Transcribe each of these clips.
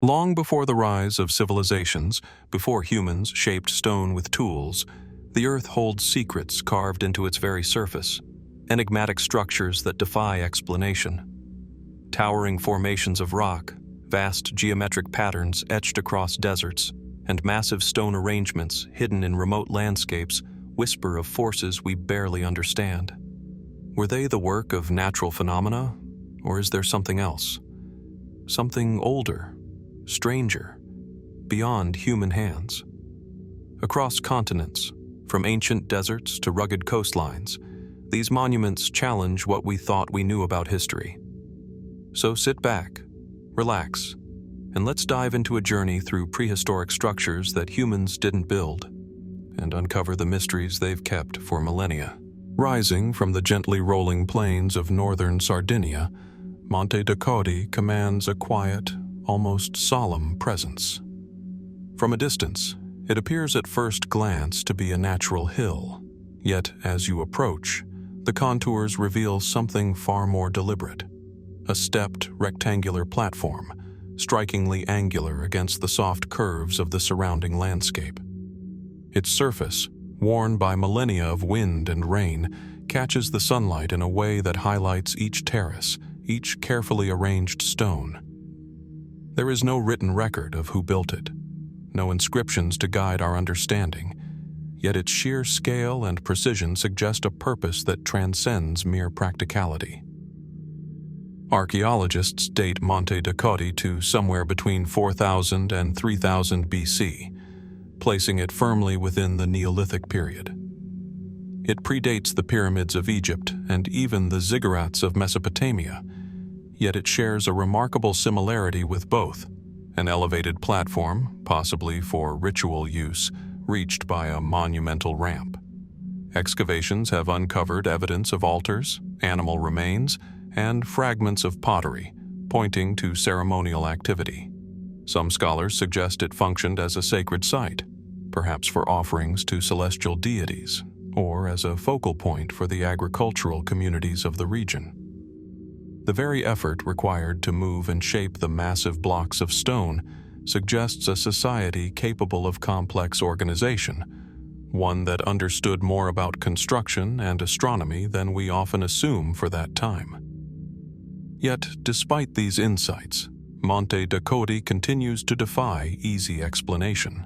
Long before the rise of civilizations, before humans shaped stone with tools, the earth holds secrets carved into its very surface, enigmatic structures that defy explanation. Towering formations of rock, vast geometric patterns etched across deserts, and massive stone arrangements hidden in remote landscapes whisper of forces we barely understand. Were they the work of natural phenomena, or is there something else? Something older, stranger, beyond human hands. Across continents, from ancient deserts to rugged coastlines, these monuments challenge what we thought we knew about history. So sit back, relax, and let's dive into a journey through prehistoric structures that humans didn't build, and uncover the mysteries they've kept for millennia. Rising from the gently rolling plains of northern Sardinia, Monte de Huántar commands a quiet, almost solemn presence. From a distance, it appears at first glance to be a natural hill, yet as you approach, the contours reveal something far more deliberate. A stepped, rectangular platform, strikingly angular against the soft curves of the surrounding landscape. Its surface, worn by millennia of wind and rain, catches the sunlight in a way that highlights each terrace, each carefully arranged stone. There is no written record of who built it, no inscriptions to guide our understanding, yet its sheer scale and precision suggest a purpose that transcends mere practicality. Archaeologists date Monte de Huántar to somewhere between 4000 and 3000 BC, placing it firmly within the Neolithic period. It predates the pyramids of Egypt and even the ziggurats of Mesopotamia, yet it shares a remarkable similarity with both, an elevated platform, possibly for ritual use, reached by a monumental ramp. Excavations have uncovered evidence of altars, animal remains, and fragments of pottery, pointing to ceremonial activity. Some scholars suggest it functioned as a sacred site, perhaps for offerings to celestial deities, or as a focal point for the agricultural communities of the region. The very effort required to move and shape the massive blocks of stone suggests a society capable of complex organization, one that understood more about construction and astronomy than we often assume for that time. Yet, despite these insights, Monte de Huántar continues to defy easy explanation.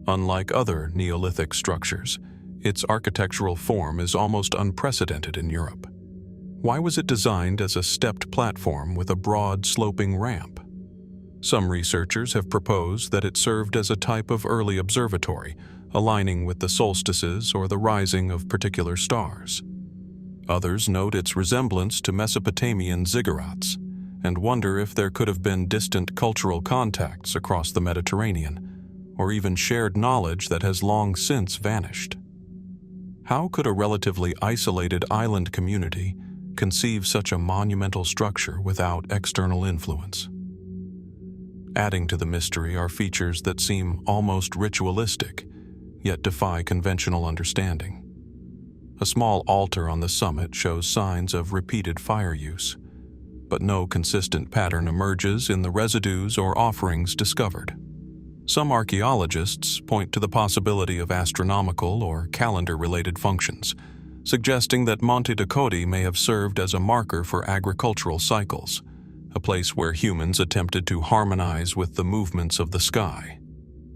Unlike other Neolithic structures, its architectural form is almost unprecedented in Europe. Why was it designed as a stepped platform with a broad, sloping ramp? Some researchers have proposed that it served as a type of early observatory, aligning with the solstices or the rising of particular stars. Others note its resemblance to Mesopotamian ziggurats and wonder if there could have been distant cultural contacts across the Mediterranean, or even shared knowledge that has long since vanished. How could a relatively isolated island community conceive such a monumental structure without external influence? Adding to the mystery are features that seem almost ritualistic, yet defy conventional understanding. A small altar on the summit shows signs of repeated fire use, but no consistent pattern emerges in the residues or offerings discovered. Some archaeologists point to the possibility of astronomical or calendar-related functions, suggesting that Monte de Huántar may have served as a marker for agricultural cycles, a place where humans attempted to harmonize with the movements of the sky.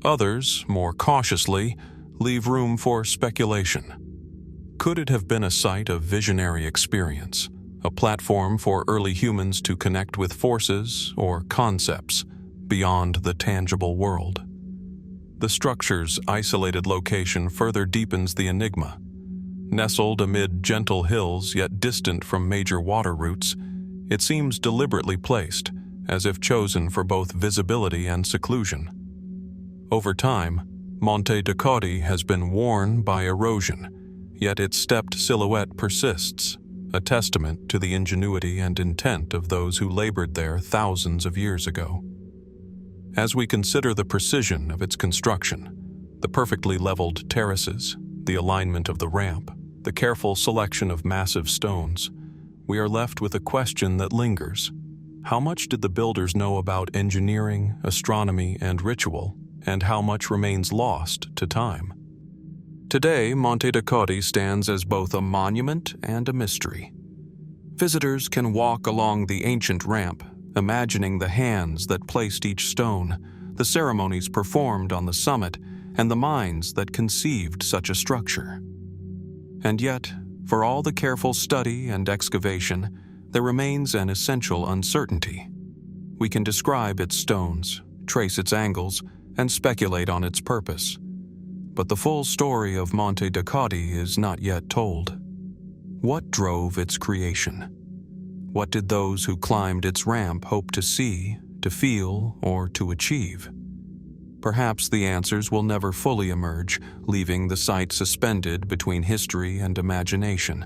Others, more cautiously, leave room for speculation. Could it have been a site of visionary experience, a platform for early humans to connect with forces or concepts beyond the tangible world? The structure's isolated location further deepens the enigma. Nestled amid gentle hills yet distant from major water routes, it seems deliberately placed, as if chosen for both visibility and seclusion. Over time, Monte de Huántar has been worn by erosion, yet its stepped silhouette persists, a testament to the ingenuity and intent of those who labored there thousands of years ago. As we consider the precision of its construction, the perfectly leveled terraces, the alignment of the ramp, the careful selection of massive stones, we are left with a question that lingers. How much did the builders know about engineering, astronomy, and ritual, and how much remains lost to time? Today, Monte de Cori stands as both a monument and a mystery. Visitors can walk along the ancient ramp, imagining the hands that placed each stone, the ceremonies performed on the summit, and the minds that conceived such a structure. And yet, for all the careful study and excavation, there remains an essential uncertainty. We can describe its stones, trace its angles, and speculate on its purpose. But the full story of Monte de Cori is not yet told. What drove its creation? What did those who climbed its ramp hope to see, to feel, or to achieve? Perhaps the answers will never fully emerge, leaving the site suspended between history and imagination,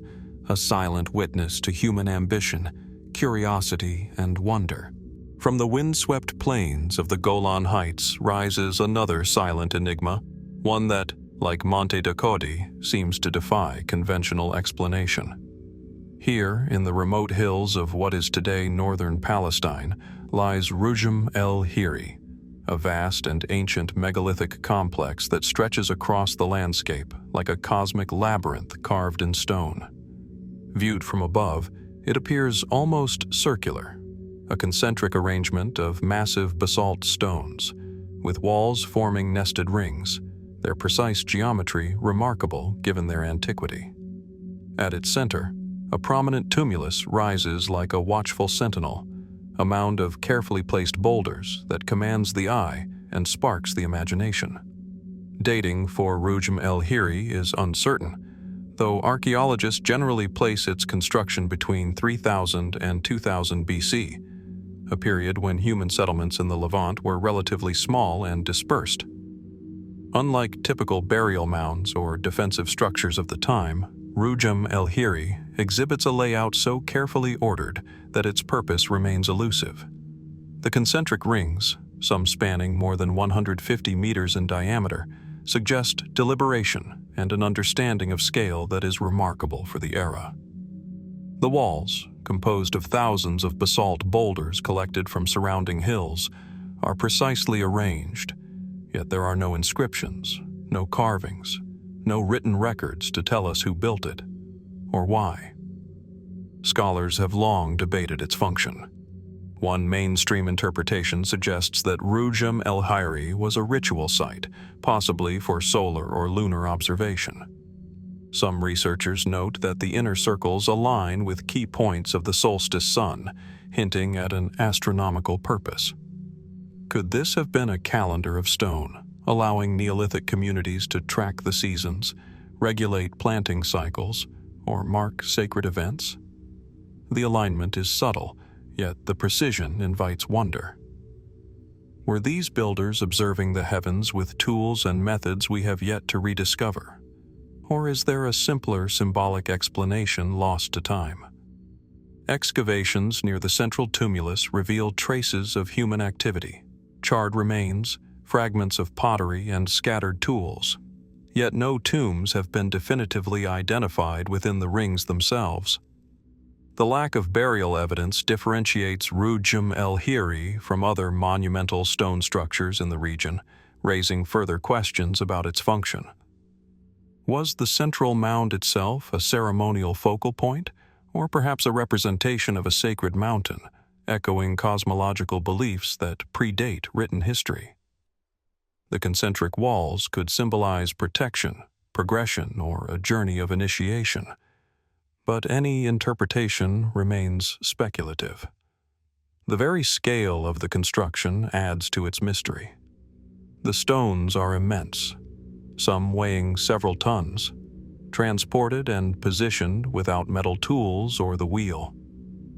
a silent witness to human ambition, curiosity, and wonder. From the windswept plains of the Golan Heights rises another silent enigma, one that, like Monte de Cori, seems to defy conventional explanation. Here, in the remote hills of what is today northern Palestine, lies Rujm el-Hiri, a vast and ancient megalithic complex that stretches across the landscape like a cosmic labyrinth carved in stone. Viewed from above, it appears almost circular, a concentric arrangement of massive basalt stones, with walls forming nested rings, their precise geometry remarkable given their antiquity. At its center, a prominent tumulus rises like a watchful sentinel, a mound of carefully placed boulders that commands the eye and sparks the imagination. Dating for Rujm el-Hiri is uncertain, though archaeologists generally place its construction between 3000 and 2000 BC, a period when human settlements in the Levant were relatively small and dispersed. Unlike typical burial mounds or defensive structures of the time, Rujm el-Hiri exhibits a layout so carefully ordered that its purpose remains elusive. The concentric rings, some spanning more than 150 meters in diameter, suggest deliberation and an understanding of scale that is remarkable for the era. The walls, composed of thousands of basalt boulders collected from surrounding hills, are precisely arranged, yet there are no inscriptions, no carvings, no written records to tell us who built it, or why. Scholars have long debated its function. One mainstream interpretation suggests that Rujm el-Hiri was a ritual site, possibly for solar or lunar observation. Some researchers note that the inner circles align with key points of the solstice sun, hinting at an astronomical purpose. Could this have been a calendar of stone, allowing Neolithic communities to track the seasons, regulate planting cycles, or mark sacred events? The alignment is subtle, yet the precision invites wonder. Were these builders observing the heavens with tools and methods we have yet to rediscover? Or is there a simpler symbolic explanation lost to time? Excavations near the central tumulus reveal traces of human activity, charred remains, fragments of pottery, and scattered tools. Yet no tombs have been definitively identified within the rings themselves. The lack of burial evidence differentiates Rujm el-Hiri from other monumental stone structures in the region, raising further questions about its function. Was the central mound itself a ceremonial focal point, or perhaps a representation of a sacred mountain, echoing cosmological beliefs that predate written history? The concentric walls could symbolize protection, progression, or a journey of initiation. But any interpretation remains speculative. The very scale of the construction adds to its mystery. The stones are immense, some weighing several tons, transported and positioned without metal tools or the wheel,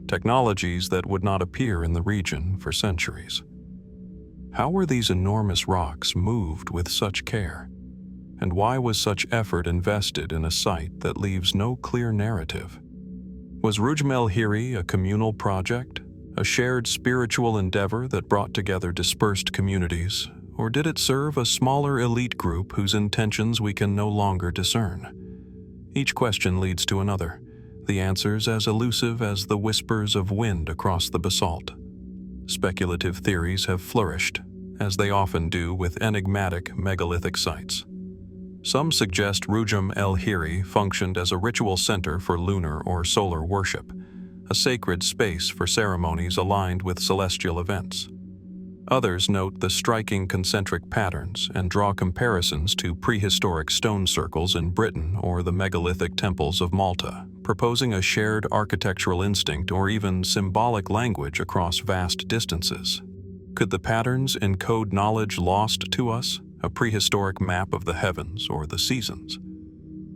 technologies that would not appear in the region for centuries. How were these enormous rocks moved with such care? And why was such effort invested in a site that leaves no clear narrative? Was Rujm el-Hiri a communal project, a shared spiritual endeavor that brought together dispersed communities, or did it serve a smaller elite group whose intentions we can no longer discern? Each question leads to another, the answers as elusive as the whispers of wind across the basalt. Speculative theories have flourished, as they often do with enigmatic megalithic sites. Some suggest Rujm el-Hiri functioned as a ritual center for lunar or solar worship, a sacred space for ceremonies aligned with celestial events. Others note the striking concentric patterns and draw comparisons to prehistoric stone circles in Britain or the megalithic temples of Malta, proposing a shared architectural instinct or even symbolic language across vast distances. Could the patterns encode knowledge lost to us, a prehistoric map of the heavens or the seasons?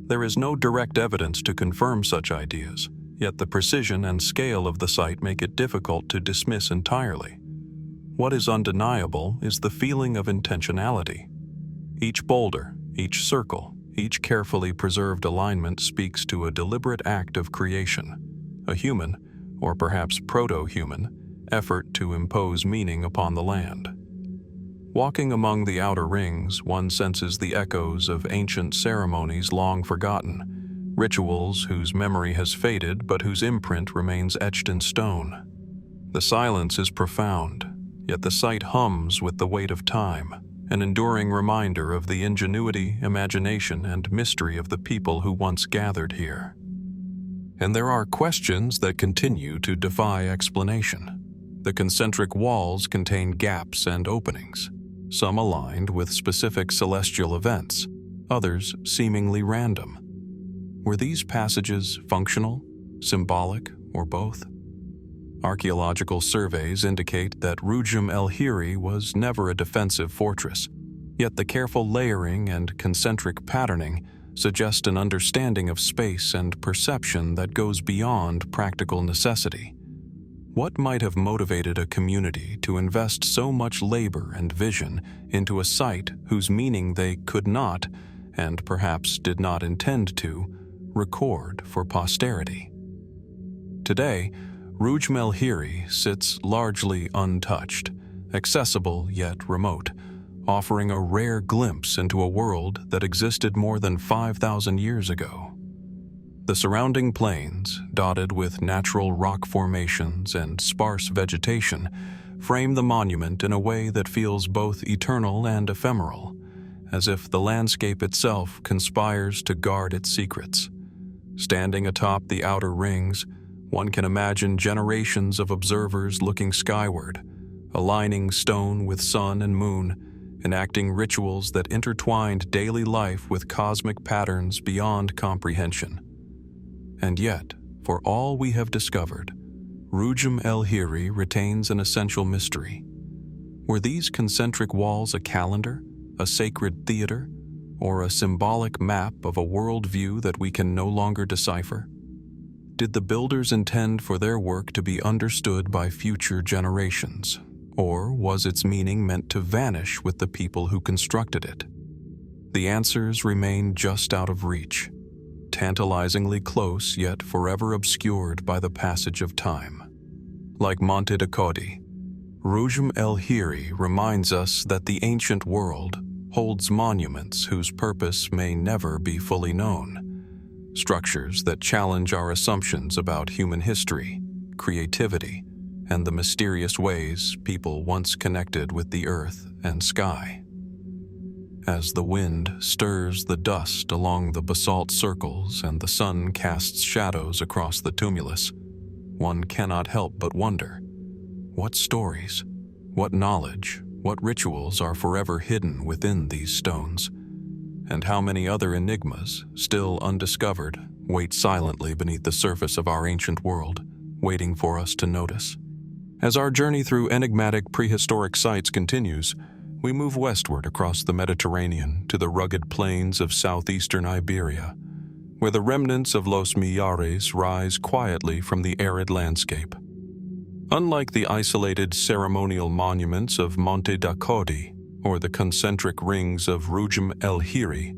There is no direct evidence to confirm such ideas, yet the precision and scale of the site make it difficult to dismiss entirely. What is undeniable is the feeling of intentionality. Each boulder, each circle, each carefully preserved alignment speaks to a deliberate act of creation, a human, or perhaps proto-human, effort to impose meaning upon the land. Walking among the outer rings, one senses the echoes of ancient ceremonies long forgotten, rituals whose memory has faded but whose imprint remains etched in stone. The silence is profound, yet the site hums with the weight of time, an enduring reminder of the ingenuity, imagination, and mystery of the people who once gathered here. And there are questions that continue to defy explanation. The concentric walls contain gaps and openings, some aligned with specific celestial events, others seemingly random. Were these passages functional, symbolic, or both? Archaeological surveys indicate that Rujm el-Hiri was never a defensive fortress, yet the careful layering and concentric patterning suggest an understanding of space and perception that goes beyond practical necessity. What might have motivated a community to invest so much labor and vision into a site whose meaning they could not, and perhaps did not intend to, record for posterity? Today, Rujm el-Hiri sits largely untouched, accessible yet remote, offering a rare glimpse into a world that existed more than 5,000 years ago. The surrounding plains, dotted with natural rock formations and sparse vegetation, frame the monument in a way that feels both eternal and ephemeral, as if the landscape itself conspires to guard its secrets. Standing atop the outer rings, one can imagine generations of observers looking skyward, aligning stone with sun and moon, enacting rituals that intertwined daily life with cosmic patterns beyond comprehension. And yet, for all we have discovered, Rujm el-Hiri retains an essential mystery. Were these concentric walls a calendar, a sacred theater, or a symbolic map of a worldview that we can no longer decipher? Did the builders intend for their work to be understood by future generations, or was its meaning meant to vanish with the people who constructed it? The answers remain just out of reach, tantalizingly close yet forever obscured by the passage of time. Like Monte, Rujm el-Hiri reminds us that the ancient world holds monuments whose purpose may never be fully known. Structures that challenge our assumptions about human history, creativity, and the mysterious ways people once connected with the earth and sky. As the wind stirs the dust along the basalt circles and the sun casts shadows across the tumulus, one cannot help but wonder, what stories, what knowledge, what rituals are forever hidden within these stones? And how many other enigmas, still undiscovered, wait silently beneath the surface of our ancient world, waiting for us to notice? As our journey through enigmatic prehistoric sites continues, we move westward across the Mediterranean to the rugged plains of southeastern Iberia, where the remnants of Los Millares rise quietly from the arid landscape. Unlike the isolated ceremonial monuments of Monte or the concentric rings of Rujm el-Hiri,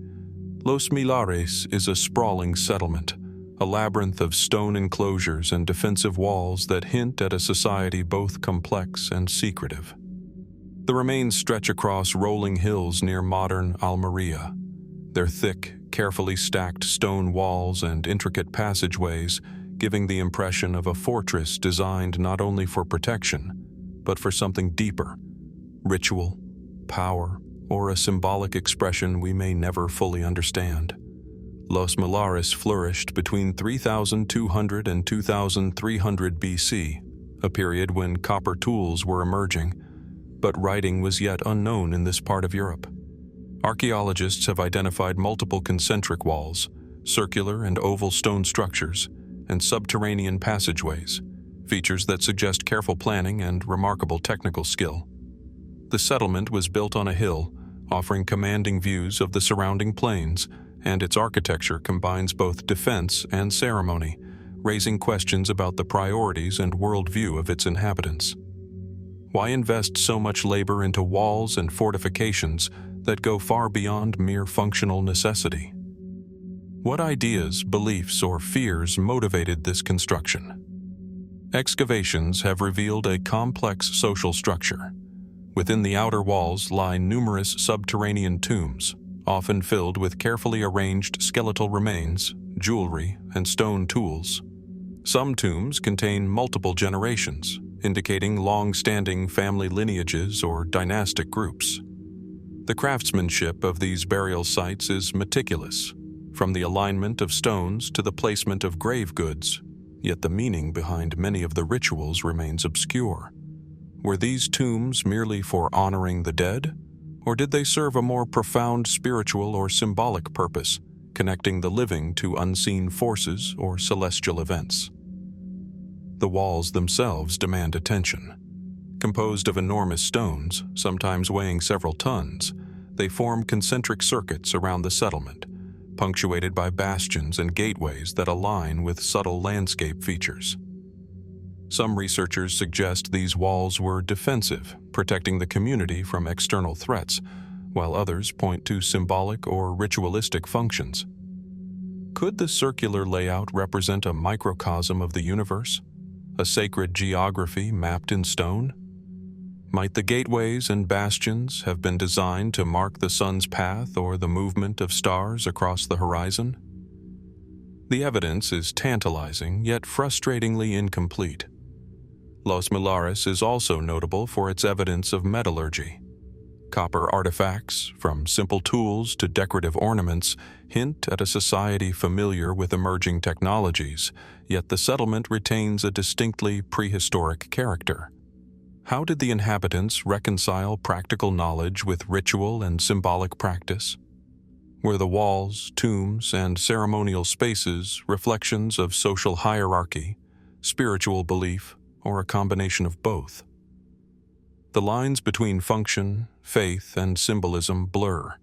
Los Millares is a sprawling settlement, a labyrinth of stone enclosures and defensive walls that hint at a society both complex and secretive. The remains stretch across rolling hills near modern Almeria, their thick, carefully stacked stone walls and intricate passageways giving the impression of a fortress designed not only for protection, but for something deeper: ritual, power, or a symbolic expression we may never fully understand. Los Millares flourished between 3200 and 2300 BC, a period when copper tools were emerging, but writing was yet unknown in this part of Europe. Archaeologists have identified multiple concentric walls, circular and oval stone structures, and subterranean passageways, features that suggest careful planning and remarkable technical skill. The settlement was built on a hill, offering commanding views of the surrounding plains, and its architecture combines both defense and ceremony, raising questions about the priorities and worldview of its inhabitants. Why invest so much labor into walls and fortifications that go far beyond mere functional necessity? What ideas, beliefs, or fears motivated this construction? Excavations have revealed a complex social structure. Within the outer walls lie numerous subterranean tombs, often filled with carefully arranged skeletal remains, jewelry, and stone tools. Some tombs contain multiple generations, indicating long-standing family lineages or dynastic groups. The craftsmanship of these burial sites is meticulous, from the alignment of stones to the placement of grave goods, yet the meaning behind many of the rituals remains obscure. Were these tombs merely for honoring the dead, or did they serve a more profound spiritual or symbolic purpose, connecting the living to unseen forces or celestial events? The walls themselves demand attention. Composed of enormous stones, sometimes weighing several tons, they form concentric circuits around the settlement, punctuated by bastions and gateways that align with subtle landscape features. Some researchers suggest these walls were defensive, protecting the community from external threats, while others point to symbolic or ritualistic functions. Could the circular layout represent a microcosm of the universe, a sacred geography mapped in stone? Might the gateways and bastions have been designed to mark the sun's path or the movement of stars across the horizon? The evidence is tantalizing, yet frustratingly incomplete. Los Millares is also notable for its evidence of metallurgy. Copper artifacts, from simple tools to decorative ornaments, hint at a society familiar with emerging technologies, yet the settlement retains a distinctly prehistoric character. How did the inhabitants reconcile practical knowledge with ritual and symbolic practice? Were the walls, tombs, and ceremonial spaces reflections of social hierarchy, spiritual belief, or a combination of both? The lines between function, faith, and symbolism blur,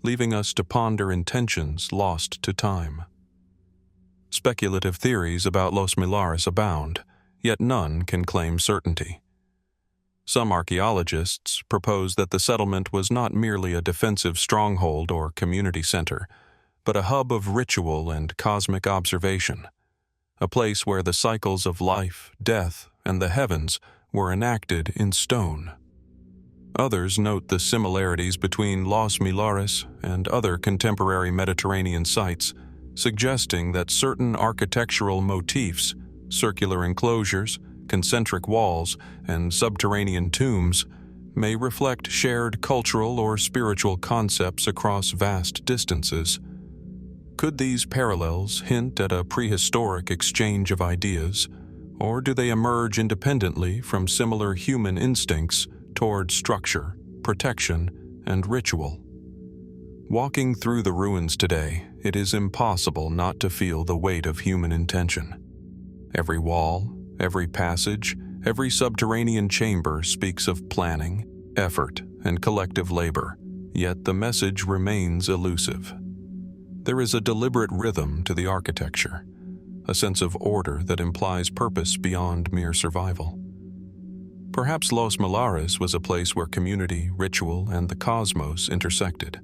leaving us to ponder intentions lost to time. Speculative theories about Los Millares abound, yet none can claim certainty. Some archaeologists propose that the settlement was not merely a defensive stronghold or community center, but a hub of ritual and cosmic observation, a place where the cycles of life, death, and the heavens were enacted in stone. Others note the similarities between Los Millares and other contemporary Mediterranean sites, suggesting that certain architectural motifs, circular enclosures, concentric walls, and subterranean tombs may reflect shared cultural or spiritual concepts across vast distances. Could these parallels hint at a prehistoric exchange of ideas, or do they emerge independently from similar human instincts toward structure, protection, and ritual? Walking through the ruins today, it is impossible not to feel the weight of human intention. Every wall, every passage, every subterranean chamber speaks of planning, effort, and collective labor, yet the message remains elusive. There is a deliberate rhythm to the architecture, a sense of order that implies purpose beyond mere survival. Perhaps Los Millares was a place where community, ritual, and the cosmos intersected,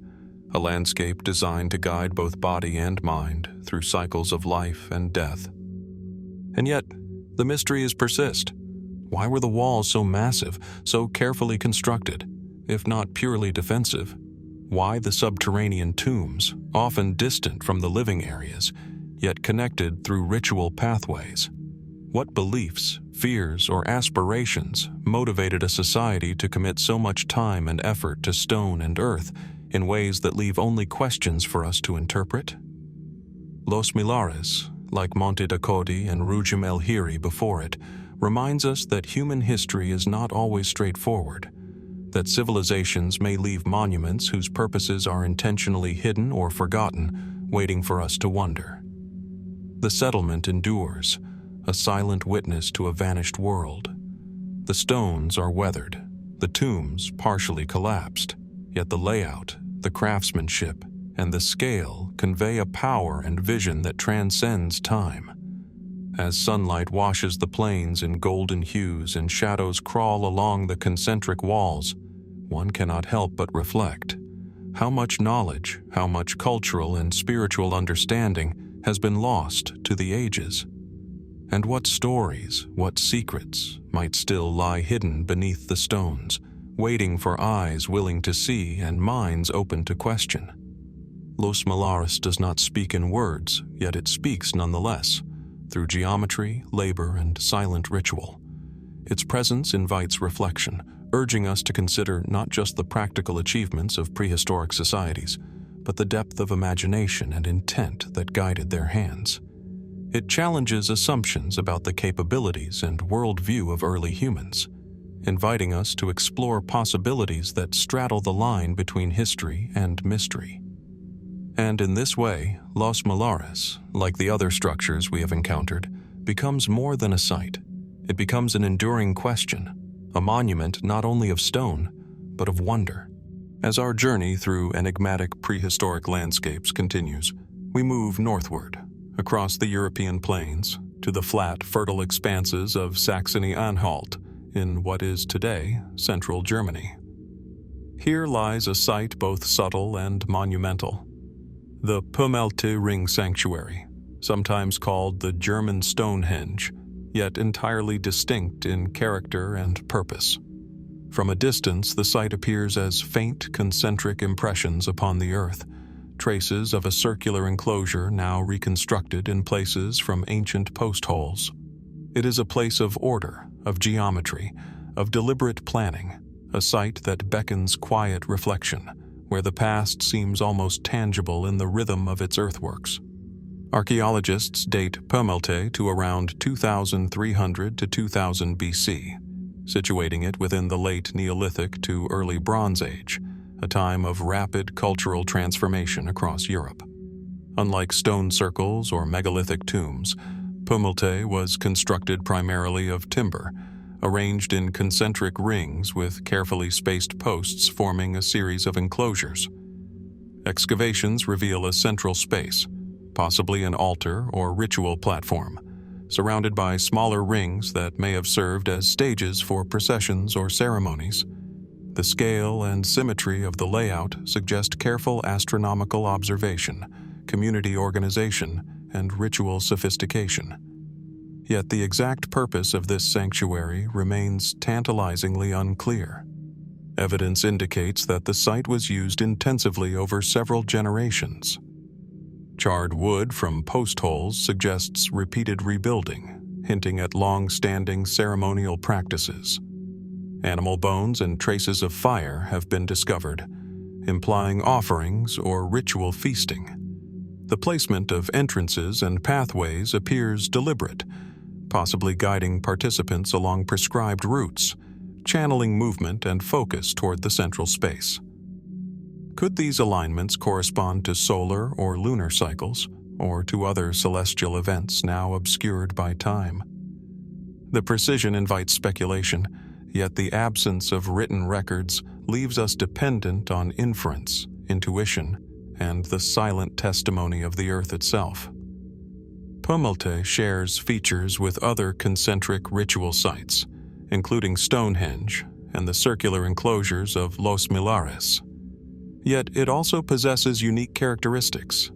a landscape designed to guide both body and mind through cycles of life and death. And yet, the mysteries persist. Why were the walls so massive, so carefully constructed, if not purely defensive? Why the subterranean tombs, often distant from the living areas, yet connected through ritual pathways? What beliefs, fears, or aspirations motivated a society to commit so much time and effort to stone and earth in ways that leave only questions for us to interpret? Los Millares, like Monte and Rujm el-Hiri before it, reminds us that human history is not always straightforward, that civilizations may leave monuments whose purposes are intentionally hidden or forgotten, waiting for us to wonder. The settlement endures, a silent witness to a vanished world. The stones are weathered, the tombs partially collapsed, yet the layout, the craftsmanship, and the scale convey a power and vision that transcends time. As sunlight washes the plains in golden hues and shadows crawl along the concentric walls, one cannot help but reflect. How much knowledge, how much cultural and spiritual understanding has been lost to the ages? And what stories, what secrets might still lie hidden beneath the stones, waiting for eyes willing to see and minds open to question? Los Millares does not speak in words, yet it speaks nonetheless, through geometry, labor, and silent ritual. Its presence invites reflection, urging us to consider not just the practical achievements of prehistoric societies, but the depth of imagination and intent that guided their hands. It challenges assumptions about the capabilities and worldview of early humans, inviting us to explore possibilities that straddle the line between history and mystery. And in this way, Los Millares, like the other structures we have encountered, becomes more than a site. It becomes an enduring question, a monument not only of stone, but of wonder. As our journey through enigmatic prehistoric landscapes continues, we move northward, across the European plains, to the flat, fertile expanses of Saxony-Anhalt, in what is today central Germany. Here lies a site both subtle and monumental. The Pömmelte ring sanctuary, sometimes called the German Stonehenge, yet entirely distinct in character and purpose. From a distance, the site appears as faint, concentric impressions upon the earth, traces of a circular enclosure now reconstructed in places from ancient post holes. It is a place of order, of geometry, of deliberate planning, a site that beckons quiet reflection, where the past seems almost tangible in the rhythm of its earthworks. Archaeologists date Pömmelte to around 2300 to 2000 BC, situating it within the late Neolithic to early Bronze Age, a time of rapid cultural transformation across Europe. Unlike stone circles or megalithic tombs, Pömmelte was constructed primarily of timber, arranged in concentric rings with carefully spaced posts forming a series of enclosures. Excavations reveal a central space, possibly an altar or ritual platform, surrounded by smaller rings that may have served as stages for processions or ceremonies. The scale and symmetry of the layout suggest careful astronomical observation, community organization, and ritual sophistication. Yet the exact purpose of this sanctuary remains tantalizingly unclear. Evidence indicates that the site was used intensively over several generations. Charred wood from post holes suggests repeated rebuilding, hinting at long-standing ceremonial practices. Animal bones and traces of fire have been discovered, implying offerings or ritual feasting. The placement of entrances and pathways appears deliberate, possibly guiding participants along prescribed routes, channeling movement and focus toward the central space. Could these alignments correspond to solar or lunar cycles, or to other celestial events now obscured by time? The precision invites speculation, yet the absence of written records leaves us dependent on inference, intuition, and the silent testimony of the earth itself. Pömmelte shares features with other concentric ritual sites, including Stonehenge and the circular enclosures of Los Millares. Yet it also possesses unique characteristics.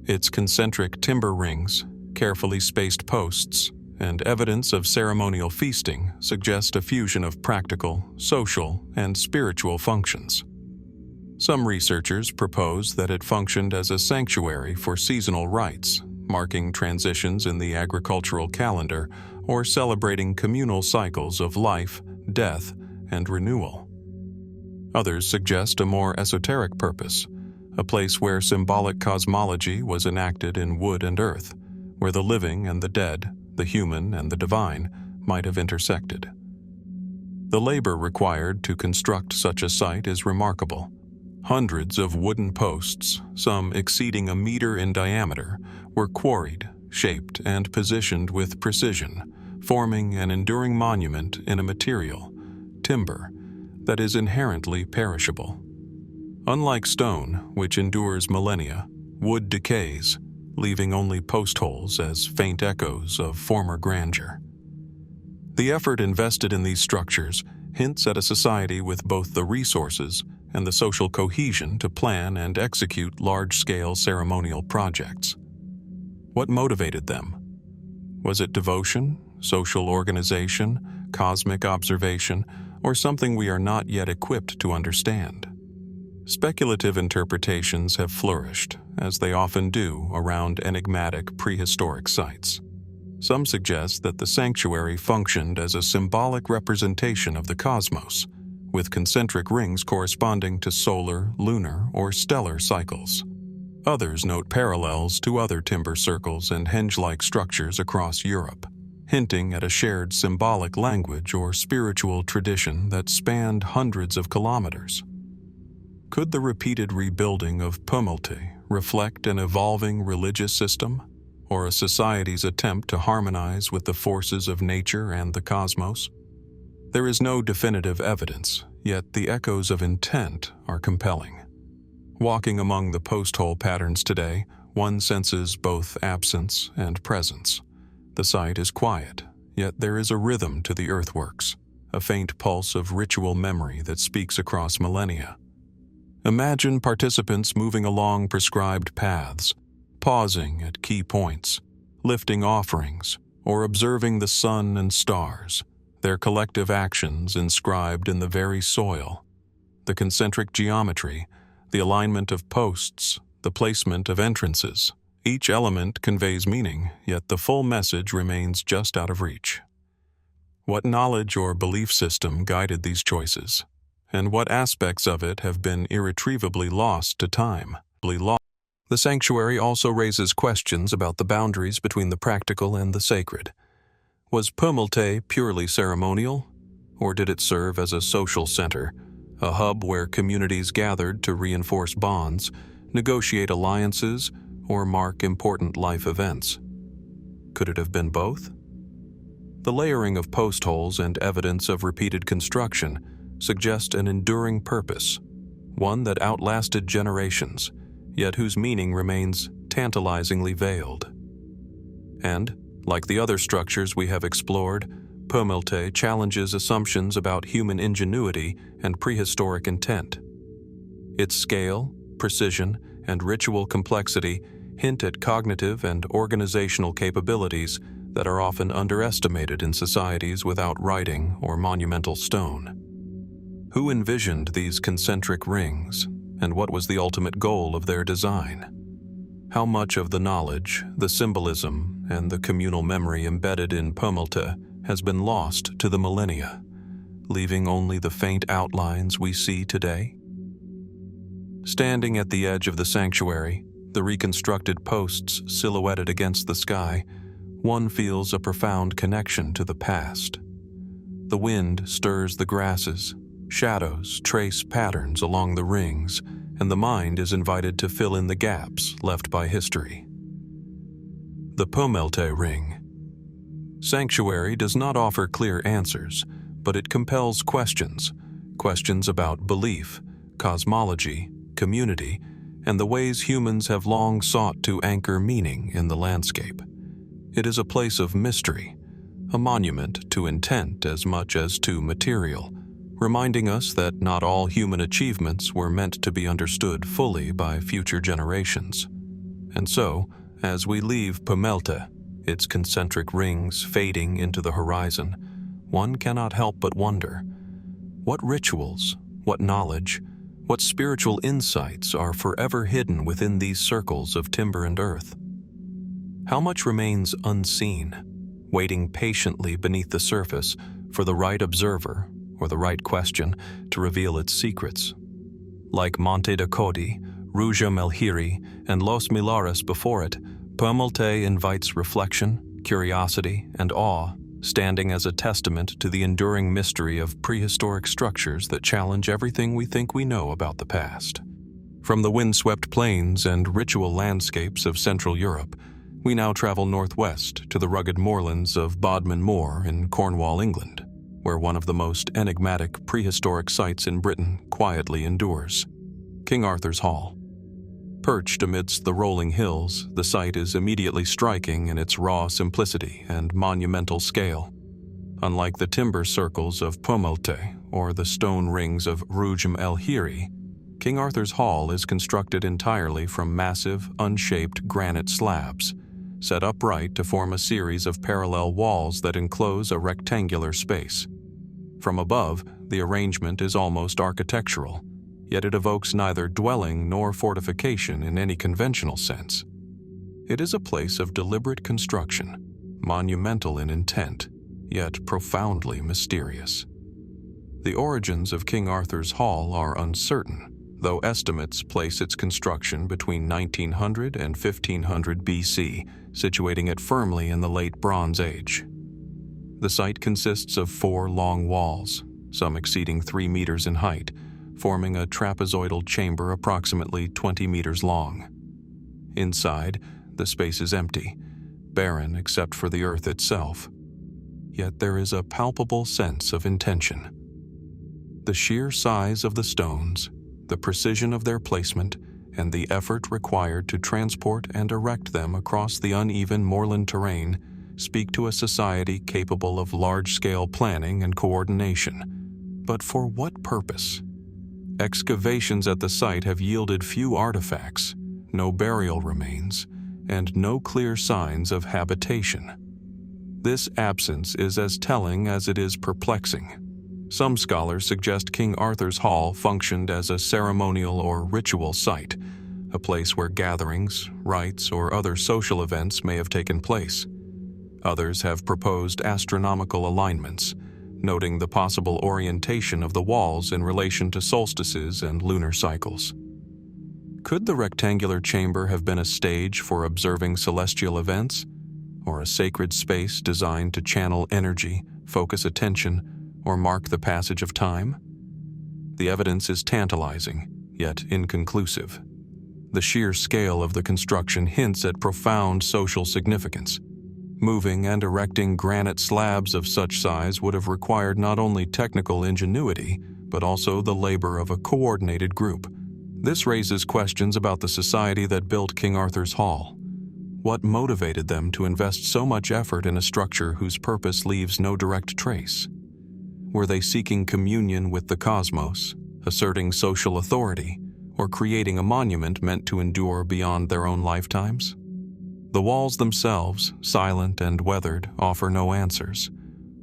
Its concentric timber rings, carefully spaced posts, and evidence of ceremonial feasting suggest a fusion of practical, social, and spiritual functions. Some researchers propose that it functioned as a sanctuary for seasonal rites, marking transitions in the agricultural calendar or celebrating communal cycles of life, death, and renewal. Others suggest a more esoteric purpose, a place where symbolic cosmology was enacted in wood and earth, where the living and the dead, the human and the divine, might have intersected. The labor required to construct such a site is remarkable. Hundreds of wooden posts, some exceeding a meter in diameter, were quarried, shaped, and positioned with precision, forming an enduring monument in a material, timber, that is inherently perishable. Unlike stone, which endures millennia, wood decays, leaving only post holes as faint echoes of former grandeur. The effort invested in these structures hints at a society with both the resources and the social cohesion to plan and execute large-scale ceremonial projects. What motivated them? Was it devotion, social organization, cosmic observation, or something we are not yet equipped to understand? Speculative interpretations have flourished, as they often do around enigmatic prehistoric sites. Some suggest that the sanctuary functioned as a symbolic representation of the cosmos, with concentric rings corresponding to solar, lunar, or stellar cycles. Others note parallels to other timber circles and henge-like structures across Europe, hinting at a shared symbolic language or spiritual tradition that spanned hundreds of kilometers. Could the repeated rebuilding of Pömmelte reflect an evolving religious system, or a society's attempt to harmonize with the forces of nature and the cosmos? There is no definitive evidence, yet the echoes of intent are compelling. Walking among the post-hole patterns today, one senses both absence and presence. The site is quiet, yet there is a rhythm to the earthworks, a faint pulse of ritual memory that speaks across millennia. Imagine participants moving along prescribed paths, pausing at key points, lifting offerings, or observing the sun and stars, their collective actions inscribed in the very soil. The concentric geometry, the alignment of posts, the placement of entrances, each element conveys meaning, yet the full message remains just out of reach. What knowledge or belief system guided these choices, and what aspects of it have been irretrievably lost to time? The sanctuary also raises questions about the boundaries between the practical and the sacred. Was Pömmelte purely ceremonial, or did it serve as a social center, a hub where communities gathered to reinforce bonds, negotiate alliances, or mark important life events? Could it have been both? The layering of post holes and evidence of repeated construction suggest an enduring purpose, one that outlasted generations, yet whose meaning remains tantalizingly veiled. And, like the other structures we have explored, Pömmelte challenges assumptions about human ingenuity and prehistoric intent. Its scale, precision, and ritual complexity hint at cognitive and organizational capabilities that are often underestimated in societies without writing or monumental stone. Who envisioned these concentric rings, and what was the ultimate goal of their design? How much of the knowledge, the symbolism, and the communal memory embedded in Pömmelte has been lost to the millennia, leaving only the faint outlines we see today? Standing at the edge of the sanctuary, the reconstructed posts silhouetted against the sky, one feels a profound connection to the past. The wind stirs the grasses, shadows trace patterns along the rings, and the mind is invited to fill in the gaps left by history. The Pömmelte ring. Sanctuary does not offer clear answers, but it compels questions about belief, cosmology, community, and the ways humans have long sought to anchor meaning in the landscape. It is a place of mystery, a monument to intent as much as to material, reminding us that not all human achievements were meant to be understood fully by future generations. And so, as we leave Pömmelte, its concentric rings fading into the horizon, one cannot help but wonder, what rituals, what knowledge, what spiritual insights are forever hidden within these circles of timber and earth? How much remains unseen, waiting patiently beneath the surface for the right observer or the right question to reveal its secrets? Like Monte de Codi, Rujm, el-Hiri, and Los Millares before it, Pömmelte invites reflection, curiosity, and awe, standing as a testament to the enduring mystery of prehistoric structures that challenge everything we think we know about the past. From the windswept plains and ritual landscapes of Central Europe, we now travel northwest to the rugged moorlands of Bodmin Moor in Cornwall, England, where one of the most enigmatic prehistoric sites in Britain quietly endures: King Arthur's Hall. Perched amidst the rolling hills, the site is immediately striking in its raw simplicity and monumental scale. Unlike the timber circles of Pömmelte or the stone rings of Rujm el-Hiri, King Arthur's Hall is constructed entirely from massive, unshaped granite slabs, set upright to form a series of parallel walls that enclose a rectangular space. From above, the arrangement is almost architectural, yet it evokes neither dwelling nor fortification in any conventional sense. It is a place of deliberate construction, monumental in intent, yet profoundly mysterious. The origins of King Arthur's Hall are uncertain, though estimates place its construction between 1900 and 1500 BC, situating it firmly in the late Bronze Age. The site consists of 4 long walls, some exceeding 3 meters in height, forming a trapezoidal chamber approximately 20 meters long. Inside, the space is empty, barren except for the earth itself. Yet there is a palpable sense of intention. The sheer size of the stones, the precision of their placement, and the effort required to transport and erect them across the uneven moorland terrain speak to a society capable of large-scale planning and coordination. But for what purpose? Excavations at the site have yielded few artifacts, no burial remains, and no clear signs of habitation. This absence is as telling as it is perplexing. Some scholars suggest King Arthur's Hall functioned as a ceremonial or ritual site, a place where gatherings, rites, or other social events may have taken place. Others have proposed astronomical alignments, noting the possible orientation of the walls in relation to solstices and lunar cycles. Could the rectangular chamber have been a stage for observing celestial events, or a sacred space designed to channel energy, focus attention, or mark the passage of time? The evidence is tantalizing, yet inconclusive. The sheer scale of the construction hints at profound social significance. Moving and erecting granite slabs of such size would have required not only technical ingenuity, but also the labor of a coordinated group. This raises questions about the society that built King Arthur's Hall. What motivated them to invest so much effort in a structure whose purpose leaves no direct trace? Were they seeking communion with the cosmos, asserting social authority, or creating a monument meant to endure beyond their own lifetimes? The walls themselves, silent and weathered, offer no answers,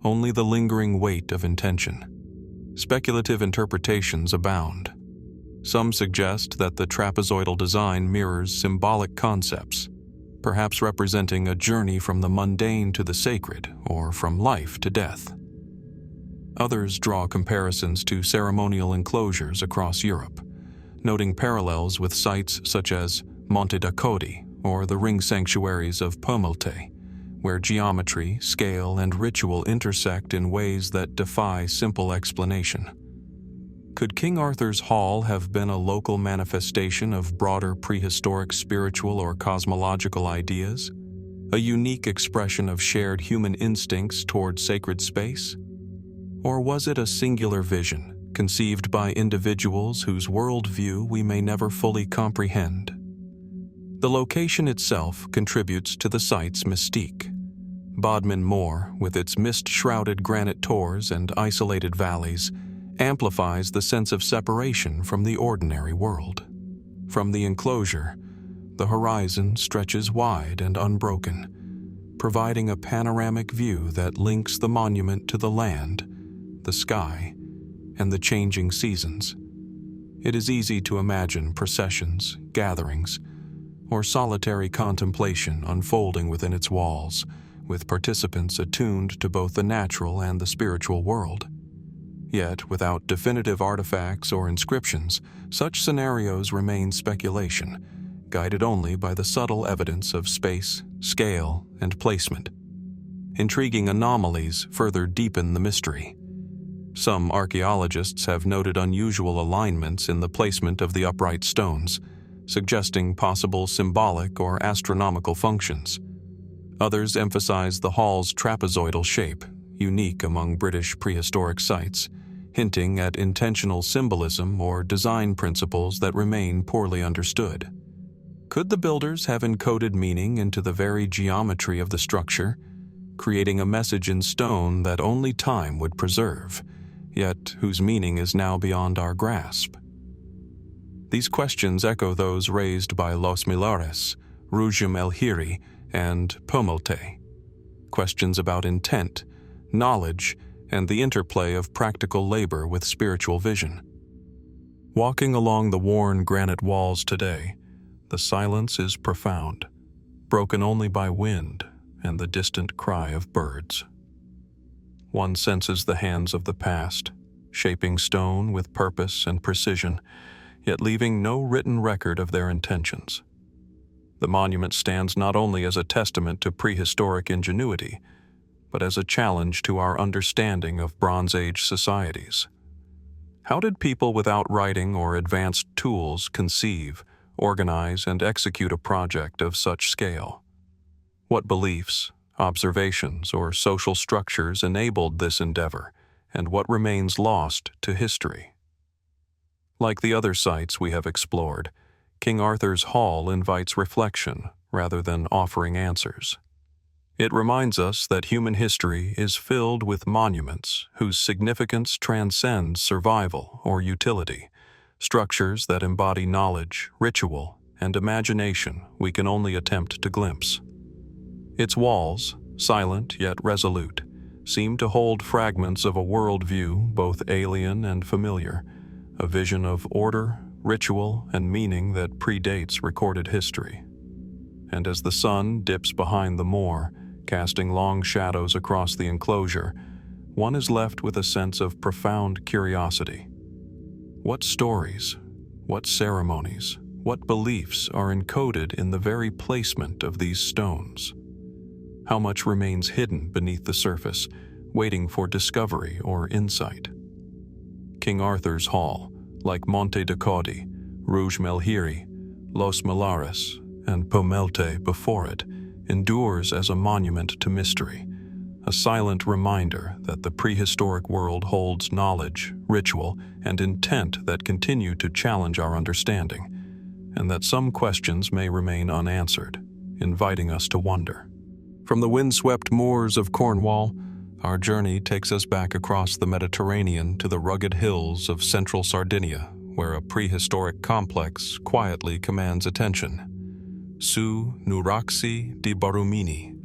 only the lingering weight of intention. Speculative interpretations abound. Some suggest that the trapezoidal design mirrors symbolic concepts, perhaps representing a journey from the mundane to the sacred, or from life to death. Others draw comparisons to ceremonial enclosures across Europe, noting parallels with sites such as Monte de Codi or the ring sanctuaries of Pömmelte, where geometry, scale, and ritual intersect in ways that defy simple explanation. Could King Arthur's Hall have been a local manifestation of broader prehistoric spiritual or cosmological ideas? A unique expression of shared human instincts toward sacred space? Or was it a singular vision, conceived by individuals whose worldview we may never fully comprehend? The location itself contributes to the site's mystique. Bodmin Moor, with its mist-shrouded granite tors and isolated valleys, amplifies the sense of separation from the ordinary world. From the enclosure, the horizon stretches wide and unbroken, providing a panoramic view that links the monument to the land, the sky, and the changing seasons. It is easy to imagine processions, gatherings, or solitary contemplation unfolding within its walls, with participants attuned to both the natural and the spiritual world. Yet, without definitive artifacts or inscriptions, such scenarios remain speculation, guided only by the subtle evidence of space, scale, and placement. Intriguing anomalies further deepen the mystery. Some archaeologists have noted unusual alignments in the placement of the upright stones, suggesting possible symbolic or astronomical functions. Others emphasize the hall's trapezoidal shape, unique among British prehistoric sites, hinting at intentional symbolism or design principles that remain poorly understood. Could the builders have encoded meaning into the very geometry of the structure, creating a message in stone that only time would preserve, yet whose meaning is now beyond our grasp? These questions echo those raised by Los Millares, Rujm el-Hiri, and Pömmelte. Questions about intent, knowledge, and the interplay of practical labor with spiritual vision. Walking along the worn granite walls today, the silence is profound, broken only by wind and the distant cry of birds. One senses the hands of the past, shaping stone with purpose and precision, yet leaving no written record of their intentions. The monument stands not only as a testament to prehistoric ingenuity, but as a challenge to our understanding of Bronze Age societies. How did people without writing or advanced tools conceive, organize, and execute a project of such scale? What beliefs, observations, or social structures enabled this endeavor, and what remains lost to history? Like the other sites we have explored, King Arthur's Hall invites reflection rather than offering answers. It reminds us that human history is filled with monuments whose significance transcends survival or utility, structures that embody knowledge, ritual, and imagination we can only attempt to glimpse. Its walls, silent yet resolute, seem to hold fragments of a worldview both alien and familiar, a vision of order, ritual, and meaning that predates recorded history. And as the sun dips behind the moor, casting long shadows across the enclosure, one is left with a sense of profound curiosity. What stories, what ceremonies, what beliefs are encoded in the very placement of these stones? How much remains hidden beneath the surface, waiting for discovery or insight? King Arthur's Hall, like Monte de Codi, Rujm el-Hiri, Los Millares, and Pömmelte before it, endures as a monument to mystery, a silent reminder that the prehistoric world holds knowledge, ritual, and intent that continue to challenge our understanding, and that some questions may remain unanswered, inviting us to wonder. From the windswept moors of Cornwall, our journey takes us back across the Mediterranean to the rugged hills of central Sardinia, where a prehistoric complex quietly commands attention. Su Nuraxi di Barumini.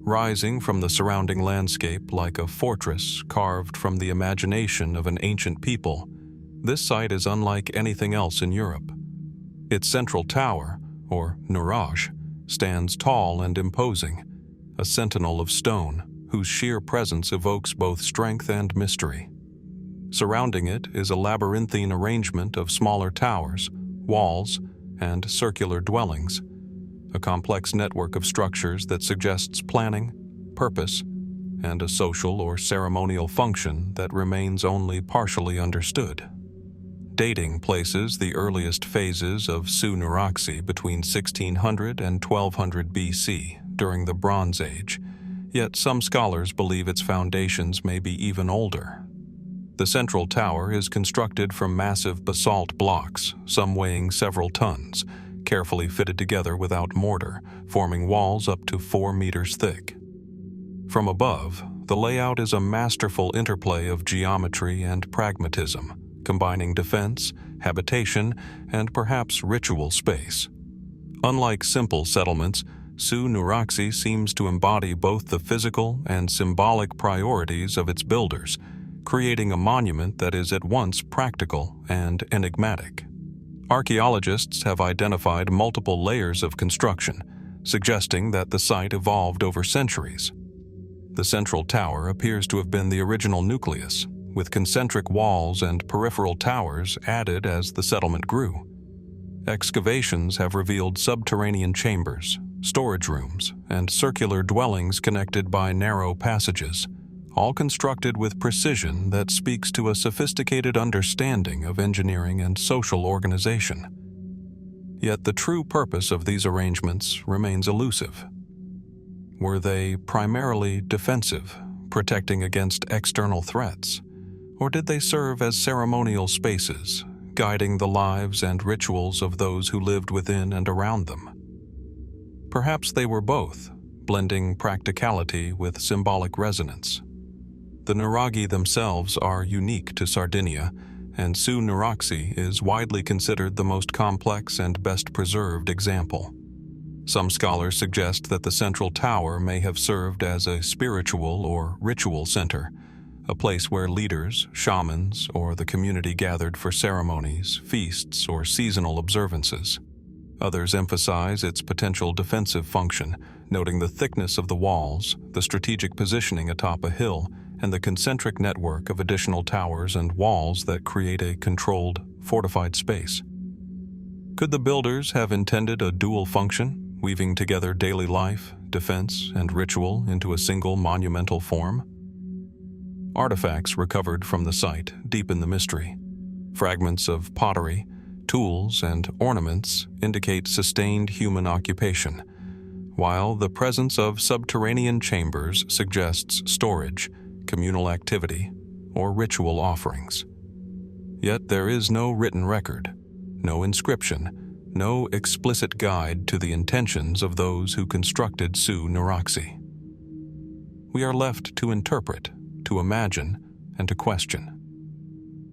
Rising from the surrounding landscape like a fortress carved from the imagination of an ancient people, this site is unlike anything else in Europe. Its central tower, or Nuraghe, stands tall and imposing, a sentinel of stone whose sheer presence evokes both strength and mystery. Surrounding it is a labyrinthine arrangement of smaller towers, walls, and circular dwellings, a complex network of structures that suggests planning, purpose, and a social or ceremonial function that remains only partially understood. Dating places the earliest phases of Su Nuraxi between 1600 and 1200 BC during the Bronze Age, yet some scholars believe its foundations may be even older. The central tower is constructed from massive basalt blocks, some weighing several tons, carefully fitted together without mortar, forming walls up to 4 meters thick. From above, the layout is a masterful interplay of geometry and pragmatism, combining defense, habitation, and perhaps ritual space. Unlike simple settlements, Su Nuraxi seems to embody both the physical and symbolic priorities of its builders, creating a monument that is at once practical and enigmatic. Archaeologists have identified multiple layers of construction, suggesting that the site evolved over centuries. The central tower appears to have been the original nucleus, with concentric walls and peripheral towers added as the settlement grew. Excavations have revealed subterranean chambers, storage rooms, and circular dwellings connected by narrow passages, all constructed with precision that speaks to a sophisticated understanding of engineering and social organization. Yet the true purpose of these arrangements remains elusive. Were they primarily defensive, protecting against external threats, or did they serve as ceremonial spaces, guiding the lives and rituals of those who lived within and around them? Perhaps they were both, blending practicality with symbolic resonance. The Nuraghe themselves are unique to Sardinia, and Su Nuraxi is widely considered the most complex and best preserved example. Some scholars suggest that the central tower may have served as a spiritual or ritual center, a place where leaders, shamans, or the community gathered for ceremonies, feasts, or seasonal observances. Others emphasize its potential defensive function, noting the thickness of the walls, the strategic positioning atop a hill, and the concentric network of additional towers and walls that create a controlled, fortified space. Could the builders have intended a dual function, weaving together daily life, defense, and ritual into a single monumental form? Artifacts recovered from the site deepen the mystery. Fragments of pottery, tools, and ornaments indicate sustained human occupation, while the presence of subterranean chambers suggests storage, communal activity, or ritual offerings. Yet there is no written record, no inscription, no explicit guide to the intentions of those who constructed Su Nuraxi. We are left to interpret, to imagine, and to question.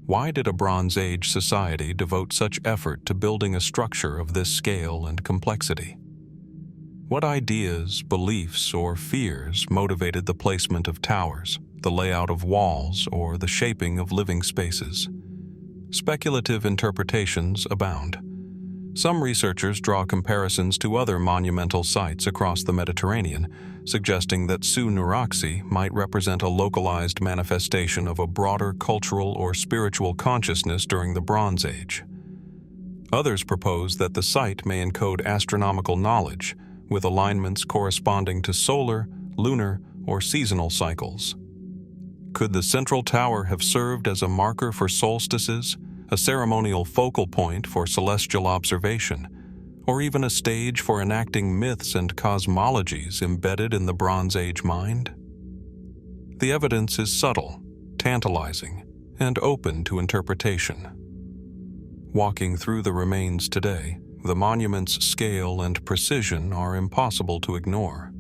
Why did a Bronze Age society devote such effort to building a structure of this scale and complexity? What ideas, beliefs, or fears motivated the placement of towers, the layout of walls, or the shaping of living spaces? Speculative interpretations abound. Some researchers draw comparisons to other monumental sites across the Mediterranean, suggesting that Su Nuraxi might represent a localized manifestation of a broader cultural or spiritual consciousness during the Bronze Age. Others propose that the site may encode astronomical knowledge, with alignments corresponding to solar, lunar, or seasonal cycles. Could the central tower have served as a marker for solstices, a ceremonial focal point for celestial observation, or even a stage for enacting myths and cosmologies embedded in the Bronze Age mind? The evidence is subtle, tantalizing, and open to interpretation. Walking through the remains today, the monument's scale and precision are impossible to ignore.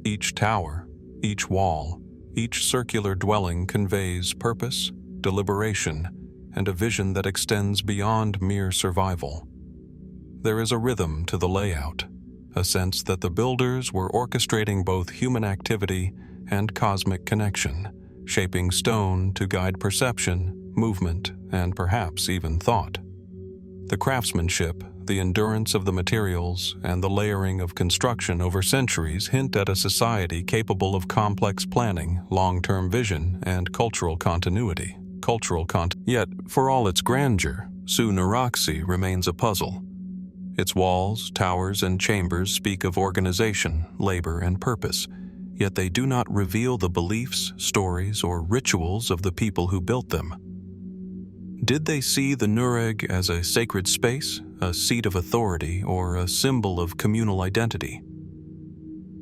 Each tower, each wall, each circular dwelling conveys purpose, deliberation, and a vision that extends beyond mere survival. There is a rhythm to the layout, a sense that the builders were orchestrating both human activity and cosmic connection, shaping stone to guide perception, movement, and perhaps even thought. The craftsmanship, the endurance of the materials, and the layering of construction over centuries hint at a society capable of complex planning, long-term vision, and cultural continuity. Yet, for all its grandeur, Su Nuraxi remains a puzzle. Its walls, towers, and chambers speak of organization, labor, and purpose, yet they do not reveal the beliefs, stories, or rituals of the people who built them. Did they see the Nuraghe as a sacred space, a seat of authority, or a symbol of communal identity?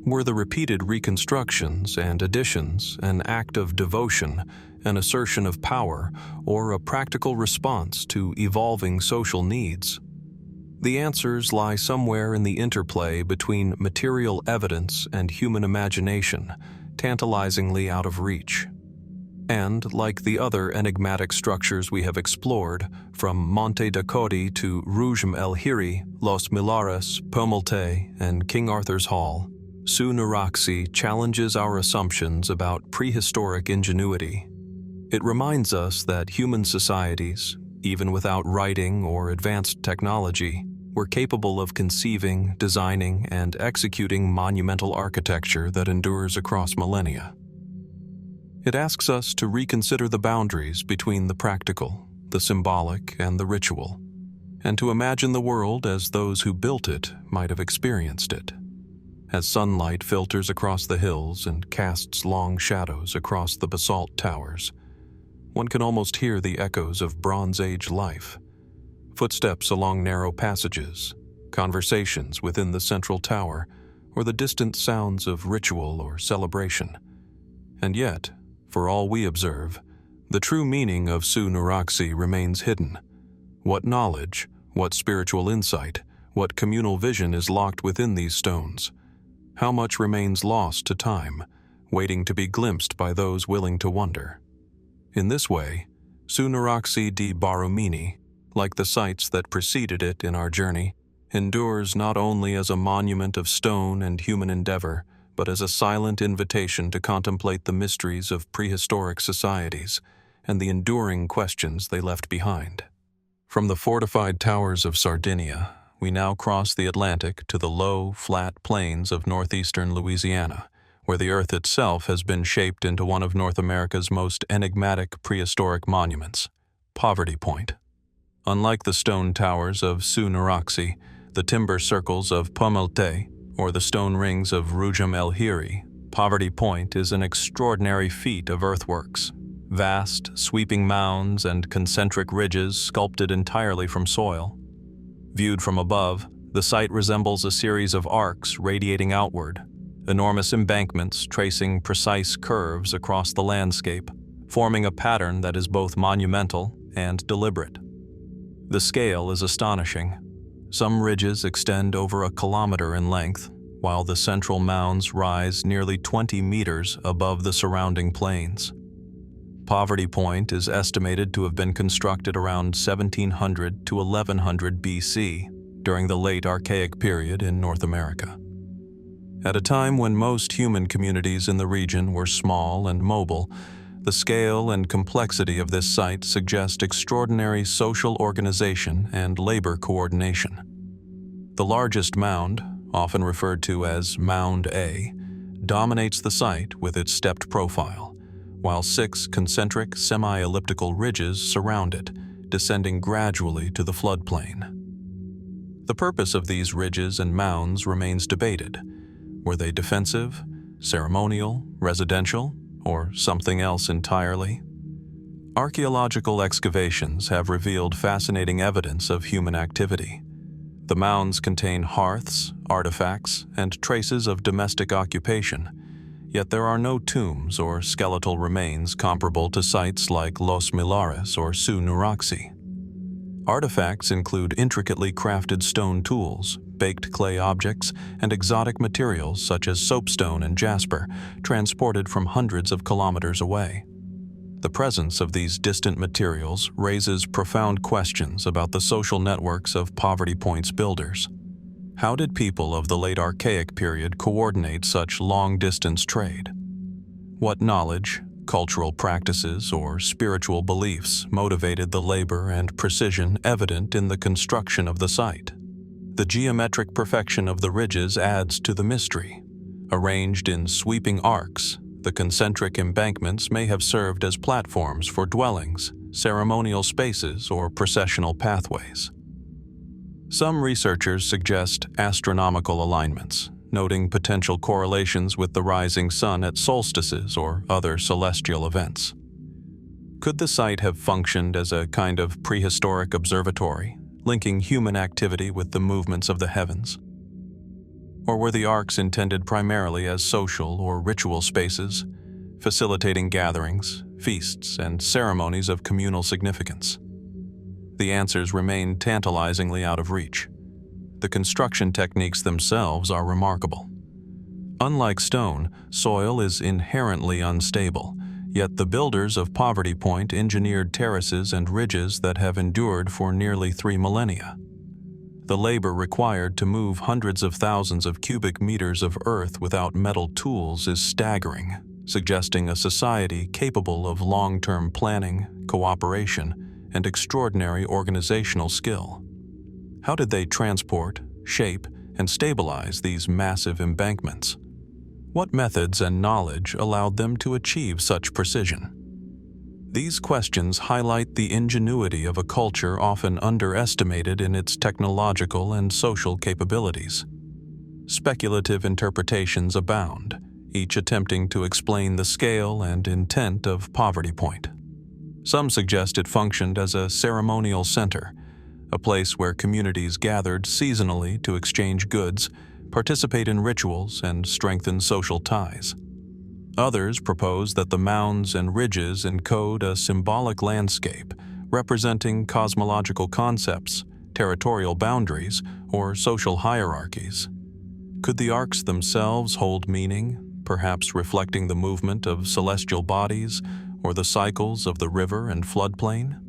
Were the repeated reconstructions and additions an act of devotion, an assertion of power, or a practical response to evolving social needs? The answers lie somewhere in the interplay between material evidence and human imagination, tantalizingly out of reach. And, like the other enigmatic structures we have explored, from Monte to Rujm el-Hiri, Los Millares, Pömmelte, and King Arthur's Hall, Su Nuraxi challenges our assumptions about prehistoric ingenuity. It reminds us that human societies, Even without writing or advanced technology, were capable of conceiving, designing, and executing monumental architecture that endures across millennia. It asks us to reconsider the boundaries between the practical, the symbolic, and the ritual, and to imagine the world as those who built it might have experienced it. As sunlight filters across the hills and casts long shadows across the basalt towers, one can almost hear the echoes of Bronze Age life. Footsteps along narrow passages, conversations within the central tower, or the distant sounds of ritual or celebration. And yet, for all we observe, the true meaning of Su Nuraxi remains hidden. What knowledge, what spiritual insight, what communal vision is locked within these stones? How much remains lost to time, waiting to be glimpsed by those willing to wonder? In this way, Su Nuraxi di Barumini, like the sites that preceded it in our journey, endures not only as a monument of stone and human endeavor, but as a silent invitation to contemplate the mysteries of prehistoric societies and the enduring questions they left behind. From the fortified towers of Sardinia, we now cross the Atlantic to the low, flat plains of northeastern Louisiana, where the earth itself has been shaped into one of North America's most enigmatic prehistoric monuments, Poverty Point. Unlike the stone towers of Su Nuraxi, the timber circles of Pömmelte, or the stone rings of Rujm el-Hiri, Poverty Point is an extraordinary feat of earthworks. Vast, sweeping mounds and concentric ridges sculpted entirely from soil. Viewed from above, the site resembles a series of arcs radiating outward, enormous embankments tracing precise curves across the landscape, forming a pattern that is both monumental and deliberate. The scale is astonishing. Some ridges extend over a kilometer in length, while the central mounds rise nearly 20 meters above the surrounding plains. Poverty Point is estimated to have been constructed around 1700 to 1100 BC, during the late Archaic period in North America. At a time when most human communities in the region were small and mobile, the scale and complexity of this site suggest extraordinary social organization and labor coordination. The largest mound, often referred to as Mound A, dominates the site with its stepped profile, while 6 concentric semi-elliptical ridges surround it, descending gradually to the floodplain. The purpose of these ridges and mounds remains debated. Were they defensive, ceremonial, residential, or something else entirely? Archaeological excavations have revealed fascinating evidence of human activity. The mounds contain hearths, artifacts, and traces of domestic occupation, yet there are no tombs or skeletal remains comparable to sites like Los Millares or Su Nuraxi. Artifacts include intricately crafted stone tools, baked clay objects, and exotic materials such as soapstone and jasper, transported from hundreds of kilometers away. The presence of these distant materials raises profound questions about the social networks of Poverty Point's builders. How did people of the late Archaic period coordinate such long-distance trade? What knowledge, cultural practices, or spiritual beliefs motivated the labor and precision evident in the construction of the site? The geometric perfection of the ridges adds to the mystery. Arranged in sweeping arcs, the concentric embankments may have served as platforms for dwellings, ceremonial spaces, or processional pathways. Some researchers suggest astronomical alignments, noting potential correlations with the rising sun at solstices or other celestial events. Could the site have functioned as a kind of prehistoric observatory, linking human activity with the movements of the heavens? Or were the arcs intended primarily as social or ritual spaces, facilitating gatherings, feasts, and ceremonies of communal significance? The answers remain tantalizingly out of reach. The construction techniques themselves are remarkable. Unlike stone, soil is inherently unstable, yet the builders of Poverty Point engineered terraces and ridges that have endured for nearly 3 millennia. The labor required to move hundreds of thousands of cubic meters of earth without metal tools is staggering, suggesting a society capable of long-term planning, cooperation, and extraordinary organizational skill. How did they transport, shape, and stabilize these massive embankments? What methods and knowledge allowed them to achieve such precision? These questions highlight the ingenuity of a culture often underestimated in its technological and social capabilities. Speculative interpretations abound, each attempting to explain the scale and intent of Poverty Point. Some suggest it functioned as a ceremonial center, a place where communities gathered seasonally to exchange goods, participate in rituals, and strengthen social ties. Others propose that the mounds and ridges encode a symbolic landscape representing cosmological concepts, territorial boundaries, or social hierarchies. Could the arcs themselves hold meaning, perhaps reflecting the movement of celestial bodies or the cycles of the river and floodplain?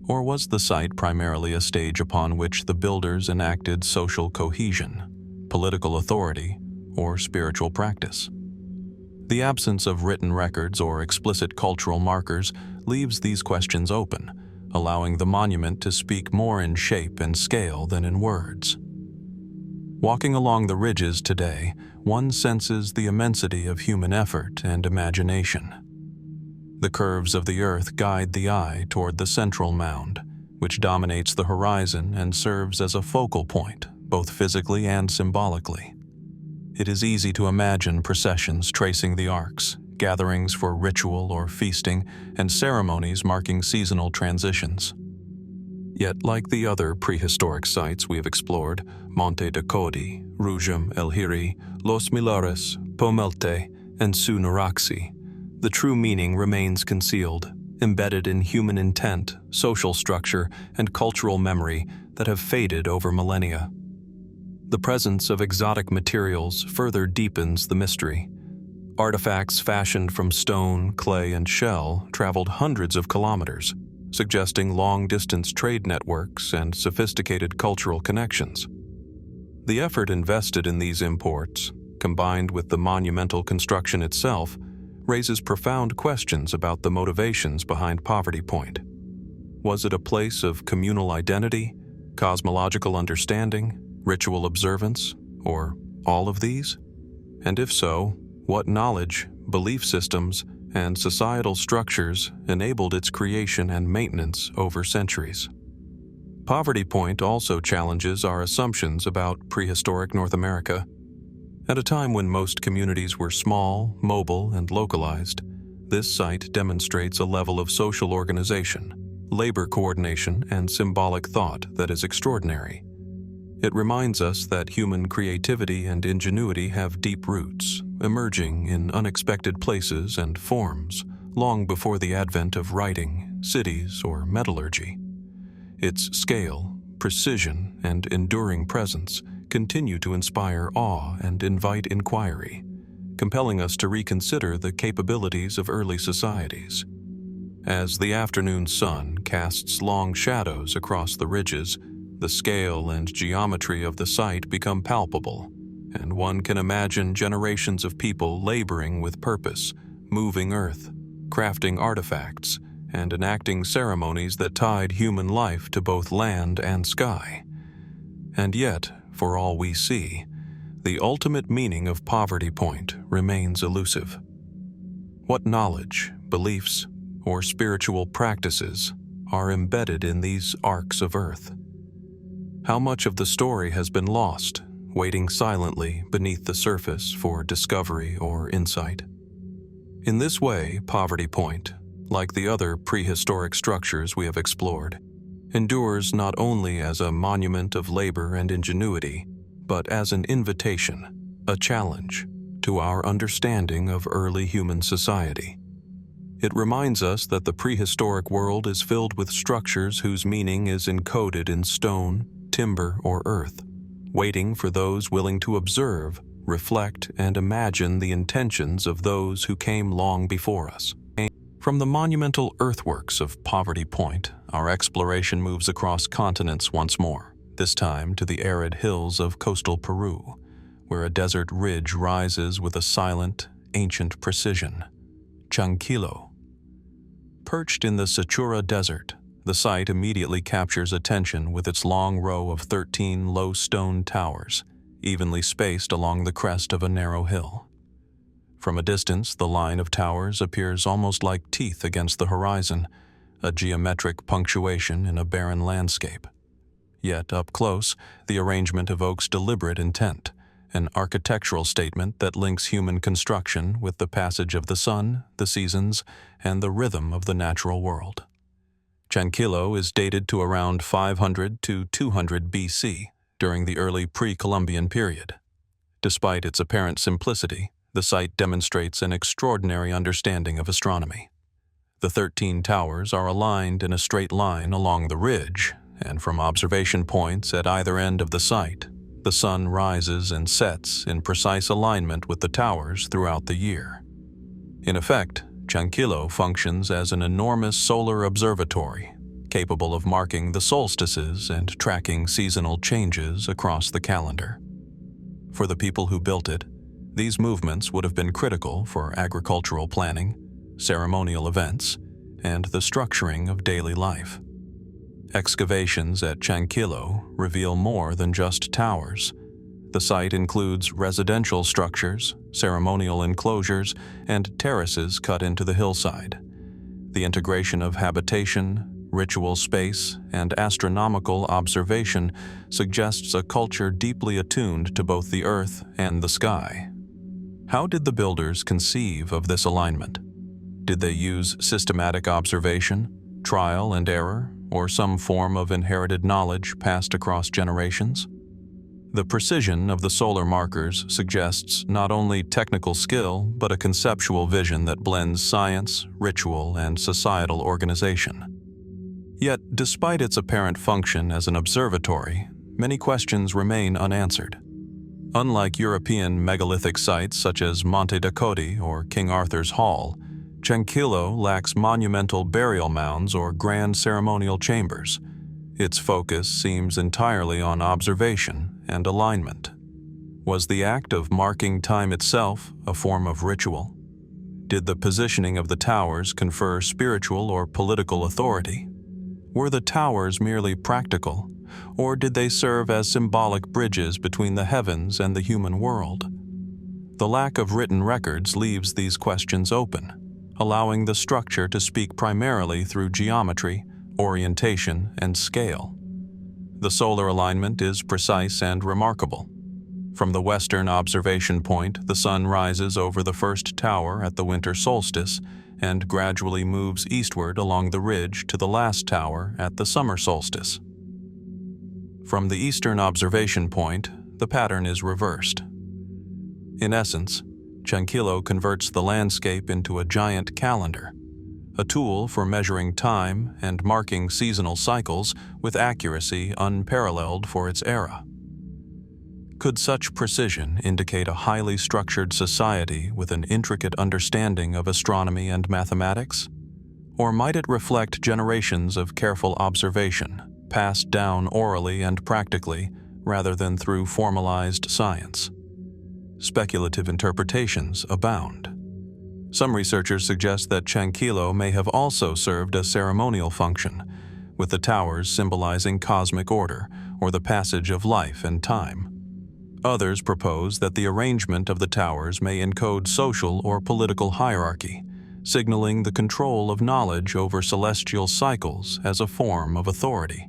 Or was the site primarily a stage upon which the builders enacted social cohesion, political authority, or spiritual practice? The absence of written records or explicit cultural markers leaves these questions open, allowing the monument to speak more in shape and scale than in words. Walking along the ridges today, one senses the immensity of human effort and imagination. The curves of the earth guide the eye toward the central mound, which dominates the horizon and serves as a focal point, both physically and symbolically. It is easy to imagine processions tracing the arcs, gatherings for ritual or feasting, and ceremonies marking seasonal transitions. Yet, like the other prehistoric sites we have explored, Monte de Codi, Rujm, el-Hiri, Los Millares, Pömmelte, and Nuraxi, the true meaning remains concealed, embedded in human intent, social structure, and cultural memory that have faded over millennia. The presence of exotic materials further deepens the mystery. Artifacts fashioned from stone, clay, and shell traveled hundreds of kilometers, suggesting long-distance trade networks and sophisticated cultural connections. The effort invested in these imports, combined with the monumental construction itself, raises profound questions about the motivations behind Poverty Point. Was it a place of communal identity, cosmological understanding, ritual observance, or all of these? And if so, what knowledge, belief systems, and societal structures enabled its creation and maintenance over centuries? Poverty Point also challenges our assumptions about prehistoric North America. At a time when most communities were small, mobile, and localized, this site demonstrates a level of social organization, labor coordination, and symbolic thought that is extraordinary. It reminds us that human creativity and ingenuity have deep roots, emerging in unexpected places and forms long before the advent of writing, cities, or metallurgy. Its scale, precision, and enduring presence continue to inspire awe and invite inquiry, compelling us to reconsider the capabilities of early societies. As the afternoon sun casts long shadows across the ridges, the scale and geometry of the site become palpable, and one can imagine generations of people laboring with purpose, moving earth, crafting artifacts, and enacting ceremonies that tied human life to both land and sky. And yet, for all we see, the ultimate meaning of Poverty Point remains elusive. What knowledge, beliefs, or spiritual practices are embedded in these arcs of earth? How much of the story has been lost, waiting silently beneath the surface for discovery or insight? In this way, Poverty Point, like the other prehistoric structures we have explored, endures not only as a monument of labor and ingenuity, but as an invitation, a challenge, to our understanding of early human society. It reminds us that the prehistoric world is filled with structures whose meaning is encoded in stone, timber, or earth, waiting for those willing to observe, reflect, and imagine the intentions of those who came long before us. From the monumental earthworks of Poverty Point, our exploration moves across continents once more, this time to the arid hills of coastal Peru, where a desert ridge rises with a silent, ancient precision. Chankillo. Perched in the Sechura Desert, The site immediately captures attention with its long row of 13 low stone towers, evenly spaced along the crest of a narrow hill. From a distance, the line of towers appears almost like teeth against the horizon, a geometric punctuation in a barren landscape. Yet, up close, the arrangement evokes deliberate intent, an architectural statement that links human construction with the passage of the sun, the seasons, and the rhythm of the natural world. Chankillo is dated to around 500 to 200 BC, during the early pre-Columbian period. Despite its apparent simplicity, the site demonstrates an extraordinary understanding of astronomy. The 13 towers are aligned in a straight line along the ridge, and from observation points at either end of the site, the sun rises and sets in precise alignment with the towers throughout the year. In effect, Chankillo functions as an enormous solar observatory, capable of marking the solstices and tracking seasonal changes across the calendar. For the people who built it, these movements would have been critical for agricultural planning, ceremonial events, and the structuring of daily life. Excavations at Chankillo reveal more than just towers. The site includes residential structures, ceremonial enclosures, and terraces cut into the hillside. The integration of habitation, ritual space, and astronomical observation suggests a culture deeply attuned to both the earth and the sky. How did the builders conceive of this alignment? Did they use systematic observation, trial and error, or some form of inherited knowledge passed across generations? The precision of the solar markers suggests not only technical skill, but a conceptual vision that blends science, ritual, and societal organization. Yet, despite its apparent function as an observatory, many questions remain unanswered. Unlike European megalithic sites such as Monte or King Arthur's Hall, Chankillo lacks monumental burial mounds or grand ceremonial chambers. Its focus seems entirely on observation and alignment. Was the act of marking time itself a form of ritual? Did the positioning of the towers confer spiritual or political authority? Were the towers merely practical, or did they serve as symbolic bridges between the heavens and the human world? The lack of written records leaves these questions open, allowing the structure to speak primarily through geometry, orientation, and scale. The solar alignment is precise and remarkable. From the western observation point, the sun rises over the first tower at the winter solstice and gradually moves eastward along the ridge to the last tower at the summer solstice. From the eastern observation point, the pattern is reversed. In essence, Chankillo converts the landscape into a giant calendar, a tool for measuring time and marking seasonal cycles with accuracy unparalleled for its era. Could such precision indicate a highly structured society with an intricate understanding of astronomy and mathematics? Or might it reflect generations of careful observation, passed down orally and practically, rather than through formalized science? Speculative interpretations abound. Some researchers suggest that Chankillo may have also served a ceremonial function, with the towers symbolizing cosmic order or the passage of life and time. Others propose that the arrangement of the towers may encode social or political hierarchy, signaling the control of knowledge over celestial cycles as a form of authority.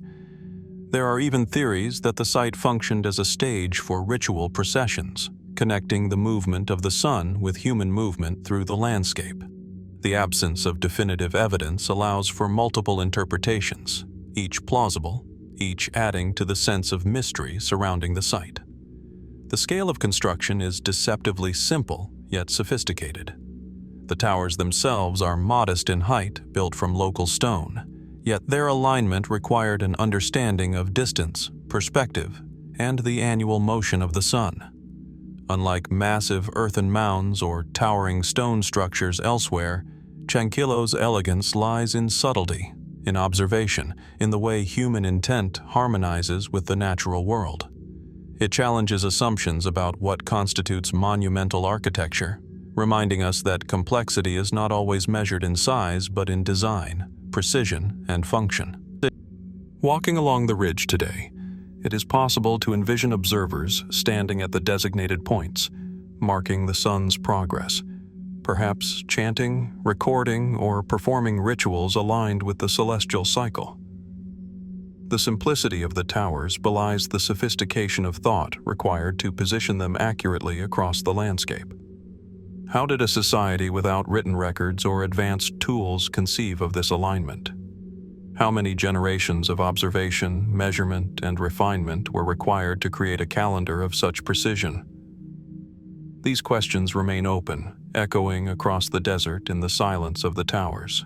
There are even theories that the site functioned as a stage for ritual processions, connecting the movement of the sun with human movement through the landscape. The absence of definitive evidence allows for multiple interpretations, each plausible, each adding to the sense of mystery surrounding the site. The scale of construction is deceptively simple, yet sophisticated. The towers themselves are modest in height, built from local stone, yet their alignment required an understanding of distance, perspective, and the annual motion of the sun. Unlike massive earthen mounds or towering stone structures elsewhere, Chankillo's elegance lies in subtlety, in observation, in the way human intent harmonizes with the natural world. It challenges assumptions about what constitutes monumental architecture, reminding us that complexity is not always measured in size but in design, precision, and function. Walking along the ridge today, it is possible to envision observers standing at the designated points, marking the sun's progress, perhaps chanting, recording, or performing rituals aligned with the celestial cycle. The simplicity of the towers belies the sophistication of thought required to position them accurately across the landscape. How did a society without written records or advanced tools conceive of this alignment? How many generations of observation, measurement, and refinement were required to create a calendar of such precision? These questions remain open, echoing across the desert in the silence of the towers.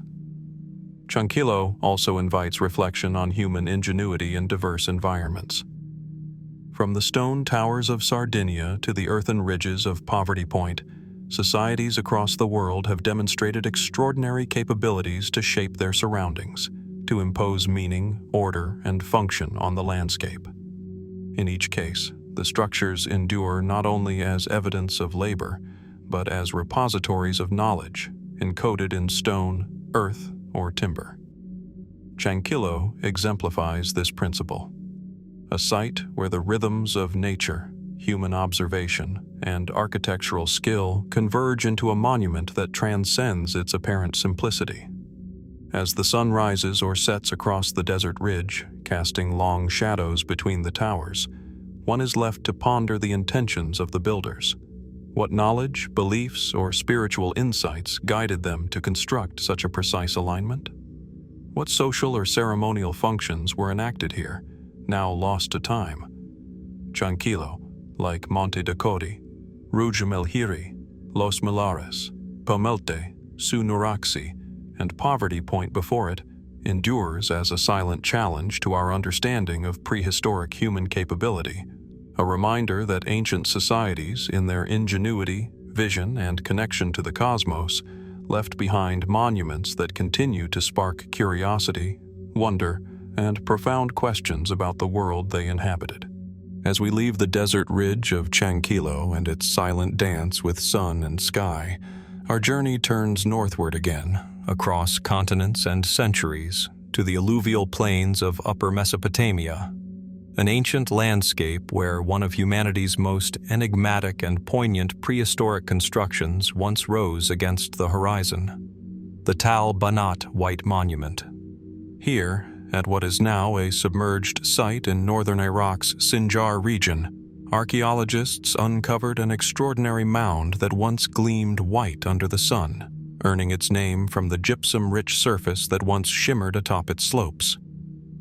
Chankillo also invites reflection on human ingenuity in diverse environments. From the stone towers of Sardinia to the earthen ridges of Poverty Point, societies across the world have demonstrated extraordinary capabilities to shape their surroundings, to impose meaning, order, and function on the landscape. In each case, the structures endure not only as evidence of labor, but as repositories of knowledge, encoded in stone, earth, or timber. Chankillo exemplifies this principle. A site where the rhythms of nature, human observation, and architectural skill converge into a monument that transcends its apparent simplicity. As the sun rises or sets across the desert ridge, casting long shadows between the towers, one is left to ponder the intentions of the builders. What knowledge, beliefs, or spiritual insights guided them to construct such a precise alignment? What social or ceremonial functions were enacted here, now lost to time? Chankillo, like Monte de Rujm el-Hiri, Los Millares, Pömmelte, Nuraxi, and Poverty Point before it, endures as a silent challenge to our understanding of prehistoric human capability, a reminder that ancient societies, in their ingenuity, vision, and connection to the cosmos, left behind monuments that continue to spark curiosity, wonder, and profound questions about the world they inhabited. As we leave the desert ridge of Chankillo and its silent dance with sun and sky, our journey turns northward again, across continents and centuries, to the alluvial plains of Upper Mesopotamia, an ancient landscape where one of humanity's most enigmatic and poignant prehistoric constructions once rose against the horizon, the Tal Banat White Monument. Here, at what is now a submerged site in northern Iraq's Sinjar region, archaeologists uncovered an extraordinary mound that once gleamed white under the sun, earning its name from the gypsum-rich surface that once shimmered atop its slopes.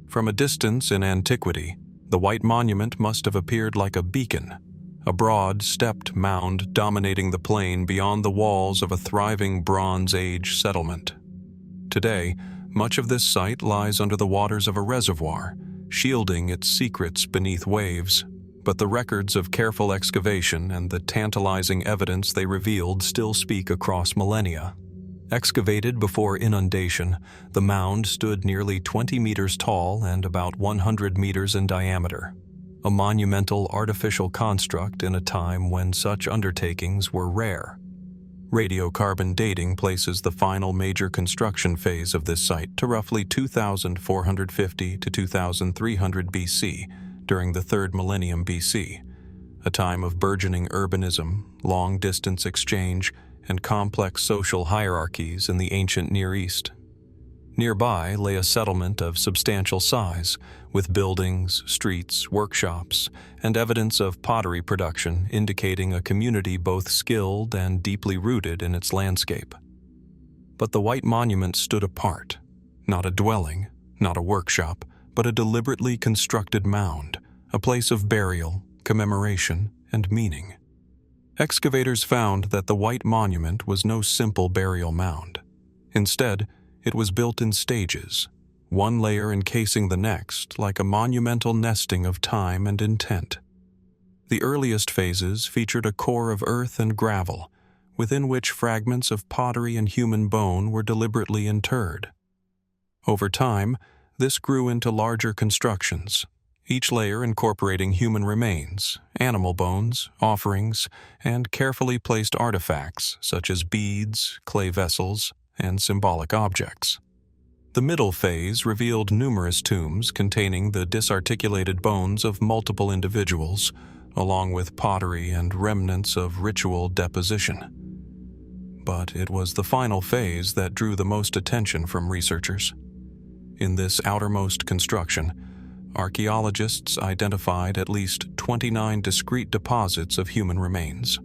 From a distance in antiquity, the white monument must have appeared like a beacon, a broad, stepped mound dominating the plain beyond the walls of a thriving Bronze Age settlement. Today, much of this site lies under the waters of a reservoir, shielding its secrets beneath waves, but the records of careful excavation and the tantalizing evidence they revealed still speak across millennia. Excavated before inundation, the mound stood nearly 20 meters tall and about 100 meters in diameter, a monumental artificial construct in a time when such undertakings were rare. Radiocarbon dating places the final major construction phase of this site to roughly 2,450 to 2,300 BC, during the 3rd millennium BC, a time of burgeoning urbanism, long-distance exchange, and complex social hierarchies in the ancient Near East. Nearby lay a settlement of substantial size, with buildings, streets, workshops, and evidence of pottery production indicating a community both skilled and deeply rooted in its landscape. But the white monument stood apart, not a dwelling, not a workshop, but a deliberately constructed mound, a place of burial, commemoration, and meaning. Excavators found that the white monument was no simple burial mound. Instead, it was built in stages, one layer encasing the next, like a monumental nesting of time and intent. The earliest phases featured a core of earth and gravel, within which fragments of pottery and human bone were deliberately interred. Over time, this grew into larger constructions, each layer incorporating human remains, animal bones, offerings, and carefully placed artifacts such as beads, clay vessels, and symbolic objects. The middle phase revealed numerous tombs containing the disarticulated bones of multiple individuals, along with pottery and remnants of ritual deposition. But it was the final phase that drew the most attention from researchers. In this outermost construction, archaeologists identified at least 29 discrete deposits of human remains,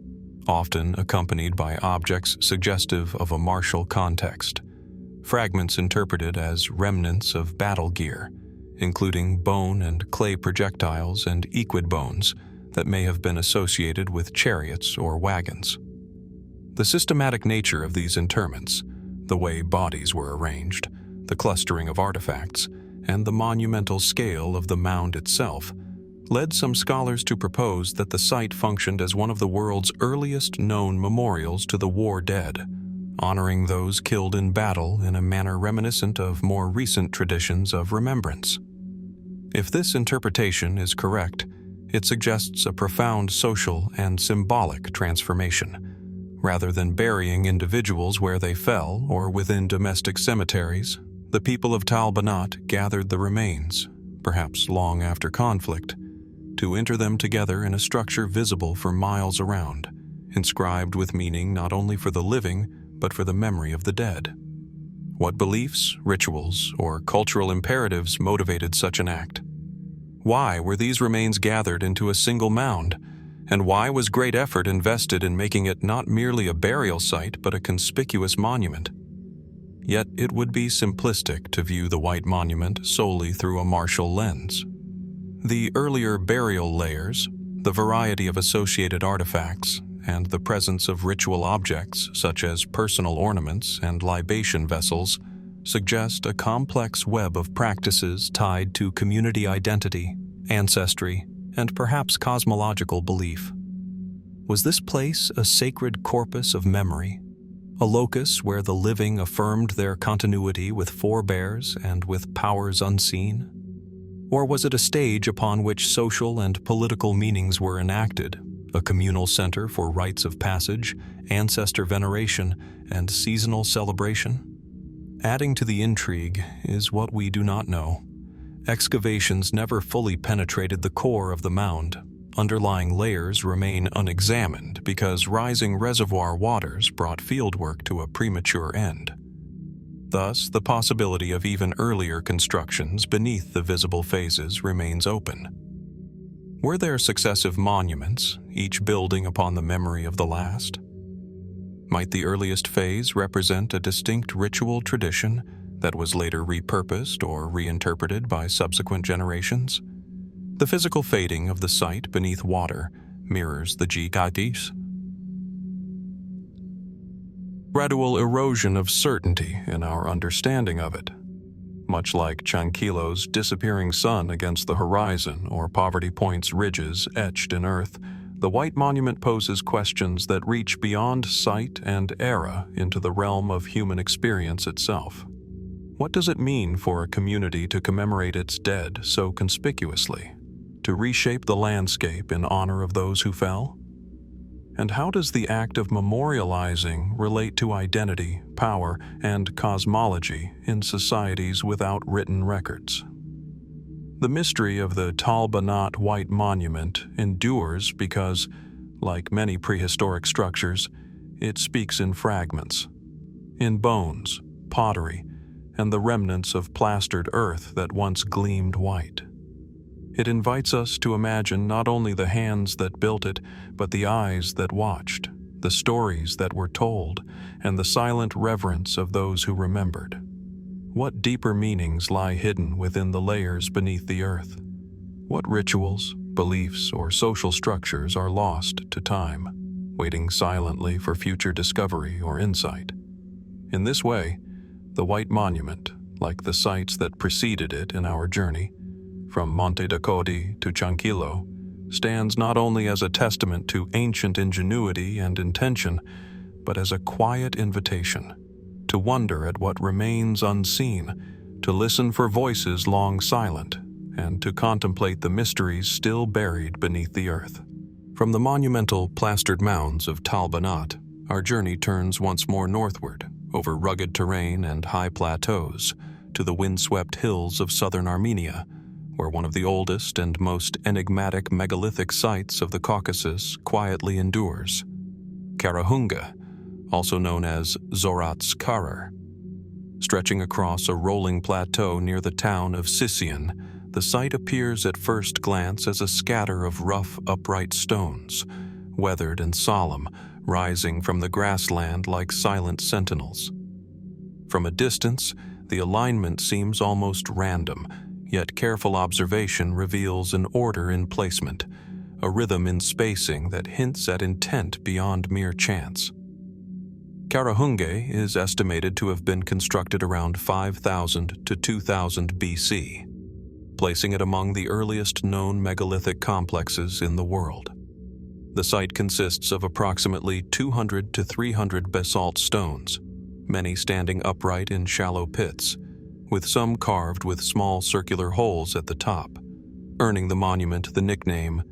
often accompanied by objects suggestive of a martial context. Fragments interpreted as remnants of battle gear, including bone and clay projectiles and equid bones that may have been associated with chariots or wagons. The systematic nature of these interments, the way bodies were arranged, the clustering of artifacts, and the monumental scale of the mound itself, led some scholars to propose that the site functioned as one of the world's earliest known memorials to the war dead, honoring those killed in battle in a manner reminiscent of more recent traditions of remembrance. If this interpretation is correct, it suggests a profound social and symbolic transformation. Rather than burying individuals where they fell or within domestic cemeteries, the people of Tal Banat gathered the remains, perhaps long after conflict, to enter them together in a structure visible for miles around, inscribed with meaning not only for the living, but for the memory of the dead. What beliefs, rituals, or cultural imperatives motivated such an act? Why were these remains gathered into a single mound? And why was great effort invested in making it not merely a burial site, but a conspicuous monument? Yet it would be simplistic to view the White Monument solely through a martial lens. The earlier burial layers, the variety of associated artifacts, and the presence of ritual objects such as personal ornaments and libation vessels suggest a complex web of practices tied to community identity, ancestry, and perhaps cosmological belief. Was this place a sacred corpus of memory, a locus where the living affirmed their continuity with forebears and with powers unseen? Or was it a stage upon which social and political meanings were enacted, a communal center for rites of passage, ancestor veneration, and seasonal celebration? Adding to the intrigue is what we do not know. Excavations never fully penetrated the core of the mound. Underlying layers remain unexamined because rising reservoir waters brought fieldwork to a premature end. Thus, the possibility of even earlier constructions beneath the visible phases remains open. Were there successive monuments, each building upon the memory of the last? Might the earliest phase represent a distinct ritual tradition that was later repurposed or reinterpreted by subsequent generations? The physical fading of the site beneath water mirrors the Gkagis. Gradual erosion of certainty in our understanding of it. Much like Chankillo's disappearing sun against the horizon or Poverty Point's ridges etched in earth, the White Monument poses questions that reach beyond site and era into the realm of human experience itself. What does it mean for a community to commemorate its dead so conspicuously, to reshape the landscape in honor of those who fell? And how does the act of memorializing relate to identity, power, and cosmology in societies without written records? The mystery of the Tal Banat White Monument endures because, like many prehistoric structures, it speaks in fragments, in bones, pottery, and the remnants of plastered earth that once gleamed white. It invites us to imagine not only the hands that built it, but the eyes that watched, the stories that were told, and the silent reverence of those who remembered. What deeper meanings lie hidden within the layers beneath the earth? What rituals, beliefs, or social structures are lost to time, waiting silently for future discovery or insight? In this way, the White Monument, like the sites that preceded it in our journey, from Monte to Chankillo, stands not only as a testament to ancient ingenuity and intention, but as a quiet invitation to wonder at what remains unseen, to listen for voices long silent, and to contemplate the mysteries still buried beneath the earth. From the monumental plastered mounds of Tal Banat, our journey turns once more northward, over rugged terrain and high plateaus, to the windswept hills of southern Armenia, where one of the oldest and most enigmatic megalithic sites of the Caucasus quietly endures. Carahunge, also known as Zorats Karar. Stretching across a rolling plateau near the town of Sisian, the site appears at first glance as a scatter of rough, upright stones, weathered and solemn, rising from the grassland like silent sentinels. From a distance, the alignment seems almost random, yet careful observation reveals an order in placement, a rhythm in spacing that hints at intent beyond mere chance. Carahunge is estimated to have been constructed around 5000 to 2000 BC, placing it among the earliest known megalithic complexes in the world. The site consists of approximately 200 to 300 basalt stones, many standing upright in shallow pits, with some carved with small circular holes at the top, earning the monument the nickname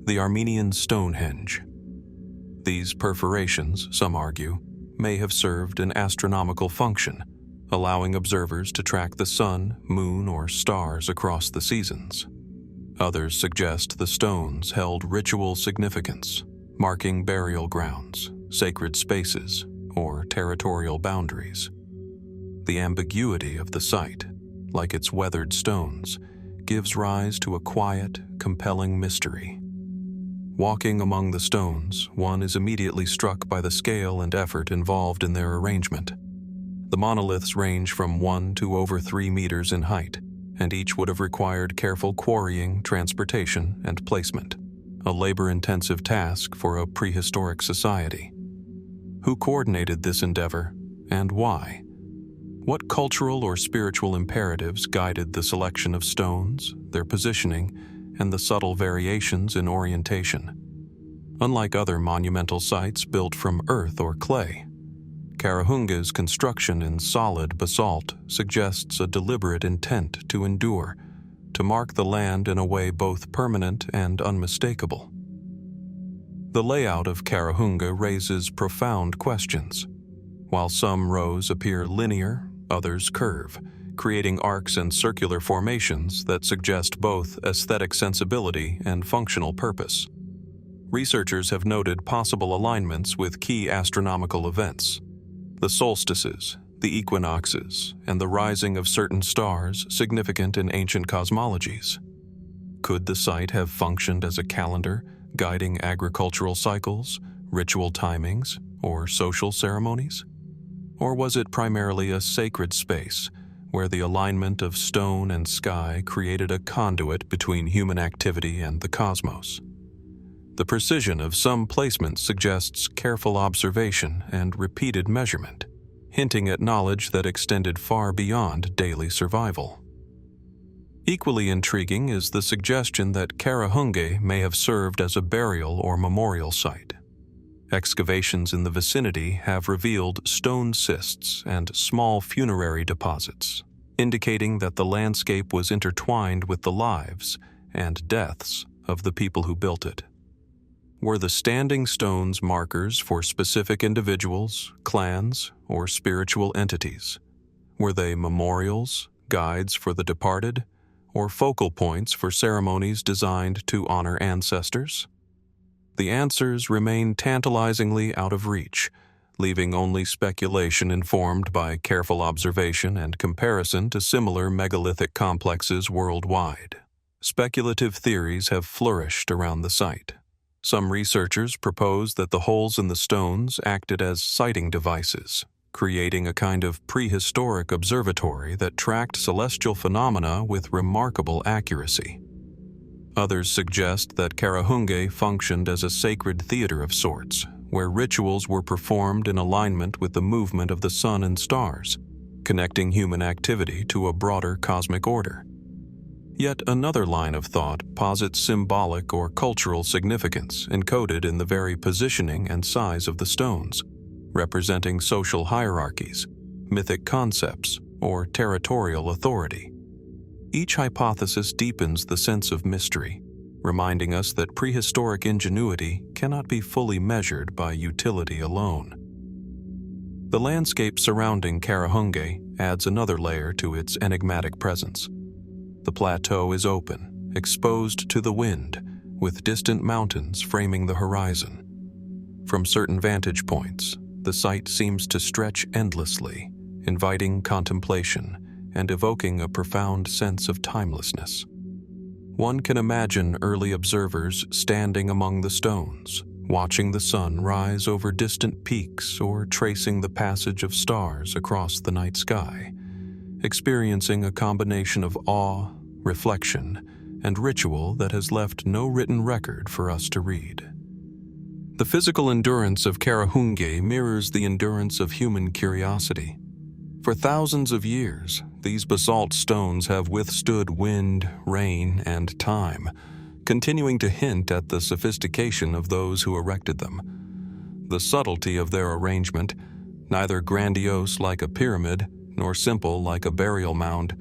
the Armenian Stonehenge. These perforations, some argue, may have served an astronomical function, allowing observers to track the sun, moon, or stars across the seasons. Others suggest the stones held ritual significance, marking burial grounds, sacred spaces, or territorial boundaries. The ambiguity of the site, like its weathered stones, gives rise to a quiet, compelling mystery. Walking among the stones, one is immediately struck by the scale and effort involved in their arrangement. The monoliths range from 1 to over 3 meters in height, and each would have required careful quarrying, transportation, and placement, a labor-intensive task for a prehistoric society. Who coordinated this endeavor, and why? What cultural or spiritual imperatives guided the selection of stones, their positioning, and the subtle variations in orientation? Unlike other monumental sites built from earth or clay, Carahunge's construction in solid basalt suggests a deliberate intent to endure, to mark the land in a way both permanent and unmistakable. The layout of Carahunge raises profound questions. While some rows appear linear, others curve, creating arcs and circular formations that suggest both aesthetic sensibility and functional purpose. Researchers have noted possible alignments with key astronomical events. The solstices, the equinoxes, and the rising of certain stars significant in ancient cosmologies. Could the site have functioned as a calendar, guiding agricultural cycles, ritual timings, or social ceremonies? Or was it primarily a sacred space, where the alignment of stone and sky created a conduit between human activity and the cosmos? The precision of some placements suggests careful observation and repeated measurement, hinting at knowledge that extended far beyond daily survival. Equally intriguing is the suggestion that Carahunge may have served as a burial or memorial site. Excavations in the vicinity have revealed stone cists and small funerary deposits, indicating that the landscape was intertwined with the lives and deaths of the people who built it. Were the standing stones markers for specific individuals, clans, or spiritual entities? Were they memorials, guides for the departed, or focal points for ceremonies designed to honor ancestors? The answers remain tantalizingly out of reach, leaving only speculation informed by careful observation and comparison to similar megalithic complexes worldwide. Speculative theories have flourished around the site. Some researchers propose that the holes in the stones acted as sighting devices, creating a kind of prehistoric observatory that tracked celestial phenomena with remarkable accuracy. Others suggest that Carahunge functioned as a sacred theater of sorts, where rituals were performed in alignment with the movement of the sun and stars, connecting human activity to a broader cosmic order. Yet another line of thought posits symbolic or cultural significance encoded in the very positioning and size of the stones, representing social hierarchies, mythic concepts, or territorial authority. Each hypothesis deepens the sense of mystery, reminding us that prehistoric ingenuity cannot be fully measured by utility alone. The landscape surrounding Carahunge adds another layer to its enigmatic presence. The plateau is open, exposed to the wind, with distant mountains framing the horizon. From certain vantage points, the site seems to stretch endlessly, inviting contemplation and evoking a profound sense of timelessness. One can imagine early observers standing among the stones, watching the sun rise over distant peaks or tracing the passage of stars across the night sky, experiencing a combination of awe, reflection, and ritual that has left no written record for us to read. The physical endurance of Carahunge mirrors the endurance of human curiosity. For thousands of years, these basalt stones have withstood wind, rain, and time, continuing to hint at the sophistication of those who erected them. The subtlety of their arrangement, neither grandiose like a pyramid nor simple like a burial mound,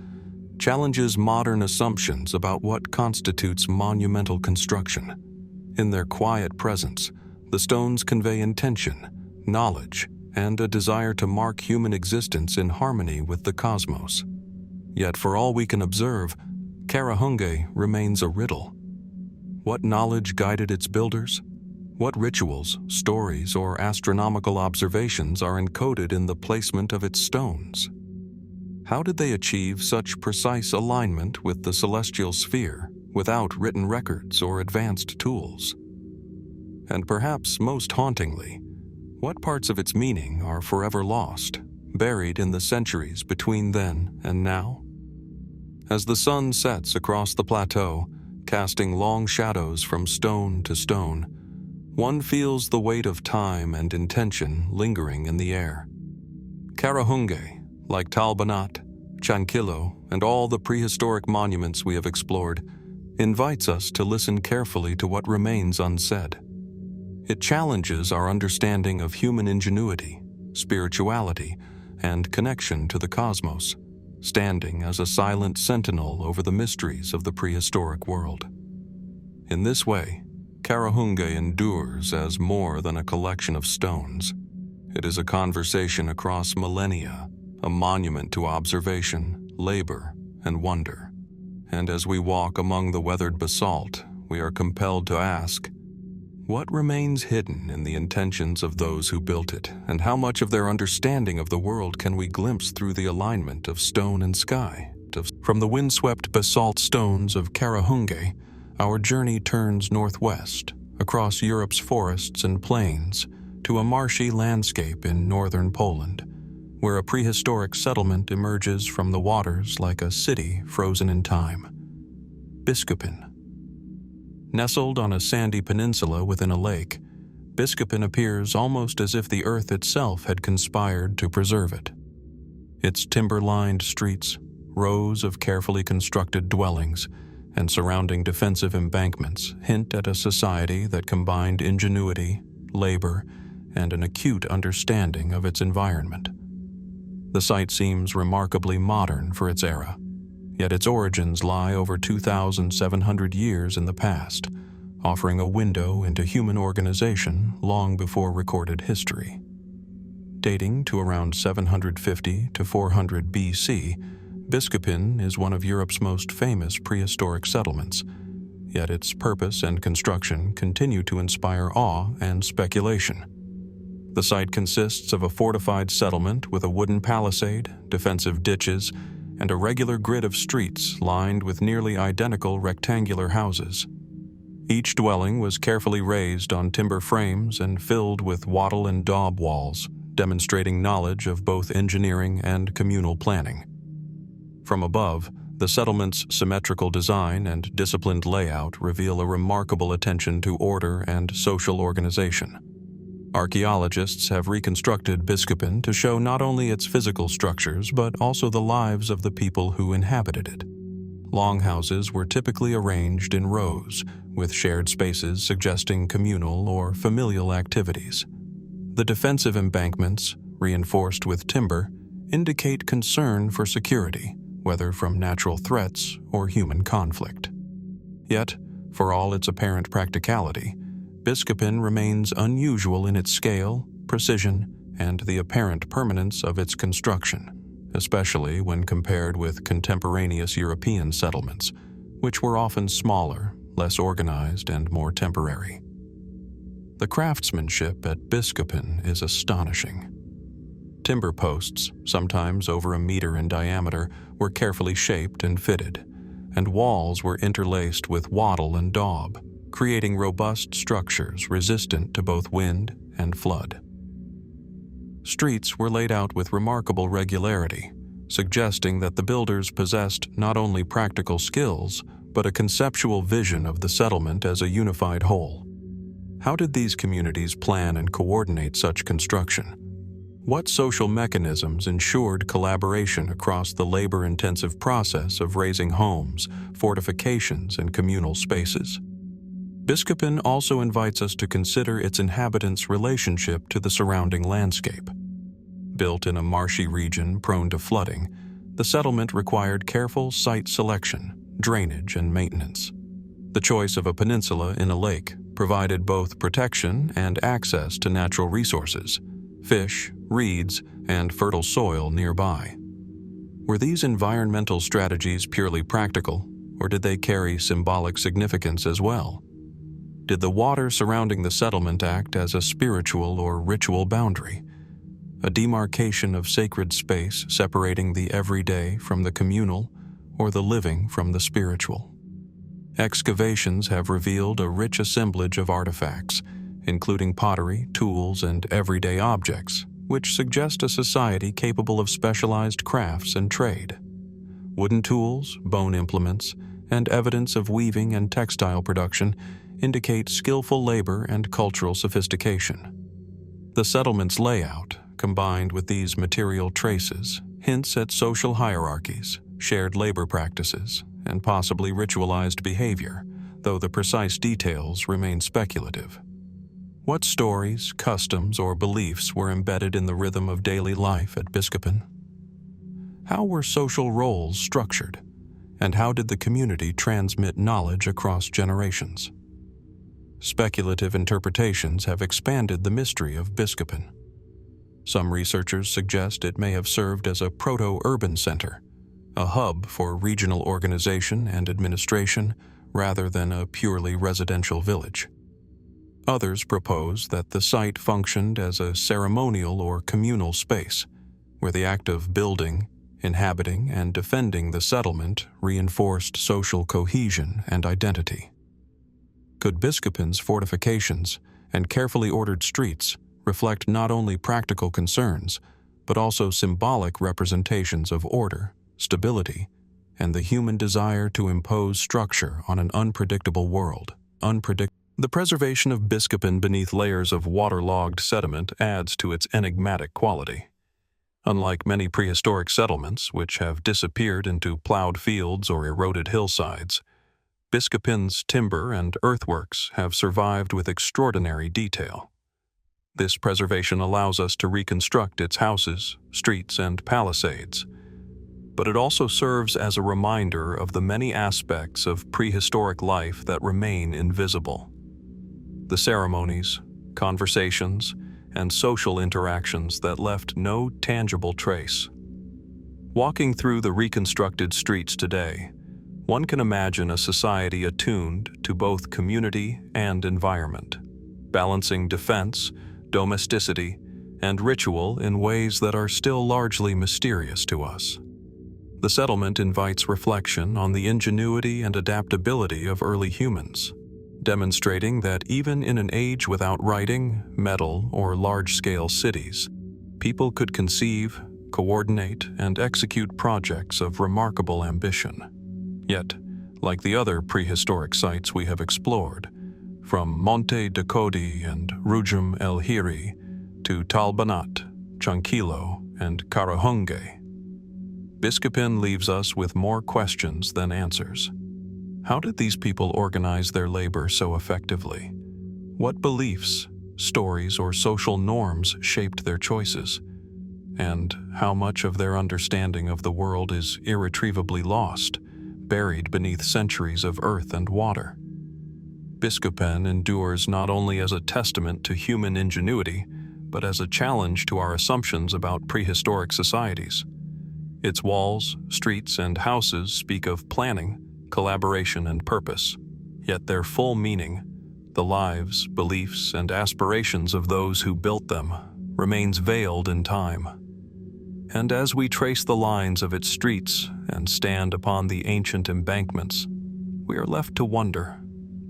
challenges modern assumptions about what constitutes monumental construction. In their quiet presence, the stones convey intention, knowledge, and a desire to mark human existence in harmony with the cosmos. Yet for all we can observe, Carahunge remains a riddle. What knowledge guided its builders? What rituals, stories, or astronomical observations are encoded in the placement of its stones? How did they achieve such precise alignment with the celestial sphere without written records or advanced tools? And perhaps most hauntingly, what parts of its meaning are forever lost, buried in the centuries between then and now? As the sun sets across the plateau, casting long shadows from stone to stone, one feels the weight of time and intention lingering in the air. Carahunge, like Banat, Chankillo, and all the prehistoric monuments we have explored, invites us to listen carefully to what remains unsaid. It challenges our understanding of human ingenuity, spirituality, and connection to the cosmos, standing as a silent sentinel over the mysteries of the prehistoric world. In this way, Carahunge endures as more than a collection of stones. It is a conversation across millennia, a monument to observation, labor, and wonder. And as we walk among the weathered basalt, we are compelled to ask, what remains hidden in the intentions of those who built it, and how much of their understanding of the world can we glimpse through the alignment of stone and sky? From the windswept basalt stones of Carahunge, our journey turns northwest, across Europe's forests and plains, to a marshy landscape in northern Poland, where a prehistoric settlement emerges from the waters like a city frozen in time. Biskupin. Nestled on a sandy peninsula within a lake, Biskupin appears almost as if the earth itself had conspired to preserve it. Its timber-lined streets, rows of carefully constructed dwellings, and surrounding defensive embankments hint at a society that combined ingenuity, labor, and an acute understanding of its environment. The site seems remarkably modern for its era, yet its origins lie over 2,700 years in the past, offering a window into human organization long before recorded history. Dating to around 750 to 400 BC, Biskupin is one of Europe's most famous prehistoric settlements, yet its purpose and construction continue to inspire awe and speculation. The site consists of a fortified settlement with a wooden palisade, defensive ditches, and a regular grid of streets lined with nearly identical rectangular houses. Each dwelling was carefully raised on timber frames and filled with wattle and daub walls, demonstrating knowledge of both engineering and communal planning. From above, the settlement's symmetrical design and disciplined layout reveal a remarkable attention to order and social organization. Archaeologists have reconstructed Biskupin to show not only its physical structures but also the lives of the people who inhabited it. Longhouses were typically arranged in rows, with shared spaces suggesting communal or familial activities. The defensive embankments, reinforced with timber, indicate concern for security, whether from natural threats or human conflict. Yet, for all its apparent practicality, Biskupin remains unusual in its scale, precision, and the apparent permanence of its construction, especially when compared with contemporaneous European settlements, which were often smaller, less organized, and more temporary. The craftsmanship at Biskupin is astonishing. Timber posts, sometimes over a meter in diameter, were carefully shaped and fitted, and walls were interlaced with wattle and daub, creating robust structures resistant to both wind and flood. Streets were laid out with remarkable regularity, suggesting that the builders possessed not only practical skills, but a conceptual vision of the settlement as a unified whole. How did these communities plan and coordinate such construction? What social mechanisms ensured collaboration across the labor-intensive process of raising homes, fortifications, and communal spaces? Biskupin also invites us to consider its inhabitants' relationship to the surrounding landscape. Built in a marshy region prone to flooding, the settlement required careful site selection, drainage, and maintenance. The choice of a peninsula in a lake provided both protection and access to natural resources, fish, reeds, and fertile soil nearby. Were these environmental strategies purely practical, or did they carry symbolic significance as well? Did the water surrounding the settlement act as a spiritual or ritual boundary, a demarcation of sacred space separating the everyday from the communal, or the living from the spiritual? Excavations have revealed a rich assemblage of artifacts, including pottery, tools, and everyday objects, which suggest a society capable of specialized crafts and trade. Wooden tools, bone implements, and evidence of weaving and textile production indicate skillful labor and cultural sophistication. The settlement's layout, combined with these material traces, hints at social hierarchies, shared labor practices, and possibly ritualized behavior, though the precise details remain speculative. What stories, customs, or beliefs were embedded in the rhythm of daily life at Biskupin? How were social roles structured, and how did the community transmit knowledge across generations? Speculative interpretations have expanded the mystery of Biskupin. Some researchers suggest it may have served as a proto-urban center, a hub for regional organization and administration rather than a purely residential village. Others propose that the site functioned as a ceremonial or communal space, where the act of building, inhabiting, and defending the settlement reinforced social cohesion and identity. Could Biskupin's fortifications and carefully ordered streets reflect not only practical concerns, but also symbolic representations of order, stability, and the human desire to impose structure on an unpredictable world? The preservation of Biskupin beneath layers of waterlogged sediment adds to its enigmatic quality. Unlike many prehistoric settlements, which have disappeared into plowed fields or eroded hillsides, Biskupin's timber and earthworks have survived with extraordinary detail. This preservation allows us to reconstruct its houses, streets, and palisades, but it also serves as a reminder of the many aspects of prehistoric life that remain invisible. The ceremonies, conversations, and social interactions that left no tangible trace. Walking through the reconstructed streets today, one can imagine a society attuned to both community and environment, balancing defense, domesticity, and ritual in ways that are still largely mysterious to us. The settlement invites reflection on the ingenuity and adaptability of early humans, demonstrating that even in an age without writing, metal, or large-scale cities, people could conceive, coordinate, and execute projects of remarkable ambition. Yet, like the other prehistoric sites we have explored, from Monte and Rujm el-Hiri to Banat, Chankillo, and Carahunge, Biskupin leaves us with more questions than answers. How did these people organize their labor so effectively? What beliefs, stories, or social norms shaped their choices? And how much of their understanding of the world is irretrievably lost, buried beneath centuries of earth and water? Biskupin endures not only as a testament to human ingenuity, but as a challenge to our assumptions about prehistoric societies. Its walls, streets, and houses speak of planning, collaboration, and purpose, yet their full meaning, the lives, beliefs, and aspirations of those who built them, remains veiled in time. And as we trace the lines of its streets and stand upon the ancient embankments, we are left to wonder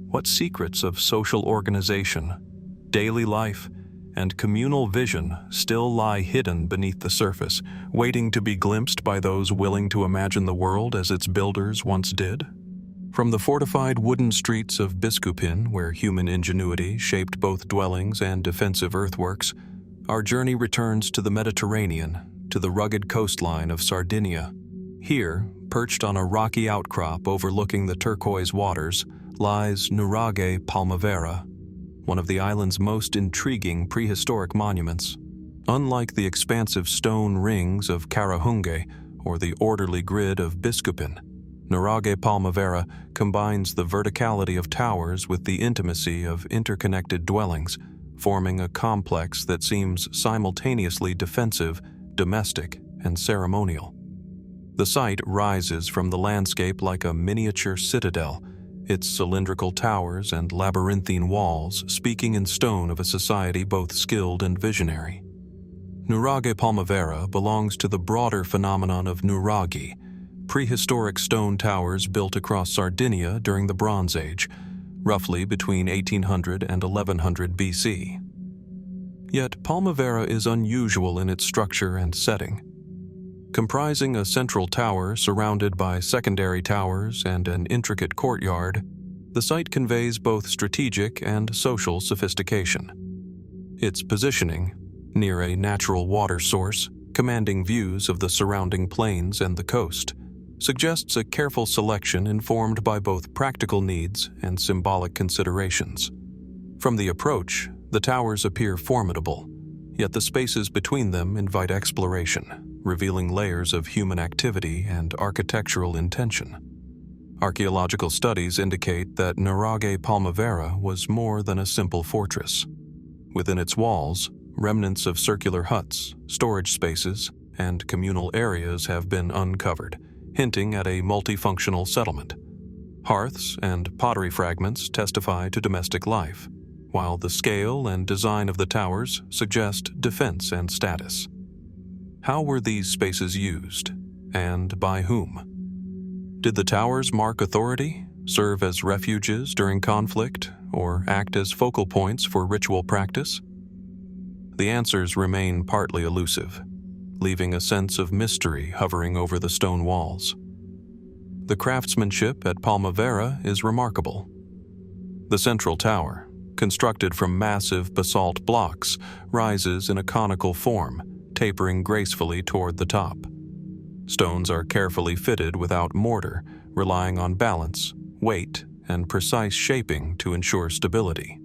what secrets of social organization, daily life, and communal vision still lie hidden beneath the surface, waiting to be glimpsed by those willing to imagine the world as its builders once did? From the fortified wooden streets of Biskupin, where human ingenuity shaped both dwellings and defensive earthworks, our journey returns to the Mediterranean, to the rugged coastline of Sardinia. Here, perched on a rocky outcrop overlooking the turquoise waters, lies Nuraghe Palmavera, one of the island's most intriguing prehistoric monuments. Unlike the expansive stone rings of Carahunge or the orderly grid of Biskupin, Nuraghe Palmavera combines the verticality of towers with the intimacy of interconnected dwellings, forming a complex that seems simultaneously defensive, domestic, and ceremonial. The site rises from the landscape like a miniature citadel, its cylindrical towers and labyrinthine walls speaking in stone of a society both skilled and visionary. Nuraghe Palmavera belongs to the broader phenomenon of Nuraghe, prehistoric stone towers built across Sardinia during the Bronze Age, roughly between 1800 and 1100 BC. Yet Palmavera is unusual in its structure and setting. Comprising a central tower surrounded by secondary towers and an intricate courtyard, the site conveys both strategic and social sophistication. Its positioning, near a natural water source, commanding views of the surrounding plains and the coast, suggests a careful selection informed by both practical needs and symbolic considerations. From the approach, the towers appear formidable, yet the spaces between them invite exploration, revealing layers of human activity and architectural intention. Archaeological studies indicate that Nuraghe Palmavera was more than a simple fortress. Within its walls, remnants of circular huts, storage spaces, and communal areas have been uncovered, hinting at a multifunctional settlement. Hearths and pottery fragments testify to domestic life, while the scale and design of the towers suggest defense and status. How were these spaces used, and by whom? Did the towers mark authority, serve as refuges during conflict, or act as focal points for ritual practice? The answers remain partly elusive, leaving a sense of mystery hovering over the stone walls. The craftsmanship at Palmavera is remarkable. The central tower, constructed from massive basalt blocks, rises in a conical form, tapering gracefully toward the top. Stones are carefully fitted without mortar, relying on balance, weight, and precise shaping to ensure stability.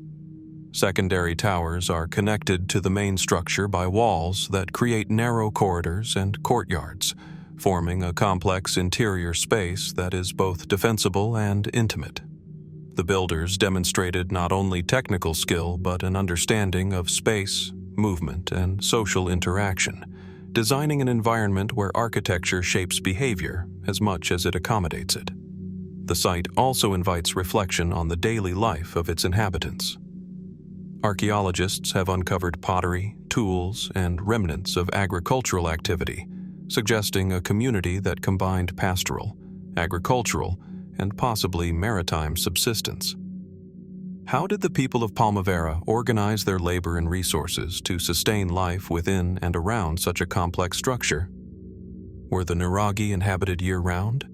Secondary towers are connected to the main structure by walls that create narrow corridors and courtyards, forming a complex interior space that is both defensible and intimate. The builders demonstrated not only technical skill but an understanding of space, movement, and social interaction, designing an environment where architecture shapes behavior as much as it accommodates it. The site also invites reflection on the daily life of its inhabitants. Archaeologists have uncovered pottery, tools, and remnants of agricultural activity, suggesting a community that combined pastoral, agricultural, and possibly maritime subsistence. How did the people of Palmavera organize their labor and resources to sustain life within and around such a complex structure? Were the Nuraghe inhabited year-round,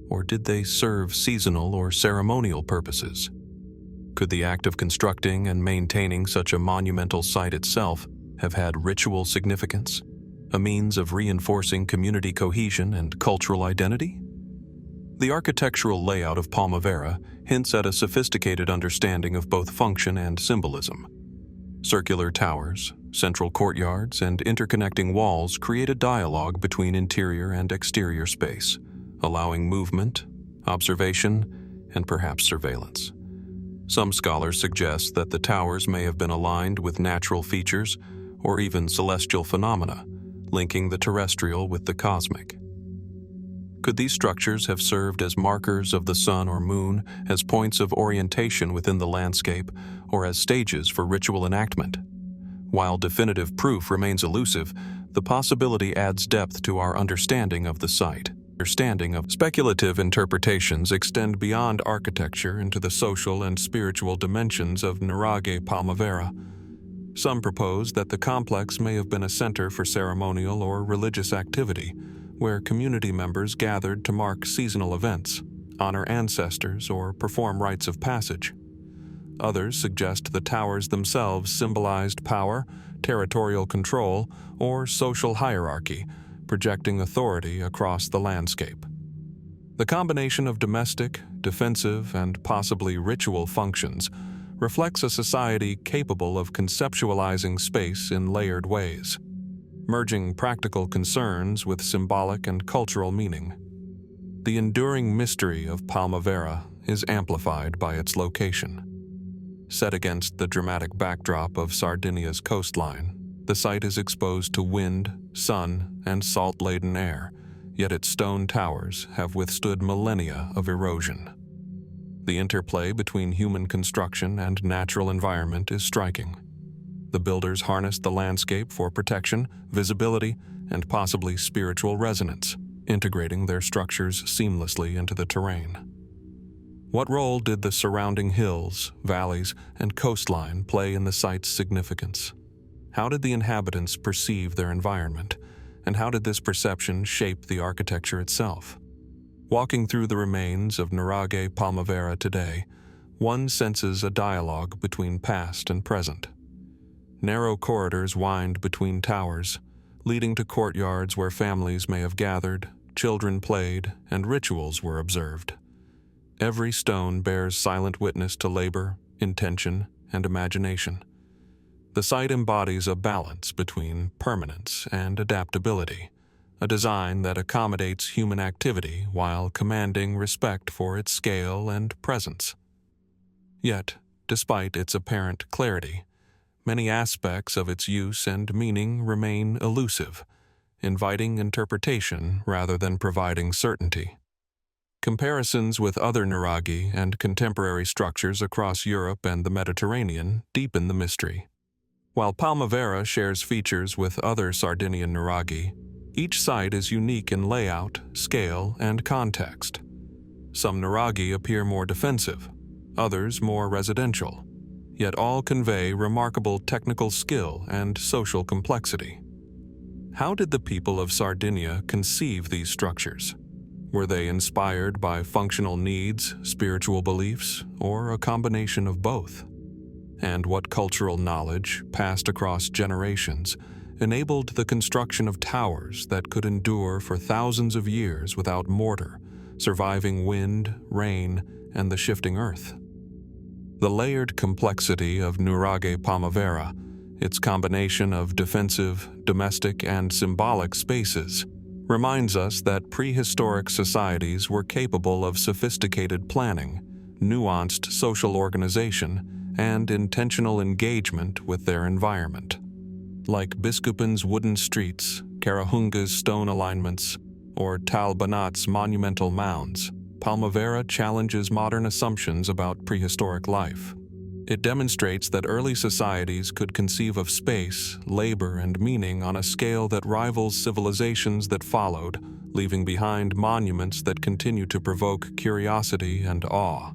or did they serve seasonal or ceremonial purposes? Could the act of constructing and maintaining such a monumental site itself have had ritual significance, a means of reinforcing community cohesion and cultural identity? The architectural layout of Palmavera hints at a sophisticated understanding of both function and symbolism. Circular towers, central courtyards, and interconnecting walls create a dialogue between interior and exterior space, allowing movement, observation, and perhaps surveillance. Some scholars suggest that the towers may have been aligned with natural features, or even celestial phenomena, linking the terrestrial with the cosmic. Could these structures have served as markers of the sun or moon, as points of orientation within the landscape, or as stages for ritual enactment? While definitive proof remains elusive, the possibility adds depth to our understanding of the site. Speculative interpretations extend beyond architecture into the social and spiritual dimensions of Nuraghe Palmavera. Some propose that the complex may have been a center for ceremonial or religious activity, where community members gathered to mark seasonal events, honor ancestors, or perform rites of passage. Others suggest the towers themselves symbolized power, territorial control, or social hierarchy, projecting authority across the landscape. The combination of domestic, defensive, and possibly ritual functions reflects a society capable of conceptualizing space in layered ways, merging practical concerns with symbolic and cultural meaning. The enduring mystery of Palmavera is amplified by its location. Set against the dramatic backdrop of Sardinia's coastline, the site is exposed to wind, sun, and salt-laden air, yet its stone towers have withstood millennia of erosion. The interplay between human construction and natural environment is striking. The builders harnessed the landscape for protection, visibility, and possibly spiritual resonance, integrating their structures seamlessly into the terrain. What role did the surrounding hills, valleys, and coastline play in the site's significance? How did the inhabitants perceive their environment, and how did this perception shape the architecture itself? Walking through the remains of Nuraghe Palmavera today, one senses a dialogue between past and present. Narrow corridors wind between towers, leading to courtyards where families may have gathered, children played, and rituals were observed. Every stone bears silent witness to labor, intention, and imagination. The site embodies a balance between permanence and adaptability, a design that accommodates human activity while commanding respect for its scale and presence. Yet, despite its apparent clarity, many aspects of its use and meaning remain elusive, inviting interpretation rather than providing certainty. Comparisons with other nuraghe and contemporary structures across Europe and the Mediterranean deepen the mystery. While Palmavera shares features with other Sardinian nuraghe, each site is unique in layout, scale, and context. Some nuraghe appear more defensive, others more residential, yet all convey remarkable technical skill and social complexity. How did the people of Sardinia conceive these structures? Were they inspired by functional needs, spiritual beliefs, or a combination of both? And what cultural knowledge, passed across generations, enabled the construction of towers that could endure for thousands of years without mortar, surviving wind, rain, and the shifting earth? The layered complexity of Nuraghe Palmavera, its combination of defensive, domestic, and symbolic spaces, reminds us that prehistoric societies were capable of sophisticated planning, nuanced social organization, and intentional engagement with their environment. Like Biskupin's wooden streets, Carahunge's stone alignments, or Tal Banat's monumental mounds, Palmavera challenges modern assumptions about prehistoric life. It demonstrates that early societies could conceive of space, labor, and meaning on a scale that rivals civilizations that followed, leaving behind monuments that continue to provoke curiosity and awe.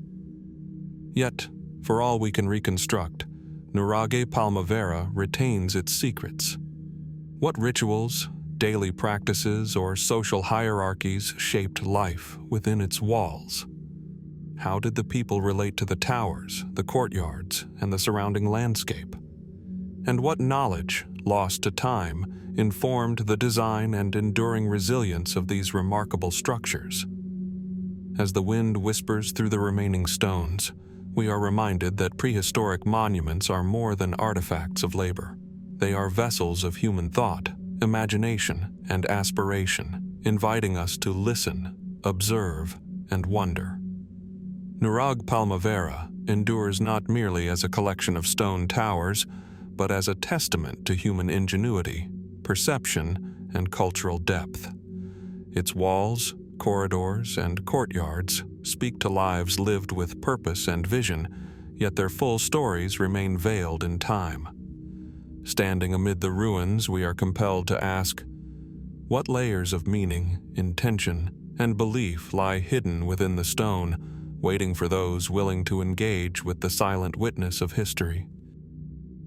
Yet, for all we can reconstruct, Nuraghe Palmavera retains its secrets. What rituals, daily practices, or social hierarchies shaped life within its walls? How did the people relate to the towers, the courtyards, and the surrounding landscape? And what knowledge, lost to time, informed the design and enduring resilience of these remarkable structures? As the wind whispers through the remaining stones, we are reminded that prehistoric monuments are more than artifacts of labor. They are vessels of human thought, imagination, and aspiration, inviting us to listen, observe, and wonder. Nuraghe Palmavera endures not merely as a collection of stone towers, but as a testament to human ingenuity, perception, and cultural depth. Its walls, corridors, and courtyards speak to lives lived with purpose and vision, yet their full stories remain veiled in time. Standing amid the ruins, we are compelled to ask, what layers of meaning, intention, and belief lie hidden within the stone, waiting for those willing to engage with the silent witness of history?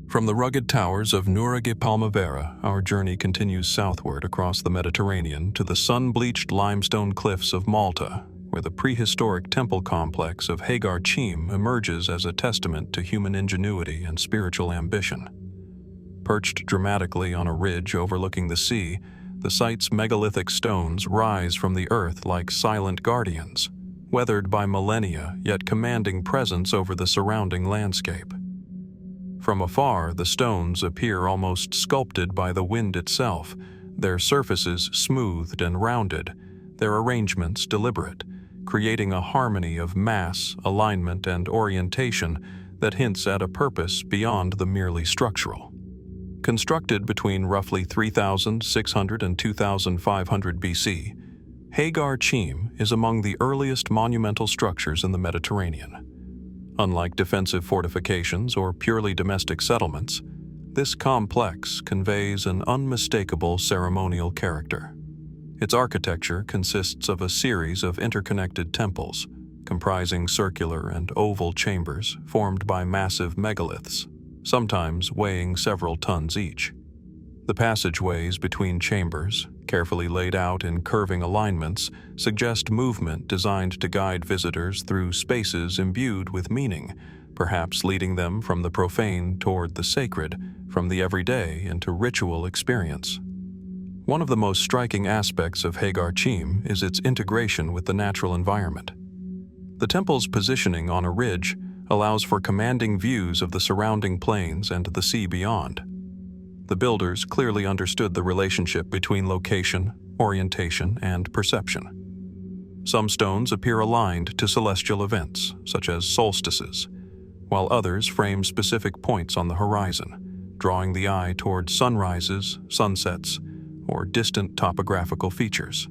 From the rugged towers of Nuraghe Palmavera, our journey continues southward across the Mediterranean to the sun-bleached limestone cliffs of Malta, where the prehistoric temple complex of Ħaġar Qim emerges as a testament to human ingenuity and spiritual ambition. Perched dramatically on a ridge overlooking the sea, the site's megalithic stones rise from the earth like silent guardians, weathered by millennia yet commanding presence over the surrounding landscape. From afar, the stones appear almost sculpted by the wind itself, their surfaces smoothed and rounded, their arrangements deliberate, creating a harmony of mass, alignment, and orientation that hints at a purpose beyond the merely structural. Constructed between roughly 3,600 and 2,500 BC, Ħaġar Qim is among the earliest monumental structures in the Mediterranean. Unlike defensive fortifications or purely domestic settlements, this complex conveys an unmistakable ceremonial character. Its architecture consists of a series of interconnected temples, comprising circular and oval chambers formed by massive megaliths, sometimes weighing several tons each. The passageways between chambers, carefully laid out in curving alignments, suggest movement designed to guide visitors through spaces imbued with meaning, perhaps leading them from the profane toward the sacred, from the everyday into ritual experience. One of the most striking aspects of Ħaġar Qim is its integration with the natural environment. The temple's positioning on a ridge allows for commanding views of the surrounding plains and the sea beyond. The builders clearly understood the relationship between location, orientation, and perception. Some stones appear aligned to celestial events, such as solstices, while others frame specific points on the horizon, drawing the eye toward sunrises, sunsets, or distant topographical features.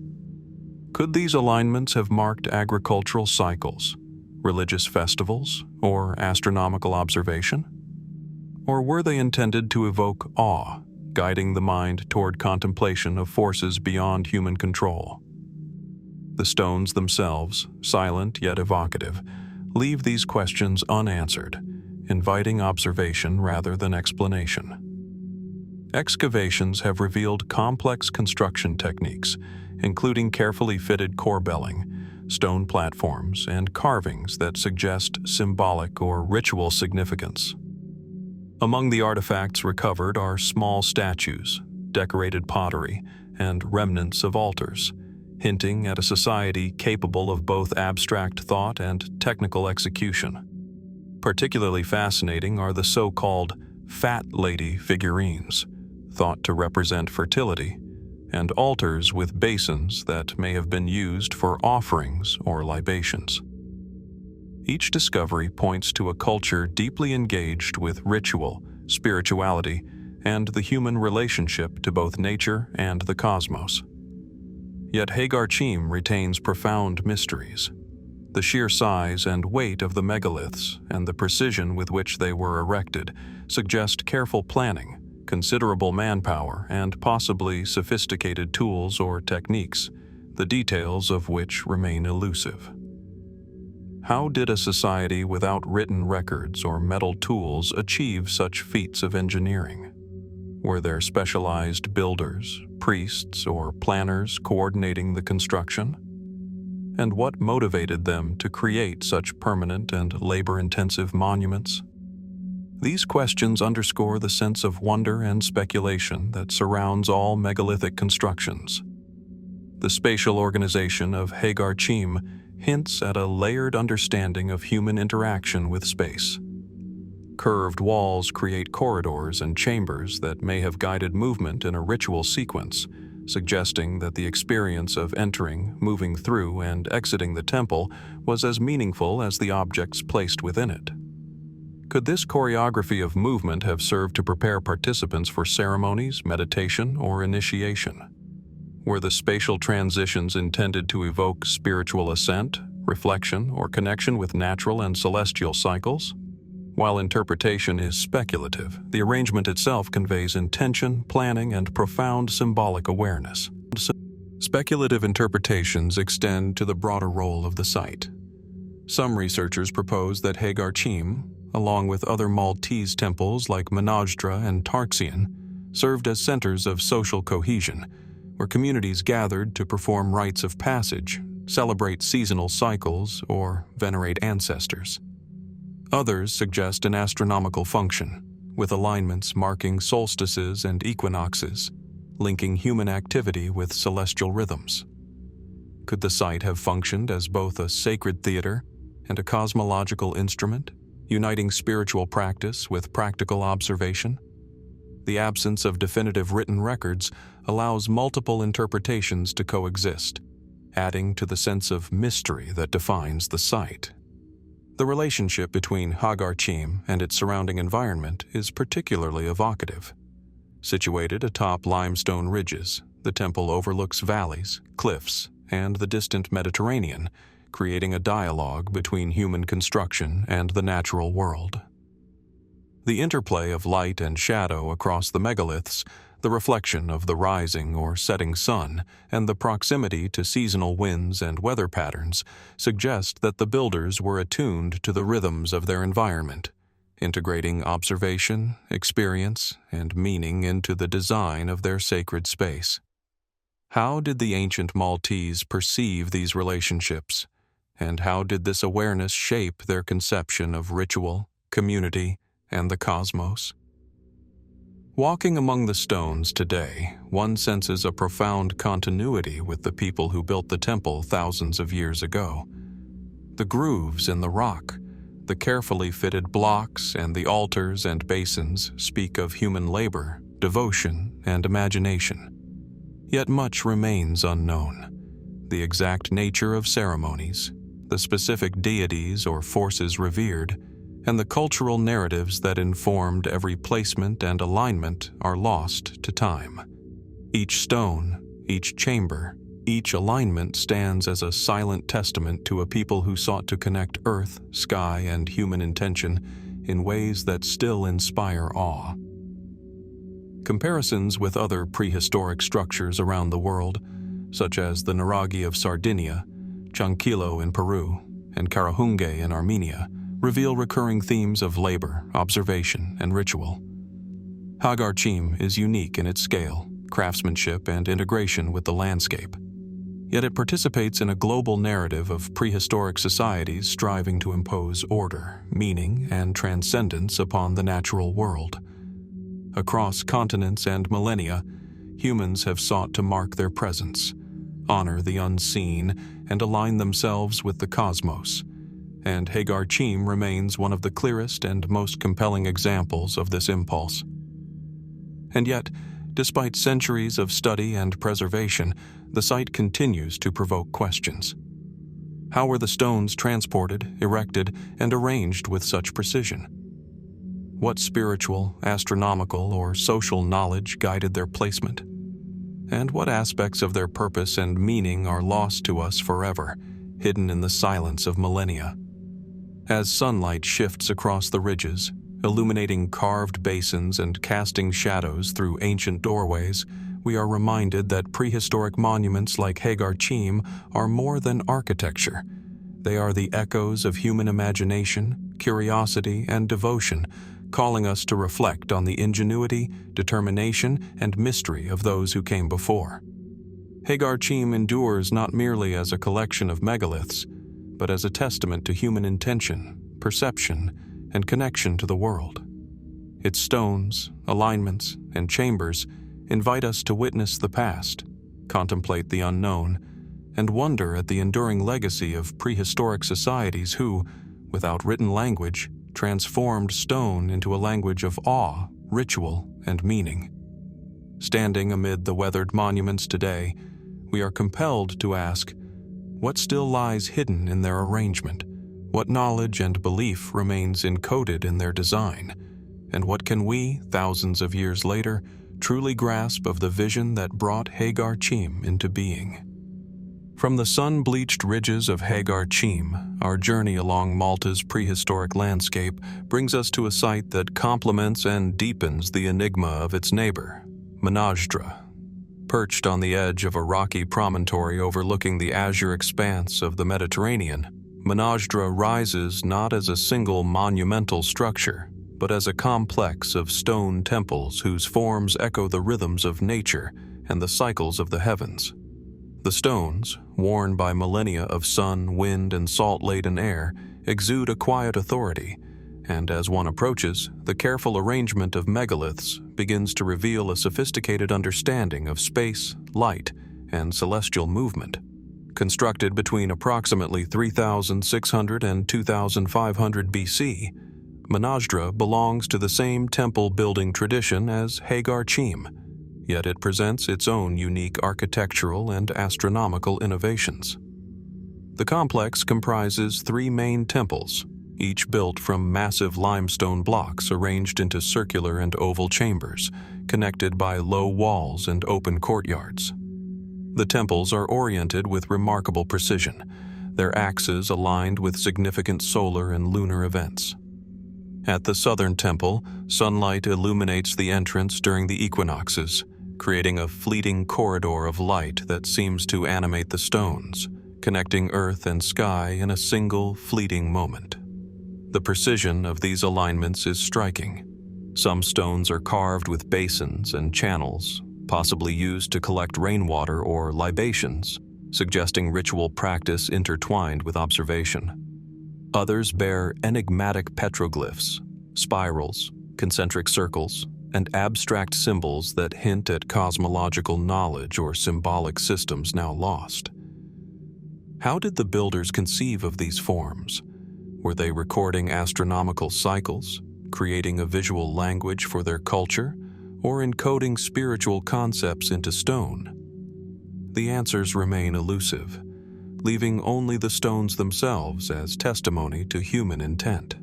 Could these alignments have marked agricultural cycles, religious festivals, or astronomical observation? Or were they intended to evoke awe, guiding the mind toward contemplation of forces beyond human control? The stones themselves, silent yet evocative, leave these questions unanswered, inviting observation rather than explanation. Excavations have revealed complex construction techniques, including carefully fitted corbelling, stone platforms, and carvings that suggest symbolic or ritual significance. Among the artifacts recovered are small statues, decorated pottery, and remnants of altars, hinting at a society capable of both abstract thought and technical execution. Particularly fascinating are the so-called fat lady figurines, thought to represent fertility, and altars with basins that may have been used for offerings or libations. Each discovery points to a culture deeply engaged with ritual, spirituality, and the human relationship to both nature and the cosmos. Yet Ħaġar Qim retains profound mysteries. The sheer size and weight of the megaliths and the precision with which they were erected suggest careful planning, considerable manpower, and possibly sophisticated tools or techniques, the details of which remain elusive. How did a society without written records or metal tools achieve such feats of engineering? Were there specialized builders, priests, or planners coordinating the construction? And what motivated them to create such permanent and labor-intensive monuments? These questions underscore the sense of wonder and speculation that surrounds all megalithic constructions. The spatial organization of Ħaġar Qim hints at a layered understanding of human interaction with space. Curved walls create corridors and chambers that may have guided movement in a ritual sequence, suggesting that the experience of entering, moving through, and exiting the temple was as meaningful as the objects placed within it. Could this choreography of movement have served to prepare participants for ceremonies, meditation, or initiation? Were the spatial transitions intended to evoke spiritual ascent, reflection, or connection with natural and celestial cycles? While interpretation is speculative, the arrangement itself conveys intention, planning, and profound symbolic awareness. Speculative interpretations extend to the broader role of the site. Some researchers propose that Ħaġar Qim, along with other Maltese temples like Mnajdra and Tarxian, served as centers of social cohesion, where communities gathered to perform rites of passage, celebrate seasonal cycles, or venerate ancestors. Others suggest an astronomical function, with alignments marking solstices and equinoxes, linking human activity with celestial rhythms. Could the site have functioned as both a sacred theater and a cosmological instrument, uniting spiritual practice with practical observation? The absence of definitive written records allows multiple interpretations to coexist, adding to the sense of mystery that defines the site. The relationship between Ħaġar Qim and its surrounding environment is particularly evocative. Situated atop limestone ridges, the temple overlooks valleys, cliffs, and the distant Mediterranean, creating a dialogue between human construction and the natural world. The interplay of light and shadow across the megaliths, the reflection of the rising or setting sun, and the proximity to seasonal winds and weather patterns suggest that the builders were attuned to the rhythms of their environment, integrating observation, experience, and meaning into the design of their sacred space. How did the ancient Maltese perceive these relationships, and how did this awareness shape their conception of ritual, community, and the cosmos? Walking among the stones today, one senses a profound continuity with the people who built the temple thousands of years ago. The grooves in the rock, the carefully fitted blocks, and the altars and basins speak of human labor, devotion, and imagination. Yet much remains unknown. The exact nature of ceremonies, the specific deities or forces revered, and the cultural narratives that informed every placement and alignment are lost to time. Each stone, each chamber, each alignment stands as a silent testament to a people who sought to connect earth, sky, and human intention in ways that still inspire awe. Comparisons with other prehistoric structures around the world, such as the Nuraghe of Sardinia, Chankillo in Peru, and Carahunge in Armenia, reveal recurring themes of labor, observation, and ritual. Ħaġar Qim is unique in its scale, craftsmanship, and integration with the landscape. Yet it participates in a global narrative of prehistoric societies striving to impose order, meaning, and transcendence upon the natural world. Across continents and millennia, humans have sought to mark their presence, honor the unseen, and align themselves with the cosmos. And Ħaġar Qim remains one of the clearest and most compelling examples of this impulse. And yet, despite centuries of study and preservation, the site continues to provoke questions. How were the stones transported, erected, and arranged with such precision? What spiritual, astronomical, or social knowledge guided their placement? And what aspects of their purpose and meaning are lost to us forever, hidden in the silence of millennia? As sunlight shifts across the ridges, illuminating carved basins and casting shadows through ancient doorways, we are reminded that prehistoric monuments like Ħaġar Qim are more than architecture. They are the echoes of human imagination, curiosity, and devotion, calling us to reflect on the ingenuity, determination, and mystery of those who came before. Ħaġar Qim endures not merely as a collection of megaliths, but as a testament to human intention, perception, and connection to the world. Its stones, alignments, and chambers invite us to witness the past, contemplate the unknown, and wonder at the enduring legacy of prehistoric societies who, without written language, transformed stone into a language of awe, ritual, and meaning. Standing amid the weathered monuments today, we are compelled to ask, what still lies hidden in their arrangement? What knowledge and belief remains encoded in their design? And what can we, thousands of years later, truly grasp of the vision that brought Ħaġar Qim into being? From the sun-bleached ridges of Ħaġar Qim, our journey along Malta's prehistoric landscape brings us to a site that complements and deepens the enigma of its neighbor, Mnajdra. Perched on the edge of a rocky promontory overlooking the azure expanse of the Mediterranean, Mnajdra rises not as a single monumental structure, but as a complex of stone temples whose forms echo the rhythms of nature and the cycles of the heavens. The stones, worn by millennia of sun, wind, and salt-laden air, exude a quiet authority, and as one approaches, the careful arrangement of megaliths begins to reveal a sophisticated understanding of space, light, and celestial movement. Constructed between approximately 3,600 and 2,500 BC, Mnajdra belongs to the same temple-building tradition as Ħaġar Qim, yet it presents its own unique architectural and astronomical innovations. The complex comprises three main temples, each built from massive limestone blocks arranged into circular and oval chambers, connected by low walls and open courtyards. The temples are oriented with remarkable precision, their axes aligned with significant solar and lunar events. At the southern temple, sunlight illuminates the entrance during the equinoxes, creating a fleeting corridor of light that seems to animate the stones, connecting earth and sky in a single fleeting moment. The precision of these alignments is striking. Some stones are carved with basins and channels, possibly used to collect rainwater or libations, suggesting ritual practice intertwined with observation. Others bear enigmatic petroglyphs, spirals, concentric circles, and abstract symbols that hint at cosmological knowledge or symbolic systems now lost. How did the builders conceive of these forms? Were they recording astronomical cycles, creating a visual language for their culture, or encoding spiritual concepts into stone? The answers remain elusive, leaving only the stones themselves as testimony to human intent.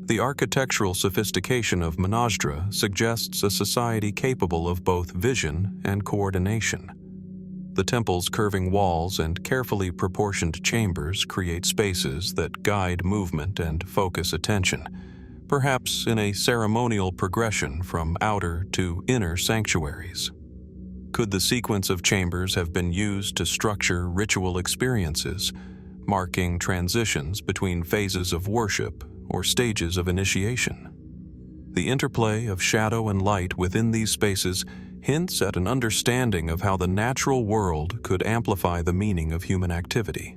The architectural sophistication of Mnajdra suggests a society capable of both vision and coordination. The temple's curving walls and carefully proportioned chambers create spaces that guide movement and focus attention, perhaps in a ceremonial progression from outer to inner sanctuaries. Could the sequence of chambers have been used to structure ritual experiences, marking transitions between phases of worship or stages of initiation? The interplay of shadow and light within these spaces hints at an understanding of how the natural world could amplify the meaning of human activity.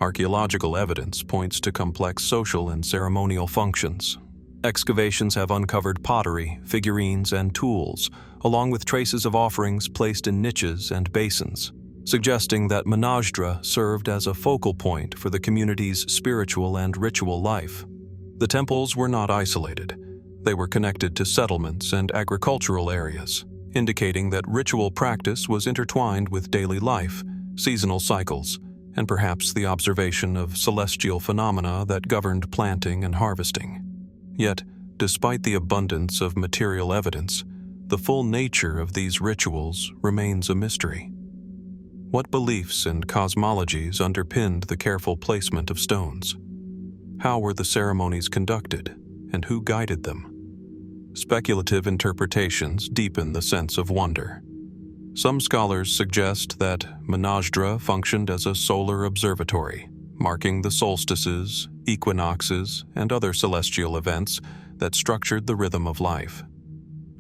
Archaeological evidence points to complex social and ceremonial functions. Excavations have uncovered pottery, figurines, and tools, along with traces of offerings placed in niches and basins, suggesting that Mnajdra served as a focal point for the community's spiritual and ritual life. The temples were not isolated. They were connected to settlements and agricultural areas, indicating that ritual practice was intertwined with daily life, seasonal cycles, and perhaps the observation of celestial phenomena that governed planting and harvesting. Yet, despite the abundance of material evidence, the full nature of these rituals remains a mystery. What beliefs and cosmologies underpinned the careful placement of stones? How were the ceremonies conducted, and who guided them? Speculative interpretations deepen the sense of wonder. Some scholars suggest that Mnajdra functioned as a solar observatory, marking the solstices, equinoxes, and other celestial events that structured the rhythm of life.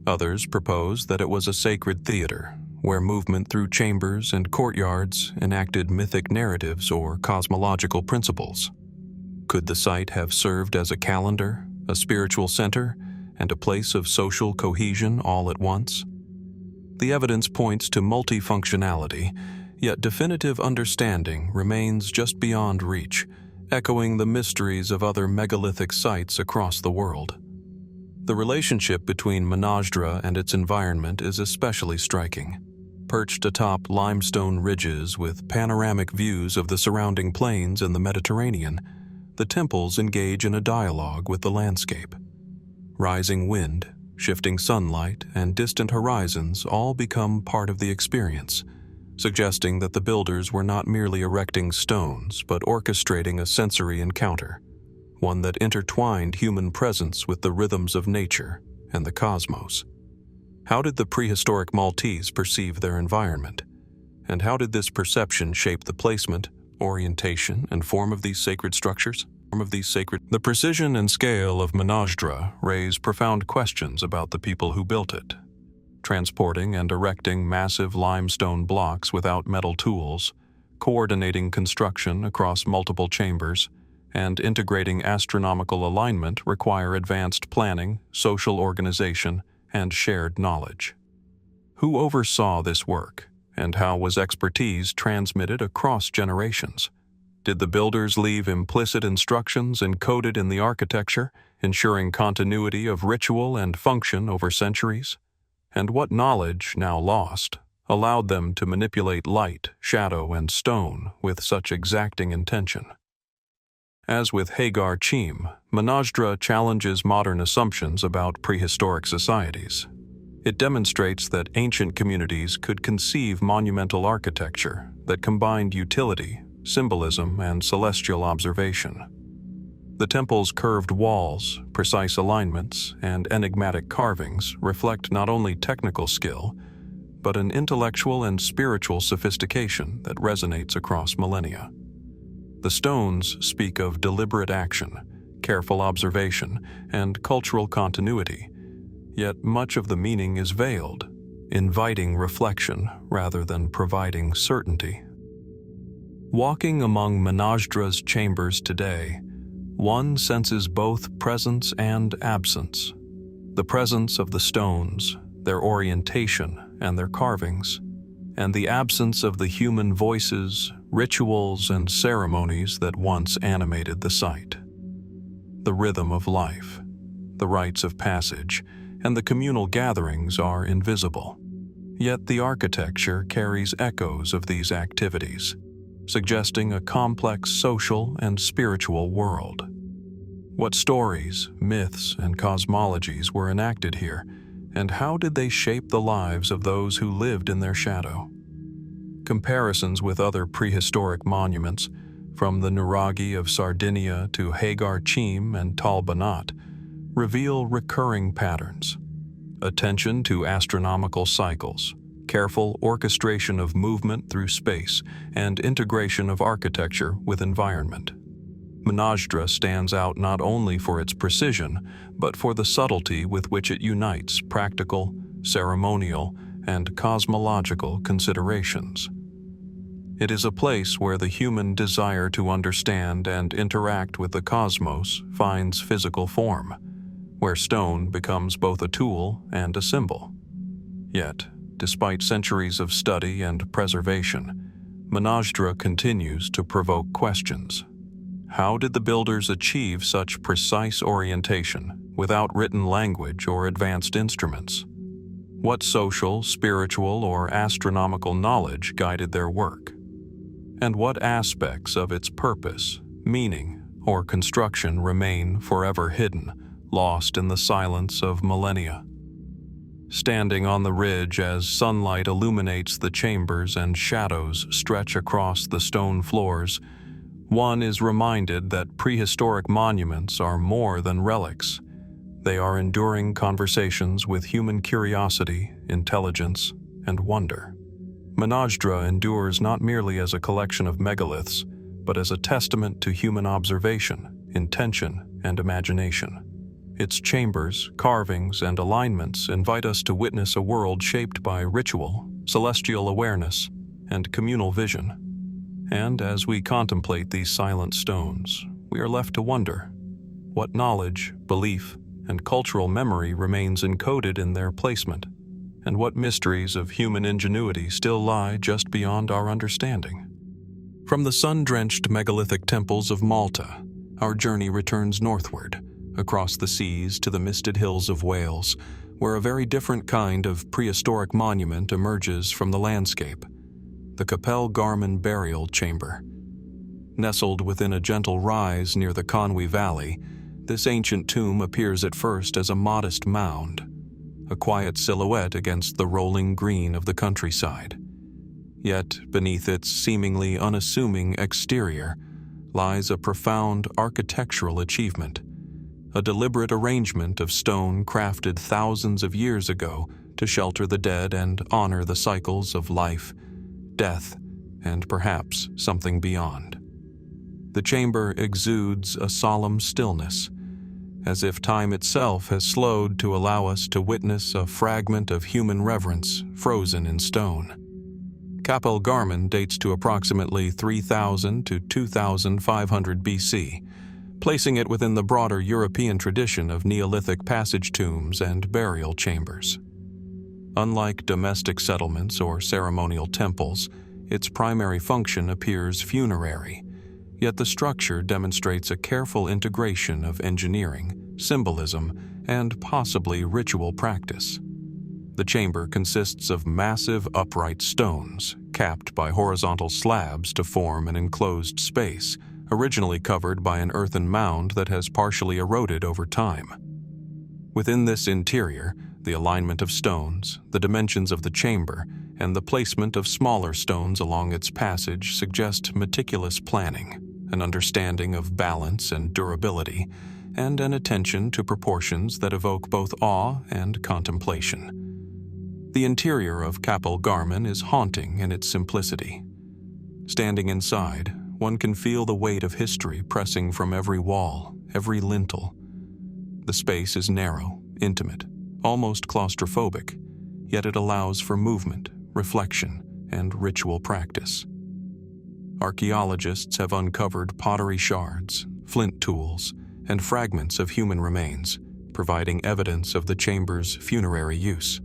Others propose that it was a sacred theater, where movement through chambers and courtyards enacted mythic narratives or cosmological principles. Could the site have served as a calendar, a spiritual center, and a place of social cohesion all at once? The evidence points to multifunctionality, yet definitive understanding remains just beyond reach, echoing the mysteries of other megalithic sites across the world. The relationship between Mnajdra and its environment is especially striking. Perched atop limestone ridges with panoramic views of the surrounding plains and the Mediterranean, the temples engage in a dialogue with the landscape. Rising wind, shifting sunlight, and distant horizons all become part of the experience, suggesting that the builders were not merely erecting stones but orchestrating a sensory encounter, one that intertwined human presence with the rhythms of nature and the cosmos. How did the prehistoric Maltese perceive their environment? And how did this perception shape the placement, orientation, and form of these sacred structures? The precision and scale of Mnajdra raise profound questions about the people who built it. Transporting and erecting massive limestone blocks without metal tools, coordinating construction across multiple chambers, and integrating astronomical alignment require advanced planning, social organization, and shared knowledge. Who oversaw this work, and how was expertise transmitted across generations? Did the builders leave implicit instructions encoded in the architecture, ensuring continuity of ritual and function over centuries? And what knowledge, now lost, allowed them to manipulate light, shadow, and stone with such exacting intention? As with Ħaġar Qim, Mnajdra challenges modern assumptions about prehistoric societies. It demonstrates that ancient communities could conceive monumental architecture that combined utility, symbolism, and celestial observation. The temple's curved walls, precise alignments, and enigmatic carvings reflect not only technical skill, but an intellectual and spiritual sophistication that resonates across millennia. The stones speak of deliberate action, careful observation, and cultural continuity, yet much of the meaning is veiled, inviting reflection rather than providing certainty. Walking among Mnajdra's chambers today, one senses both presence and absence. The presence of the stones, their orientation, and their carvings, and the absence of the human voices, rituals, and ceremonies that once animated the site. The rhythm of life, the rites of passage, and the communal gatherings are invisible. Yet the architecture carries echoes of these activities, suggesting a complex social and spiritual world. What stories, myths, and cosmologies were enacted here, and how did they shape the lives of those who lived in their shadow? Comparisons with other prehistoric monuments, from the Nuraghe of Sardinia to Ħaġar Qim and Banat, reveal recurring patterns: attention to astronomical cycles, careful orchestration of movement through space, and integration of architecture with environment. Mnajdra stands out not only for its precision, but for the subtlety with which it unites practical, ceremonial, and cosmological considerations. It is a place where the human desire to understand and interact with the cosmos finds physical form, where stone becomes both a tool and a symbol. Yet, despite centuries of study and preservation, Mnajdra continues to provoke questions. How did the builders achieve such precise orientation without written language or advanced instruments? What social, spiritual, or astronomical knowledge guided their work? And what aspects of its purpose, meaning, or construction remain forever hidden, lost in the silence of millennia? Standing on the ridge as sunlight illuminates the chambers and shadows stretch across the stone floors, one is reminded that prehistoric monuments are more than relics. They are enduring conversations with human curiosity, intelligence, and wonder. Mnajdra endures not merely as a collection of megaliths, but as a testament to human observation, intention, and imagination. Its chambers, carvings, and alignments invite us to witness a world shaped by ritual, celestial awareness, and communal vision. And as we contemplate these silent stones, we are left to wonder what knowledge, belief, and cultural memory remains encoded in their placement, and what mysteries of human ingenuity still lie just beyond our understanding. From the sun-drenched megalithic temples of Malta, our journey returns northward, across the seas to the misted hills of Wales, where a very different kind of prehistoric monument emerges from the landscape: the Capel Garmon burial chamber. Nestled within a gentle rise near the Conwy Valley, this ancient tomb appears at first as a modest mound, a quiet silhouette against the rolling green of the countryside. Yet, beneath its seemingly unassuming exterior, lies a profound architectural achievement, a deliberate arrangement of stone crafted thousands of years ago to shelter the dead and honor the cycles of life, death, and perhaps something beyond. The chamber exudes a solemn stillness, as if time itself has slowed to allow us to witness a fragment of human reverence frozen in stone. Capel Garmon dates to approximately 3000 to 2500 BC, placing it within the broader European tradition of Neolithic passage tombs and burial chambers. Unlike domestic settlements or ceremonial temples, its primary function appears funerary, yet the structure demonstrates a careful integration of engineering, symbolism, and possibly ritual practice. The chamber consists of massive upright stones, capped by horizontal slabs to form an enclosed space, originally covered by an earthen mound that has partially eroded over time. Within this interior, the alignment of stones, the dimensions of the chamber, and the placement of smaller stones along its passage suggest meticulous planning, an understanding of balance and durability, and an attention to proportions that evoke both awe and contemplation. The interior of Capel Garmon is haunting in its simplicity. Standing inside, one can feel the weight of history pressing from every wall, every lintel. The space is narrow, intimate, almost claustrophobic, yet it allows for movement, reflection, and ritual practice. Archaeologists have uncovered pottery shards, flint tools, and fragments of human remains, providing evidence of the chamber's funerary use.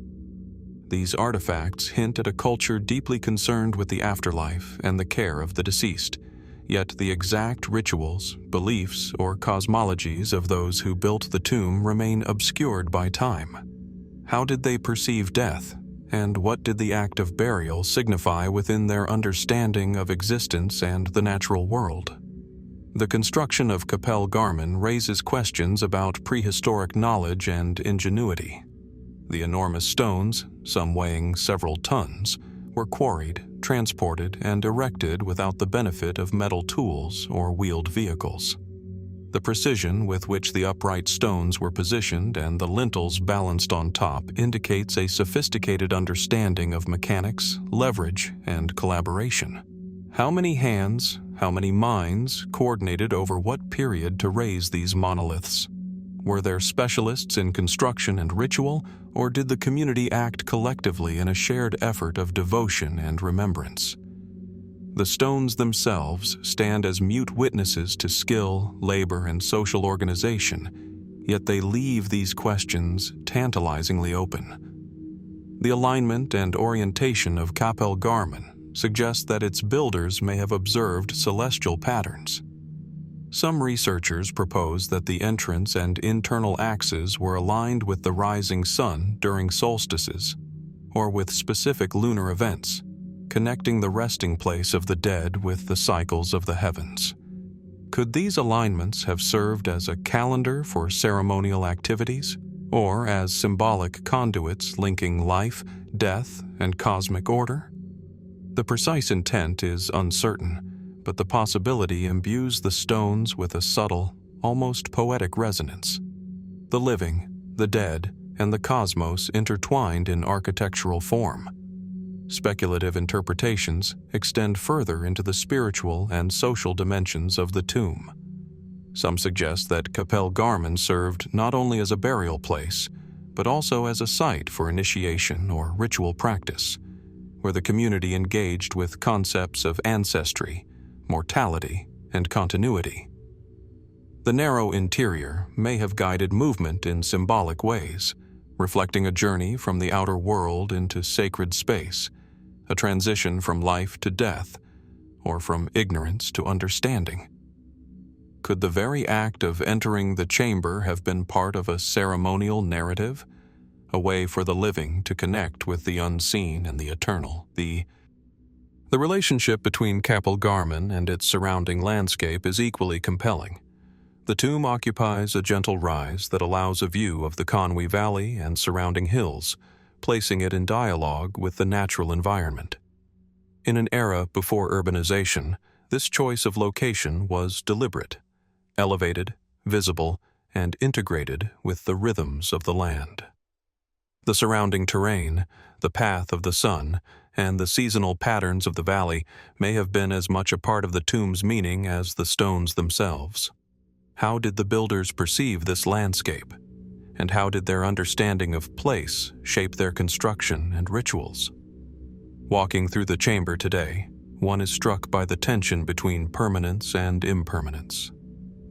These artifacts hint at a culture deeply concerned with the afterlife and the care of the deceased, yet the exact rituals, beliefs, or cosmologies of those who built the tomb remain obscured by time. How did they perceive death, and what did the act of burial signify within their understanding of existence and the natural world? The construction of Capel Garmon raises questions about prehistoric knowledge and ingenuity. The enormous stones, some weighing several tons, were quarried, transported, and erected without the benefit of metal tools or wheeled vehicles. The precision with which the upright stones were positioned and the lintels balanced on top indicates a sophisticated understanding of mechanics, leverage, and collaboration. How many hands, how many minds coordinated over what period to raise these monoliths? Were there specialists in construction and ritual, or did the community act collectively in a shared effort of devotion and remembrance? The stones themselves stand as mute witnesses to skill, labor, and social organization, yet they leave these questions tantalizingly open. The alignment and orientation of Capel Garmon suggests that its builders may have observed celestial patterns. Some researchers propose that the entrance and internal axes were aligned with the rising sun during solstices, or with specific lunar events, connecting the resting place of the dead with the cycles of the heavens. Could these alignments have served as a calendar for ceremonial activities, or as symbolic conduits linking life, death, and cosmic order? The precise intent is uncertain, but the possibility imbues the stones with a subtle, almost poetic resonance. The living, the dead, and the cosmos intertwined in architectural form. Speculative interpretations extend further into the spiritual and social dimensions of the tomb. Some suggest that Capel Garmon served not only as a burial place, but also as a site for initiation or ritual practice, where the community engaged with concepts of ancestry, mortality, and continuity. The narrow interior may have guided movement in symbolic ways, reflecting a journey from the outer world into sacred space, a transition from life to death, or from ignorance to understanding. Could the very act of entering the chamber have been part of a ceremonial narrative, a way for the living to connect with the unseen and the eternal? The The relationship between Capel Garmon and its surrounding landscape is equally compelling. The tomb occupies a gentle rise that allows a view of the Conwy Valley and surrounding hills, placing it in dialogue with the natural environment. In an era before urbanization, this choice of location was deliberate, elevated, visible, and integrated with the rhythms of the land. The surrounding terrain, the path of the sun, and the seasonal patterns of the valley may have been as much a part of the tomb's meaning as the stones themselves. How did the builders perceive this landscape? And how did their understanding of place shape their construction and rituals? Walking through the chamber today, one is struck by the tension between permanence and impermanence.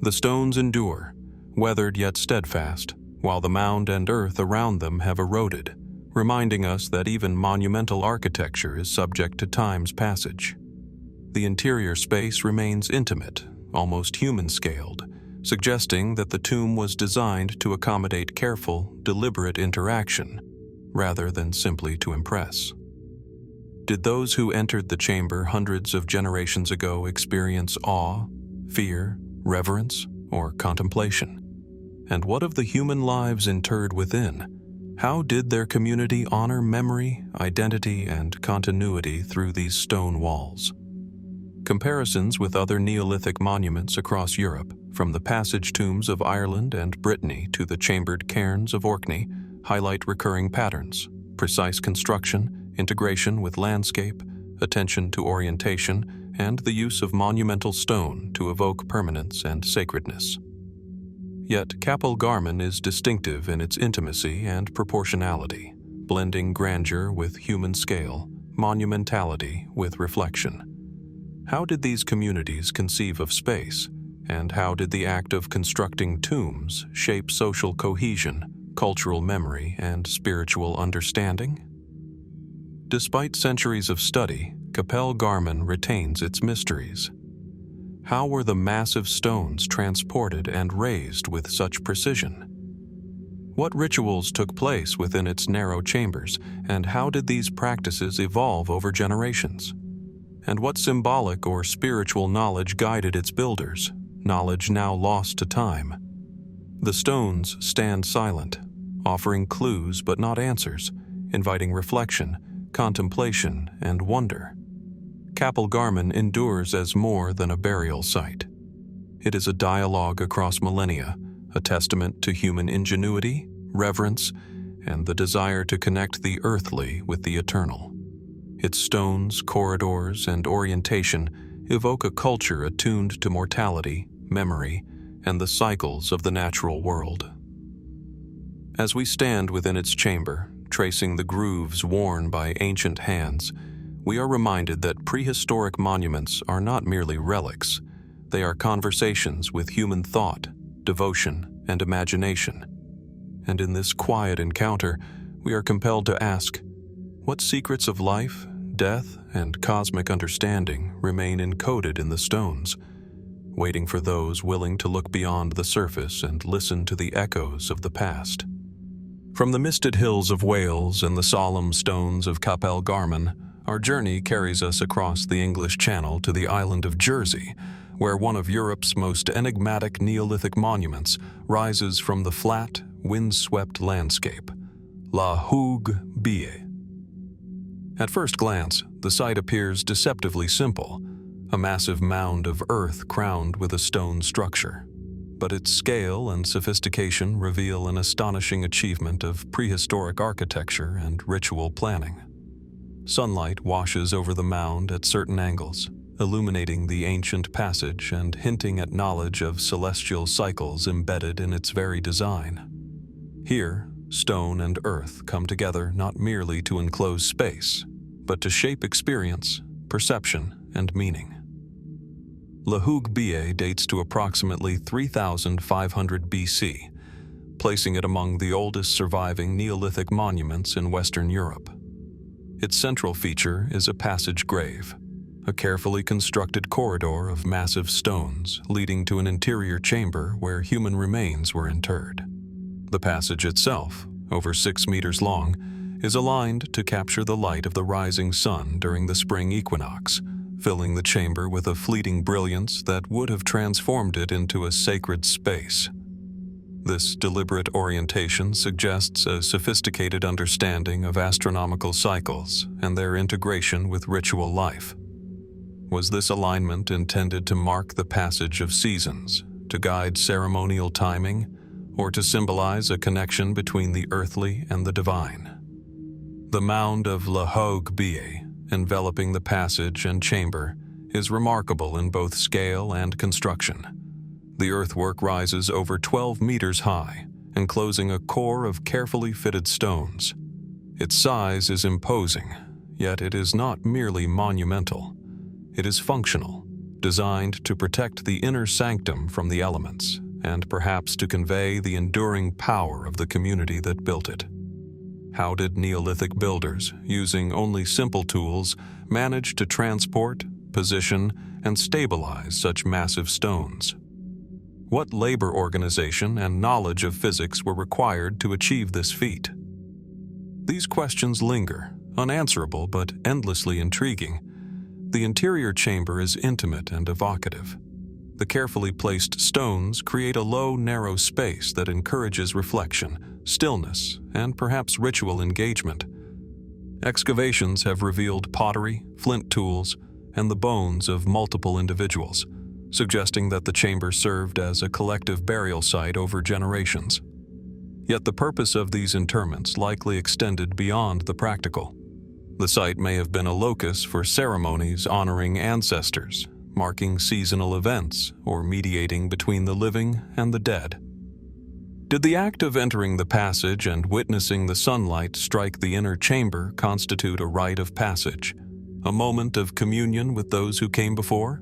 The stones endure, weathered yet steadfast, while the mound and earth around them have eroded, reminding us that even monumental architecture is subject to time's passage. The interior space remains intimate, almost human-scaled, suggesting that the tomb was designed to accommodate careful, deliberate interaction, rather than simply to impress. Did those who entered the chamber hundreds of generations ago experience awe, fear, reverence, or contemplation? And what of the human lives interred within? How did their community honor memory, identity, and continuity through these stone walls? Comparisons with other Neolithic monuments across Europe, from the passage tombs of Ireland and Brittany to the chambered cairns of Orkney, highlight recurring patterns: precise construction, integration with landscape, attention to orientation, and the use of monumental stone to evoke permanence and sacredness. Yet Capel Garmon is distinctive in its intimacy and proportionality, blending grandeur with human scale, monumentality with reflection. How did these communities conceive of space, and how did the act of constructing tombs shape social cohesion, cultural memory, and spiritual understanding? Despite centuries of study, Capel Garmon retains its mysteries. How were the massive stones transported and raised with such precision? What rituals took place within its narrow chambers, and how did these practices evolve over generations? And what symbolic or spiritual knowledge guided its builders, knowledge now lost to time? The stones stand silent, offering clues but not answers, inviting reflection, contemplation, and wonder. Capel Garmon endures as more than a burial site. It is a dialogue across millennia, a testament to human ingenuity, reverence, and the desire to connect the earthly with the eternal. Its stones, corridors, and orientation evoke a culture attuned to mortality, memory, and the cycles of the natural world. As we stand within its chamber, tracing the grooves worn by ancient hands, we are reminded that prehistoric monuments are not merely relics. They are conversations with human thought, devotion, and imagination. And in this quiet encounter, we are compelled to ask, what secrets of life, death, and cosmic understanding remain encoded in the stones, waiting for those willing to look beyond the surface and listen to the echoes of the past? From the misted hills of Wales and the solemn stones of Capel Garmon, our journey carries us across the English Channel to the island of Jersey, where one of Europe's most enigmatic Neolithic monuments rises from the flat, wind-swept landscape, Hougue Bie. At first glance, the site appears deceptively simple, a massive mound of earth crowned with a stone structure. But its scale and sophistication reveal an astonishing achievement of prehistoric architecture and ritual planning. Sunlight washes over the mound at certain angles, illuminating the ancient passage and hinting at knowledge of celestial cycles embedded in its very design. Here, stone and earth come together not merely to enclose space, but to shape experience, perception, and meaning. Hougue Bie dates to approximately 3,500 BC, placing it among the oldest surviving Neolithic monuments in Western Europe. Its central feature is a passage grave, a carefully constructed corridor of massive stones leading to an interior chamber where human remains were interred. The passage itself, over 6 meters long, is aligned to capture the light of the rising sun during the spring equinox, filling the chamber with a fleeting brilliance that would have transformed it into a sacred space. This deliberate orientation suggests a sophisticated understanding of astronomical cycles and their integration with ritual life. Was this alignment intended to mark the passage of seasons, to guide ceremonial timing, or to symbolize a connection between the earthly and the divine? The mound of Hougue Bie, enveloping the passage and chamber, is remarkable in both scale and construction. The earthwork rises over 12 meters high, enclosing a core of carefully fitted stones. Its size is imposing, yet it is not merely monumental. It is functional, designed to protect the inner sanctum from the elements, and perhaps to convey the enduring power of the community that built it. How did Neolithic builders, using only simple tools, manage to transport, position, and stabilize such massive stones? What labor organization and knowledge of physics were required to achieve this feat? These questions linger, unanswerable but endlessly intriguing. The interior chamber is intimate and evocative. The carefully placed stones create a low, narrow space that encourages reflection, stillness, and perhaps ritual engagement. Excavations have revealed pottery, flint tools, and the bones of multiple individuals, suggesting that the chamber served as a collective burial site over generations. Yet the purpose of these interments likely extended beyond the practical. The site may have been a locus for ceremonies honoring ancestors, marking seasonal events, or mediating between the living and the dead. Did the act of entering the passage and witnessing the sunlight strike the inner chamber constitute a rite of passage, a moment of communion with those who came before?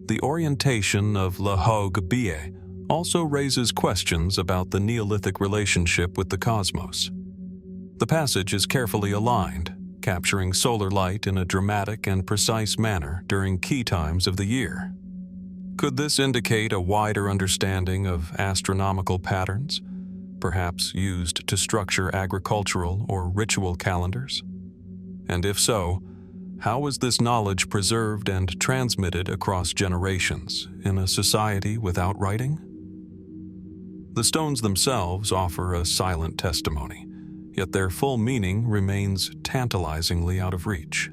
The orientation of Hougue Bie also raises questions about the Neolithic relationship with the cosmos. The passage is carefully aligned, capturing solar light in a dramatic and precise manner during key times of the year. Could this indicate a wider understanding of astronomical patterns, perhaps used to structure agricultural or ritual calendars? And if so, how was this knowledge preserved and transmitted across generations in a society without writing? The stones themselves offer a silent testimony, yet their full meaning remains tantalizingly out of reach.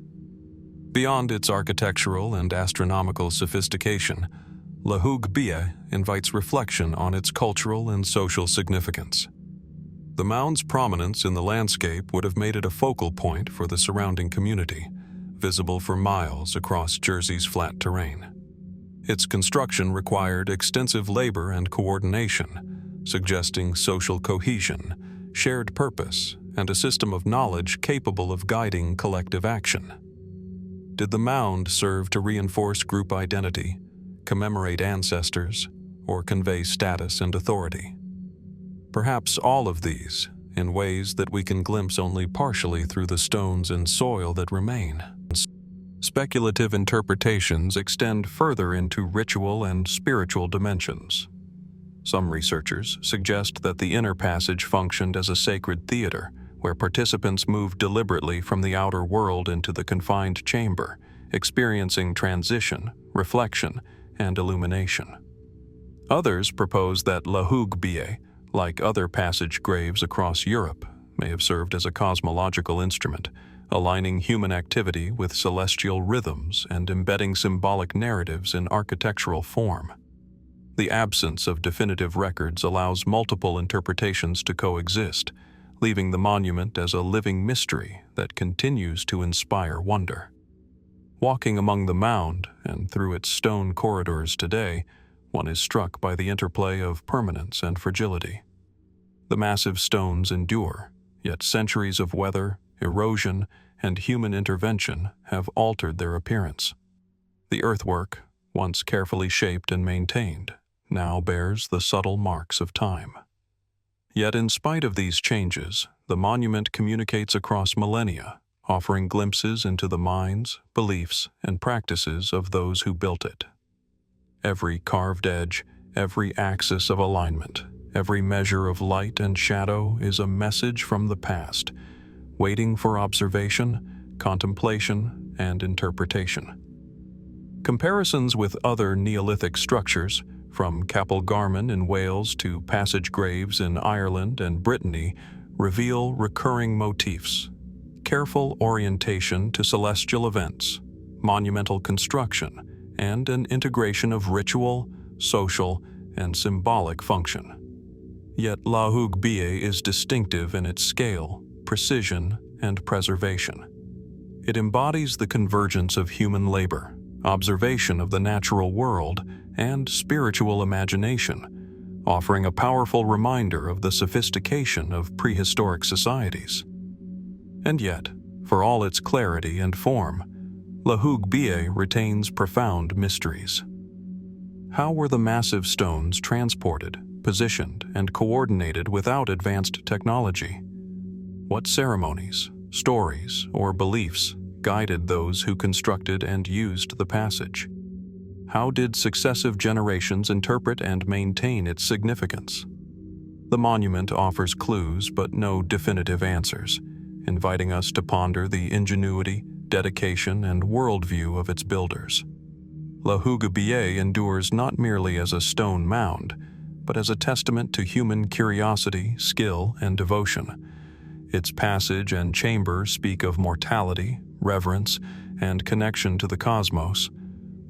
Beyond its architectural and astronomical sophistication, Hougue Bie invites reflection on its cultural and social significance. The mound's prominence in the landscape would have made it a focal point for the surrounding community, visible for miles across Jersey's flat terrain. Its construction required extensive labor and coordination, suggesting social cohesion, shared purpose, and a system of knowledge capable of guiding collective action. Did the mound serve to reinforce group identity, commemorate ancestors, or convey status and authority? Perhaps all of these, in ways that we can glimpse only partially through the stones and soil that remain. Speculative interpretations extend further into ritual and spiritual dimensions. Some researchers suggest that the inner passage functioned as a sacred theater, where participants moved deliberately from the outer world into the confined chamber, experiencing transition, reflection, and illumination. Others propose that Hougue Bie, like other passage graves across Europe, may have served as a cosmological instrument, aligning human activity with celestial rhythms and embedding symbolic narratives in architectural form. The absence of definitive records allows multiple interpretations to coexist, leaving the monument as a living mystery that continues to inspire wonder. Walking among the mound and through its stone corridors today, one is struck by the interplay of permanence and fragility. The massive stones endure, yet centuries of weather, erosion, and human intervention have altered their appearance. The earthwork, once carefully shaped and maintained, now bears the subtle marks of time. Yet in spite of these changes, the monument communicates across millennia, offering glimpses into the minds, beliefs, and practices of those who built it. Every carved edge, every axis of alignment, every measure of light and shadow is a message from the past, waiting for observation, contemplation, and interpretation. Comparisons with other Neolithic structures, from Capel Garmon in Wales to passage graves in Ireland and Brittany, reveal recurring motifs: careful orientation to celestial events, monumental construction, and an integration of ritual, social, and symbolic function. Yet Hougue Bie is distinctive in its scale, precision, and preservation. It embodies the convergence of human labor, observation of the natural world, and spiritual imagination, offering a powerful reminder of the sophistication of prehistoric societies. And yet, for all its clarity and form, Hougue Bie retains profound mysteries. How were the massive stones transported, positioned, and coordinated without advanced technology? What ceremonies, stories, or beliefs guided those who constructed and used the passage? How did successive generations interpret and maintain its significance? The monument offers clues but no definitive answers, inviting us to ponder the ingenuity, dedication, and worldview of its builders. Hougue Bie endures not merely as a stone mound, but as a testament to human curiosity, skill, and devotion. Its passage and chamber speak of mortality, reverence, and connection to the cosmos,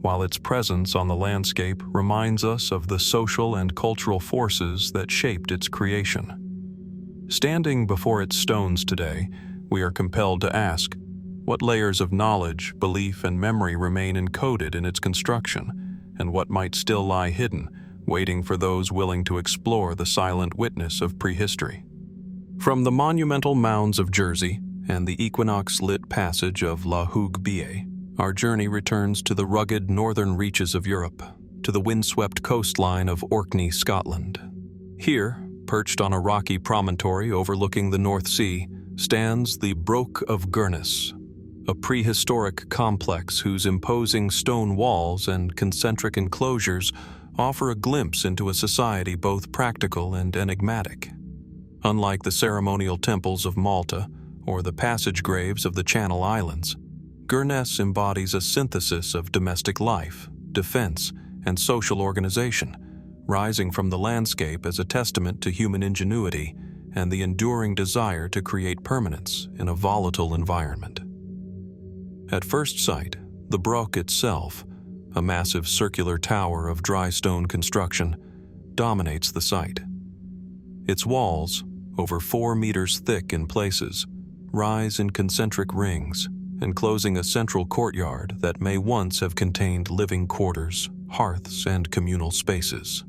while its presence on the landscape reminds us of the social and cultural forces that shaped its creation. Standing before its stones today, we are compelled to ask, what layers of knowledge, belief, and memory remain encoded in its construction, and what might still lie hidden, waiting for those willing to explore the silent witness of prehistory? From the monumental mounds of Jersey and the equinox-lit passage of Hougue Bie, our journey returns to the rugged northern reaches of Europe, to the windswept coastline of Orkney, Scotland. Here, perched on a rocky promontory overlooking the North Sea, stands the Broch of Gurness, a prehistoric complex whose imposing stone walls and concentric enclosures offer a glimpse into a society both practical and enigmatic. Unlike the ceremonial temples of Malta or the passage graves of the Channel Islands, Gurness embodies a synthesis of domestic life, defense, and social organization, rising from the landscape as a testament to human ingenuity and the enduring desire to create permanence in a volatile environment. At first sight, the Broch itself, a massive circular tower of dry stone construction, dominates the site. Its walls, over 4 meters thick in places, rise in concentric rings, enclosing a central courtyard that may once have contained living quarters, hearths, and communal spaces.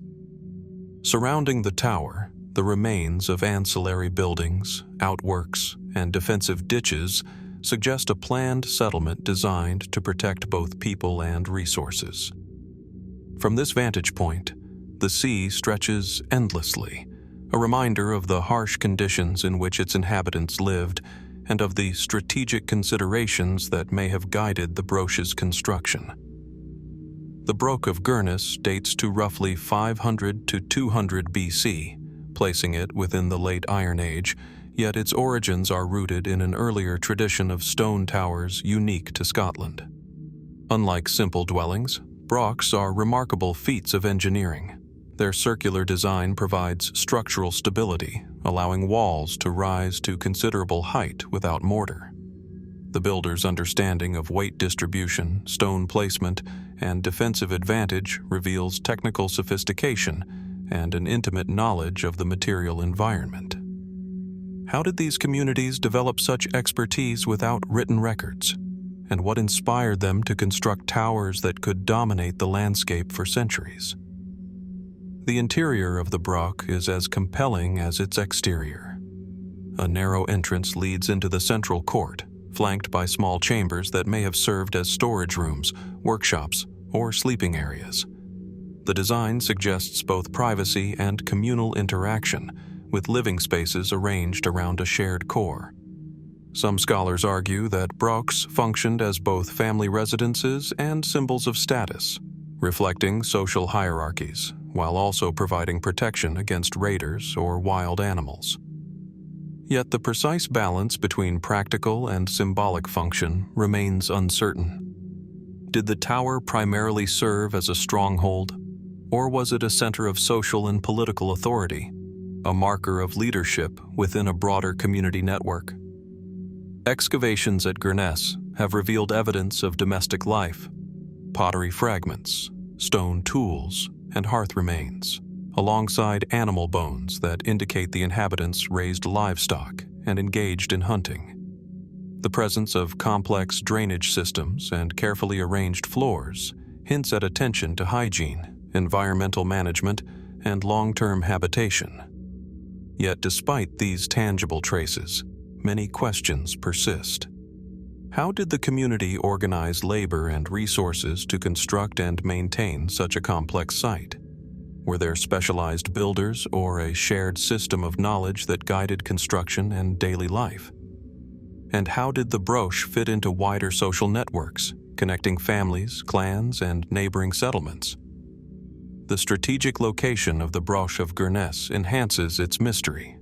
Surrounding the tower, the remains of ancillary buildings, outworks, and defensive ditches suggest a planned settlement designed to protect both people and resources. From this vantage point, the sea stretches endlessly, a reminder of the harsh conditions in which its inhabitants lived and of the strategic considerations that may have guided the Broch's construction. The Broch of Gurness dates to roughly 500 to 200 BC, placing it within the Late Iron Age, yet its origins are rooted in an earlier tradition of stone towers unique to Scotland. Unlike simple dwellings, brochs are remarkable feats of engineering. Their circular design provides structural stability, allowing walls to rise to considerable height without mortar. The builder's understanding of weight distribution, stone placement, and defensive advantage reveals technical sophistication and an intimate knowledge of the material environment. How did these communities develop such expertise without written records? And what inspired them to construct towers that could dominate the landscape for centuries? The interior of the Broch is as compelling as its exterior. A narrow entrance leads into the central court, flanked by small chambers that may have served as storage rooms, workshops, or sleeping areas. The design suggests both privacy and communal interaction, with living spaces arranged around a shared core. Some scholars argue that brochs functioned as both family residences and symbols of status, reflecting social hierarchies, while also providing protection against raiders or wild animals. Yet the precise balance between practical and symbolic function remains uncertain. Did the tower primarily serve as a stronghold, or was it a center of social and political authority, a marker of leadership within a broader community network? Excavations at Gurness have revealed evidence of domestic life: pottery fragments, stone tools, and hearth remains, alongside animal bones that indicate the inhabitants raised livestock and engaged in hunting. The presence of complex drainage systems and carefully arranged floors hints at attention to hygiene, environmental management, and long-term habitation. Yet despite these tangible traces, many questions persist. How did the community organize labor and resources to construct and maintain such a complex site? Were there specialized builders or a shared system of knowledge that guided construction and daily life? And how did the Broch fit into wider social networks, connecting families, clans, and neighboring settlements? The strategic location of the Broch of Gurness enhances its mystery.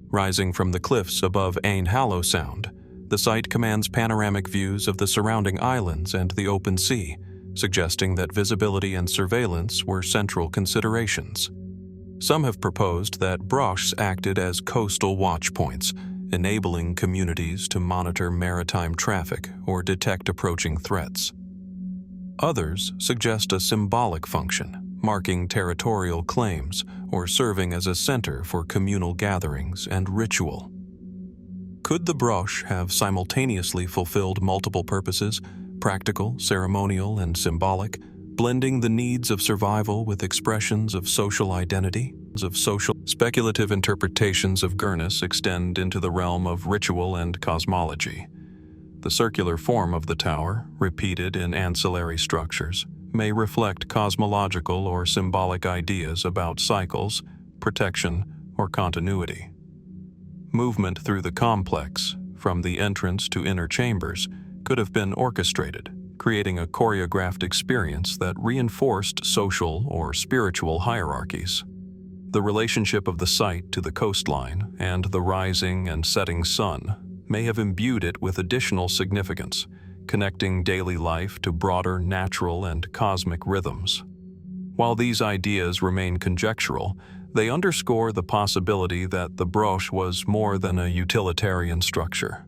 Rising from the cliffs above Ain Hallow Sound, the site commands panoramic views of the surrounding islands and the open sea, suggesting that visibility and surveillance were central considerations. Some have proposed that brochs acted as coastal watchpoints, enabling communities to monitor maritime traffic or detect approaching threats. Others suggest a symbolic function, marking territorial claims or serving as a center for communal gatherings and ritual. Could the Broch have simultaneously fulfilled multiple purposes, practical, ceremonial, and symbolic, blending the needs of survival with expressions of social identity? Speculative interpretations of Gurness extend into the realm of ritual and cosmology. The circular form of the tower, repeated in ancillary structures, may reflect cosmological or symbolic ideas about cycles, protection, or continuity. Movement through the complex, from the entrance to inner chambers, could have been orchestrated, creating a choreographed experience that reinforced social or spiritual hierarchies. The relationship of the site to the coastline and the rising and setting sun may have imbued it with additional significance, connecting daily life to broader natural and cosmic rhythms. While these ideas remain conjectural, they underscore the possibility that the Broch was more than a utilitarian structure.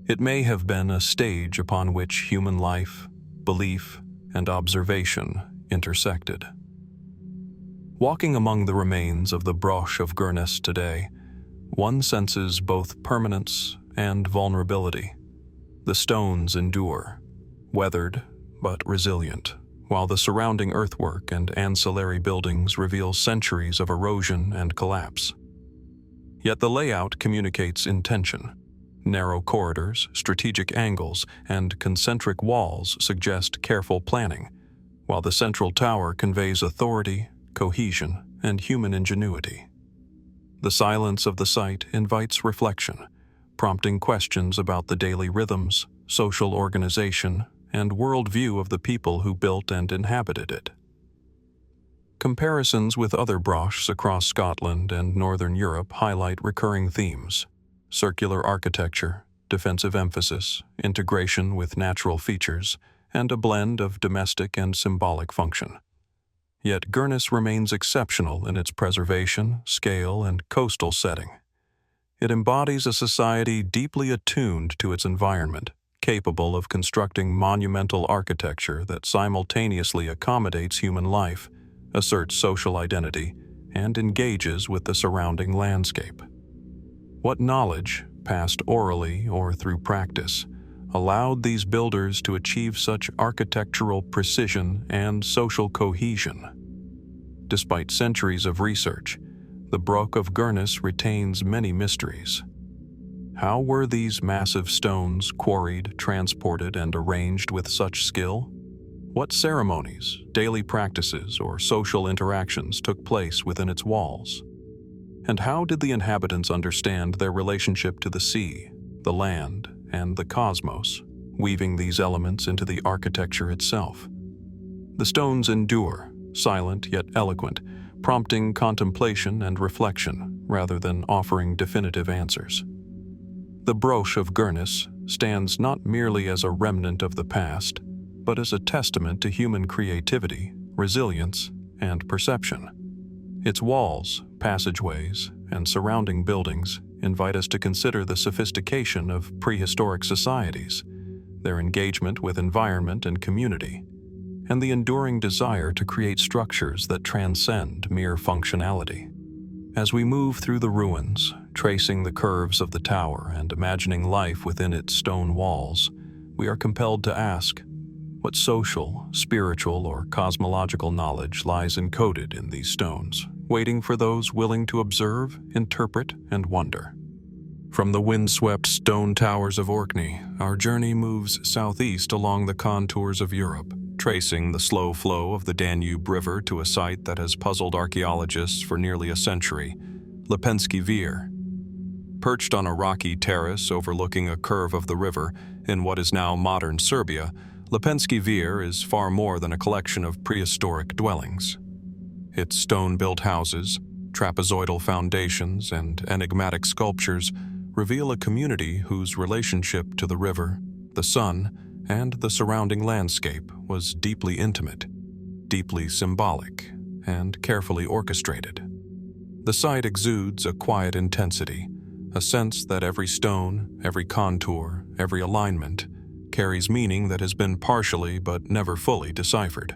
It may have been a stage upon which human life, belief, and observation intersected. Walking among the remains of the Broch of Gurness today, one senses both permanence and vulnerability. The stones endure, weathered but resilient, while the surrounding earthwork and ancillary buildings reveal centuries of erosion and collapse. Yet the layout communicates intention. Narrow corridors, strategic angles, and concentric walls suggest careful planning, while the central tower conveys authority, cohesion, and human ingenuity. The silence of the site invites reflection, prompting questions about the daily rhythms, social organization, and worldview of the people who built and inhabited it. Comparisons with other brochs across Scotland and Northern Europe highlight recurring themes: circular architecture, defensive emphasis, integration with natural features, and a blend of domestic and symbolic function. Yet Gurness remains exceptional in its preservation, scale, and coastal setting. It embodies a society deeply attuned to its environment, capable of constructing monumental architecture that simultaneously accommodates human life, asserts social identity, and engages with the surrounding landscape. What knowledge, passed orally or through practice, allowed these builders to achieve such architectural precision and social cohesion? Despite centuries of research, the Broch of Gurness retains many mysteries. How were these massive stones quarried, transported, and arranged with such skill? What ceremonies, daily practices, or social interactions took place within its walls? And how did the inhabitants understand their relationship to the sea, the land, and the cosmos, weaving these elements into the architecture itself? The stones endure, silent yet eloquent, prompting contemplation and reflection, rather than offering definitive answers. The Broch of Gurness stands not merely as a remnant of the past, but as a testament to human creativity, resilience, and perception. Its walls, passageways, and surrounding buildings invite us to consider the sophistication of prehistoric societies, their engagement with environment and community, and the enduring desire to create structures that transcend mere functionality. As we move through the ruins, tracing the curves of the tower and imagining life within its stone walls, we are compelled to ask, what social, spiritual, or cosmological knowledge lies encoded in these stones, waiting for those willing to observe, interpret, and wonder? From the windswept stone towers of Orkney, our journey moves southeast along the contours of Europe, tracing the slow flow of the Danube River to a site that has puzzled archaeologists for nearly a century, Lepenski Vir. Perched on a rocky terrace overlooking a curve of the river in what is now modern Serbia, Lepenski Vir is far more than a collection of prehistoric dwellings. Its stone-built houses, trapezoidal foundations, and enigmatic sculptures reveal a community whose relationship to the river, the sun, and the surrounding landscape was deeply intimate, deeply symbolic, and carefully orchestrated. The site exudes a quiet intensity, a sense that every stone, every contour, every alignment carries meaning that has been partially but never fully deciphered.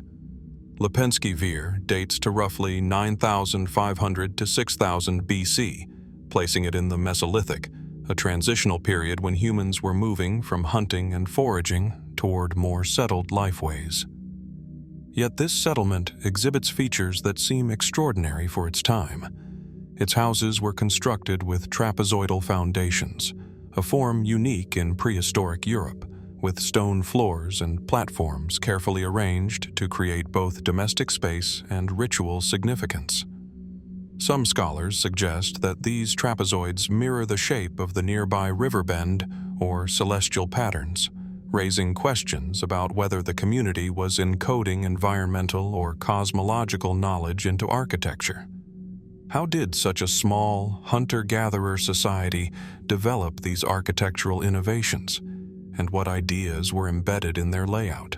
Lepenski Vir dates to roughly 9,500 to 6,000 BC, placing it in the Mesolithic, a transitional period when humans were moving from hunting and foraging toward more settled lifeways. Yet this settlement exhibits features that seem extraordinary for its time. Its houses were constructed with trapezoidal foundations, a form unique in prehistoric Europe, with stone floors and platforms carefully arranged to create both domestic space and ritual significance. Some scholars suggest that these trapezoids mirror the shape of the nearby river bend or celestial patterns, raising questions about whether the community was encoding environmental or cosmological knowledge into architecture. How did such a small, hunter-gatherer society develop these architectural innovations, and what ideas were embedded in their layout?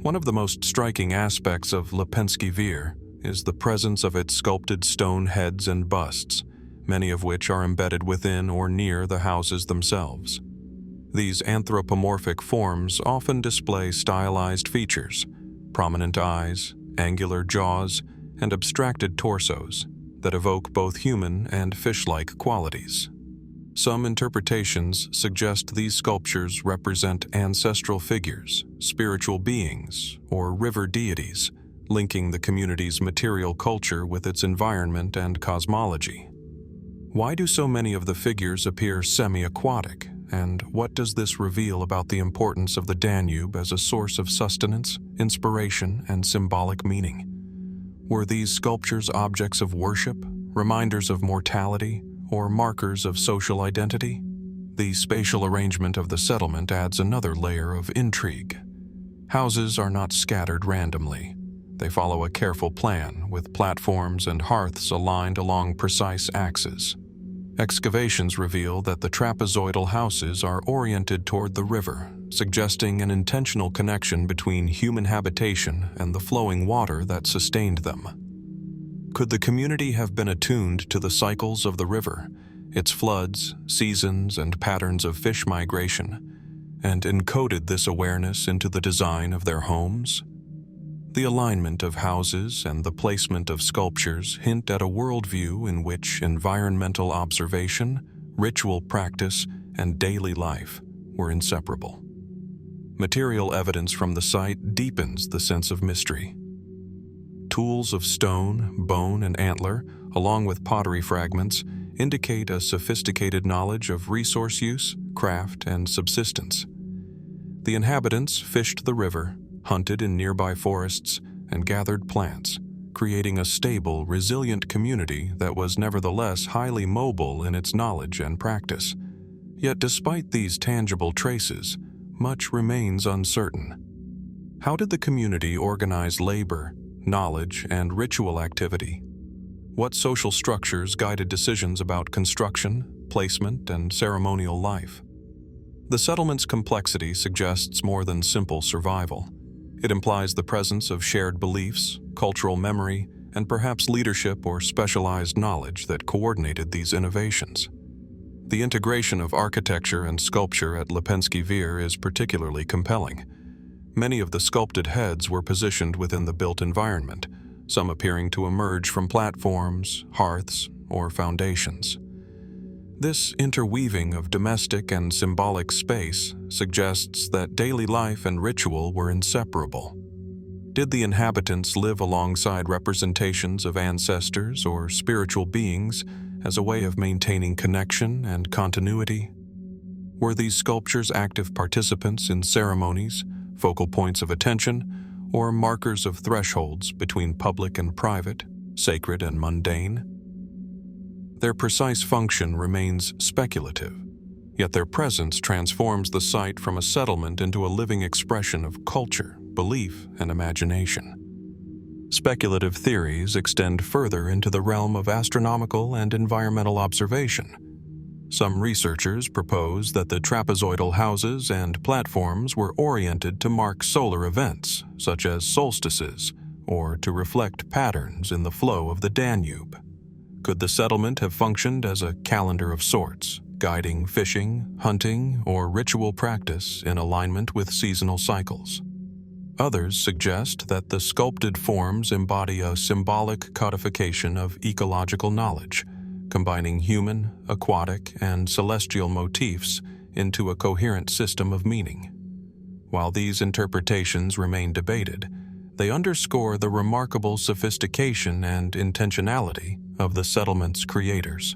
One of the most striking aspects of Lepenski Vir is the presence of its sculpted stone heads and busts, many of which are embedded within or near the houses themselves. These anthropomorphic forms often display stylized features, prominent eyes, angular jaws, and abstracted torsos that evoke both human and fish-like qualities. Some interpretations suggest these sculptures represent ancestral figures, spiritual beings, or river deities, linking the community's material culture with its environment and cosmology. Why do so many of the figures appear semi-aquatic, and what does this reveal about the importance of the Danube as a source of sustenance, inspiration, and symbolic meaning? Were these sculptures objects of worship, reminders of mortality, or markers of social identity? The spatial arrangement of the settlement adds another layer of intrigue. Houses are not scattered randomly. They follow a careful plan, with platforms and hearths aligned along precise axes. Excavations reveal that the trapezoidal houses are oriented toward the river, suggesting an intentional connection between human habitation and the flowing water that sustained them. Could the community have been attuned to the cycles of the river, its floods, seasons, and patterns of fish migration, and encoded this awareness into the design of their homes? The alignment of houses and the placement of sculptures hint at a worldview in which environmental observation, ritual practice, and daily life were inseparable. Material evidence from the site deepens the sense of mystery. Tools of stone, bone, and antler, along with pottery fragments, indicate a sophisticated knowledge of resource use, craft, and subsistence. The inhabitants fished the river, hunted in nearby forests, and gathered plants, creating a stable, resilient community that was nevertheless highly mobile in its knowledge and practice. Yet despite these tangible traces, much remains uncertain. How did the community organize labor, knowledge, and ritual activity? What social structures guided decisions about construction, placement, and ceremonial life? The settlement's complexity suggests more than simple survival. It implies the presence of shared beliefs, cultural memory, and perhaps leadership or specialized knowledge that coordinated these innovations. The integration of architecture and sculpture at Lepenski Vir is particularly compelling. Many of the sculpted heads were positioned within the built environment, some appearing to emerge from platforms, hearths, or foundations. This interweaving of domestic and symbolic space suggests that daily life and ritual were inseparable. Did the inhabitants live alongside representations of ancestors or spiritual beings as a way of maintaining connection and continuity? Were these sculptures active participants in ceremonies, focal points of attention, or markers of thresholds between public and private, sacred and mundane? Their precise function remains speculative, yet their presence transforms the site from a settlement into a living expression of culture, belief, and imagination. Speculative theories extend further into the realm of astronomical and environmental observation. Some researchers propose that the trapezoidal houses and platforms were oriented to mark solar events, such as solstices, or to reflect patterns in the flow of the Danube. Could the settlement have functioned as a calendar of sorts, guiding fishing, hunting, or ritual practice in alignment with seasonal cycles? Others suggest that the sculpted forms embody a symbolic codification of ecological knowledge, combining human, aquatic, and celestial motifs into a coherent system of meaning. While these interpretations remain debated, they underscore the remarkable sophistication and intentionality of the settlement's creators.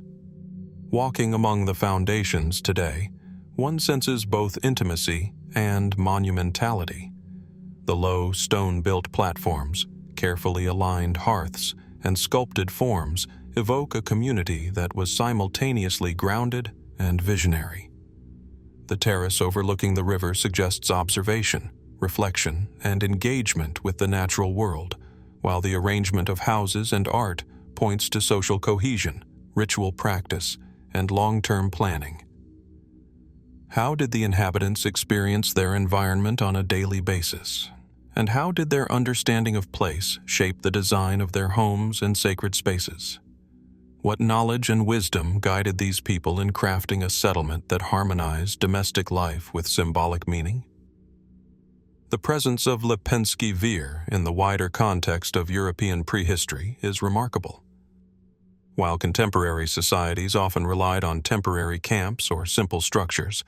Walking among the foundations today, one senses both intimacy and monumentality. The low, stone-built platforms, carefully aligned hearths, and sculpted forms evoke a community that was simultaneously grounded and visionary. The terrace overlooking the river suggests observation, reflection, and engagement with the natural world, while the arrangement of houses and art points to social cohesion, ritual practice, and long-term planning. How did the inhabitants experience their environment on a daily basis? And how did their understanding of place shape the design of their homes and sacred spaces? What knowledge and wisdom guided these people in crafting a settlement that harmonized domestic life with symbolic meaning? The presence of Lepenski Vir in the wider context of European prehistory is remarkable. While contemporary societies often relied on temporary camps or simple structures,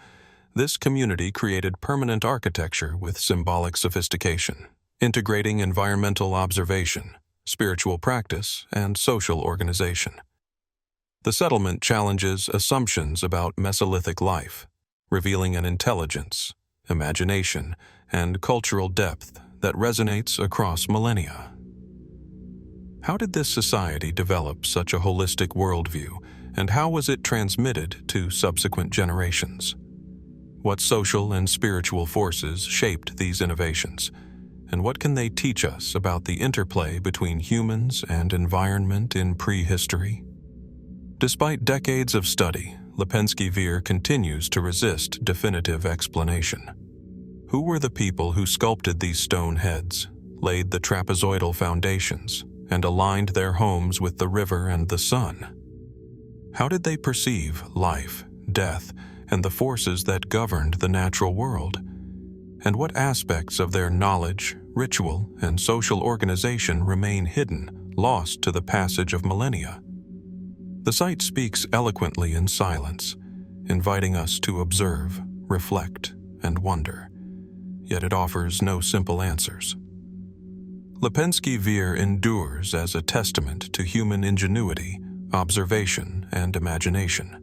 this community created permanent architecture with symbolic sophistication, integrating environmental observation, spiritual practice, and social organization. The settlement challenges assumptions about Mesolithic life, revealing an intelligence, imagination, and cultural depth that resonates across millennia. How did this society develop such a holistic worldview, and how was it transmitted to subsequent generations? What social and spiritual forces shaped these innovations, and what can they teach us about the interplay between humans and environment in prehistory? Despite decades of study, Lepenski Vir continues to resist definitive explanation. Who were the people who sculpted these stone heads, laid the trapezoidal foundations, and aligned their homes with the river and the sun? How did they perceive life, death, and the forces that governed the natural world? And what aspects of their knowledge, ritual, and social organization remain hidden, lost to the passage of millennia? The site speaks eloquently in silence, inviting us to observe, reflect, and wonder. Yet it offers no simple answers. Lepenski Vir endures as a testament to human ingenuity, observation, and imagination.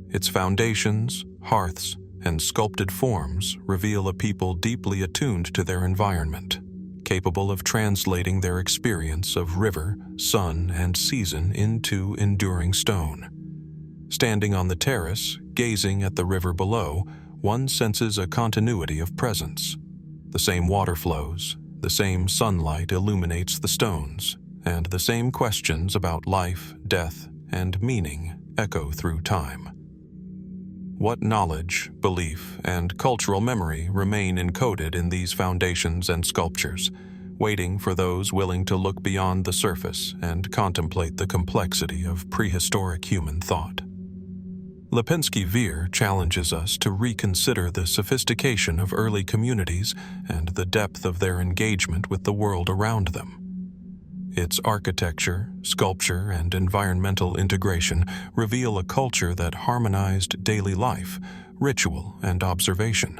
Its foundations, hearths, and sculpted forms reveal a people deeply attuned to their environment, capable of translating their experience of river, sun, and season into enduring stone. Standing on the terrace, gazing at the river below, one senses a continuity of presence. The same water flows, the same sunlight illuminates the stones, and the same questions about life, death, and meaning echo through time. What knowledge, belief, and cultural memory remain encoded in these foundations and sculptures, waiting for those willing to look beyond the surface and contemplate the complexity of prehistoric human thought? Lepenski Vir challenges us to reconsider the sophistication of early communities and the depth of their engagement with the world around them. Its architecture, sculpture, and environmental integration reveal a culture that harmonized daily life, ritual, and observation,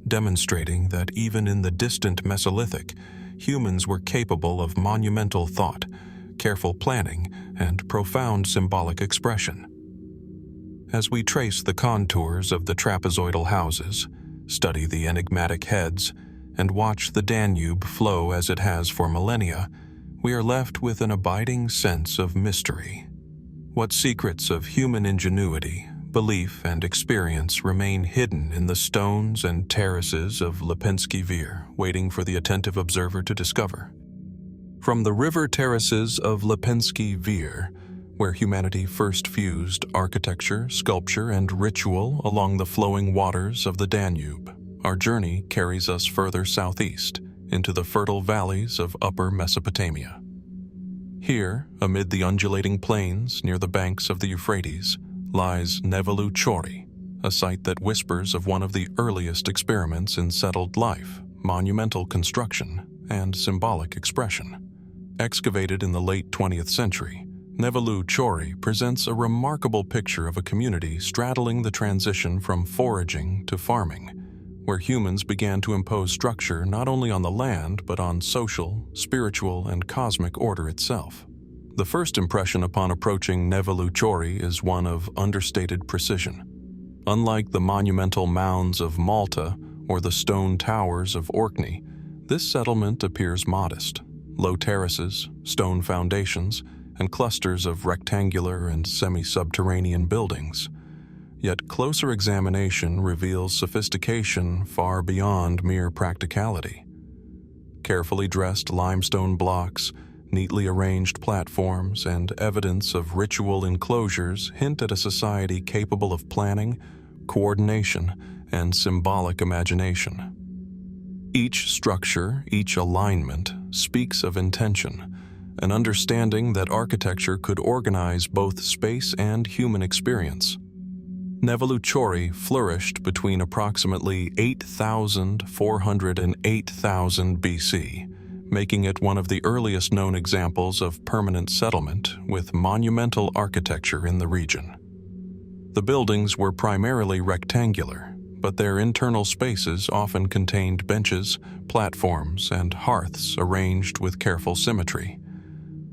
demonstrating that even in the distant Mesolithic, humans were capable of monumental thought, careful planning, and profound symbolic expression. As we trace the contours of the trapezoidal houses, study the enigmatic heads, and watch the Danube flow as it has for millennia, we are left with an abiding sense of mystery. What secrets of human ingenuity, belief, and experience remain hidden in the stones and terraces of Lepenski Vir, waiting for the attentive observer to discover? From the river terraces of Lepenski Vir, where humanity first fused architecture, sculpture, and ritual along the flowing waters of the Danube, our journey carries us further southeast, into the fertile valleys of Upper Mesopotamia. Here, amid the undulating plains near the banks of the Euphrates, lies Nevalı Çori, a site that whispers of one of the earliest experiments in settled life, monumental construction, and symbolic expression. Excavated in the late 20th century, Nevalı Çori presents a remarkable picture of a community straddling the transition from foraging to farming, where humans began to impose structure not only on the land but on social, spiritual, and cosmic order itself. The first impression upon approaching Nevalı Çori is one of understated precision. Unlike the monumental mounds of Monte or the stone towers of Orkney, this settlement appears modest. Low terraces, stone foundations, and clusters of rectangular and semi-subterranean buildings. Yet closer examination reveals sophistication far beyond mere practicality. Carefully dressed limestone blocks, neatly arranged platforms, and evidence of ritual enclosures hint at a society capable of planning, coordination, and symbolic imagination. Each structure, each alignment, speaks of intention, an understanding that architecture could organize both space and human experience. Nevalı Çori flourished between approximately 8,400 and 8,000 BC, making it one of the earliest known examples of permanent settlement with monumental architecture in the region. The buildings were primarily rectangular, but their internal spaces often contained benches, platforms, and hearths arranged with careful symmetry.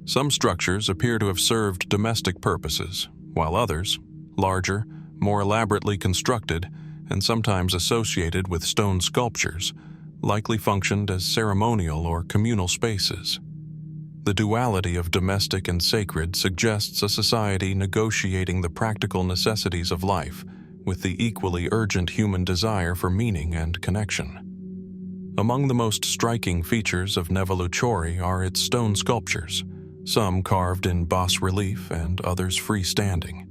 Some structures appear to have served domestic purposes, while others, larger, more elaborately constructed, and sometimes associated with stone sculptures, likely functioned as ceremonial or communal spaces. The duality of domestic and sacred suggests a society negotiating the practical necessities of life with the equally urgent human desire for meaning and connection. Among the most striking features of Nevalı Çori are its stone sculptures, some carved in bas-relief and others freestanding.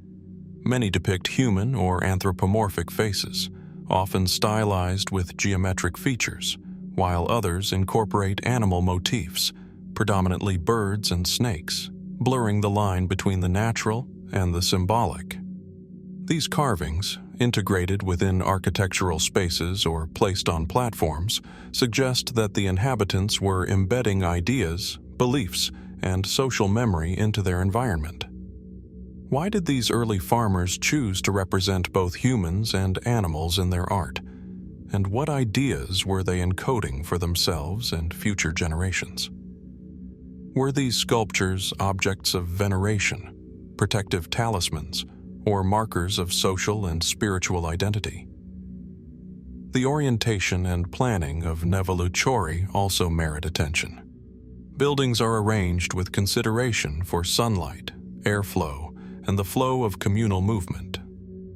Many depict human or anthropomorphic faces, often stylized with geometric features, while others incorporate animal motifs, predominantly birds and snakes, blurring the line between the natural and the symbolic. These carvings, integrated within architectural spaces or placed on platforms, suggest that the inhabitants were embedding ideas, beliefs, and social memory into their environment. Why did these early farmers choose to represent both humans and animals in their art? And what ideas were they encoding for themselves and future generations? Were these sculptures objects of veneration, protective talismans, or markers of social and spiritual identity? The orientation and planning of Nevalı Çori also merit attention. Buildings are arranged with consideration for sunlight, airflow, and the flow of communal movement.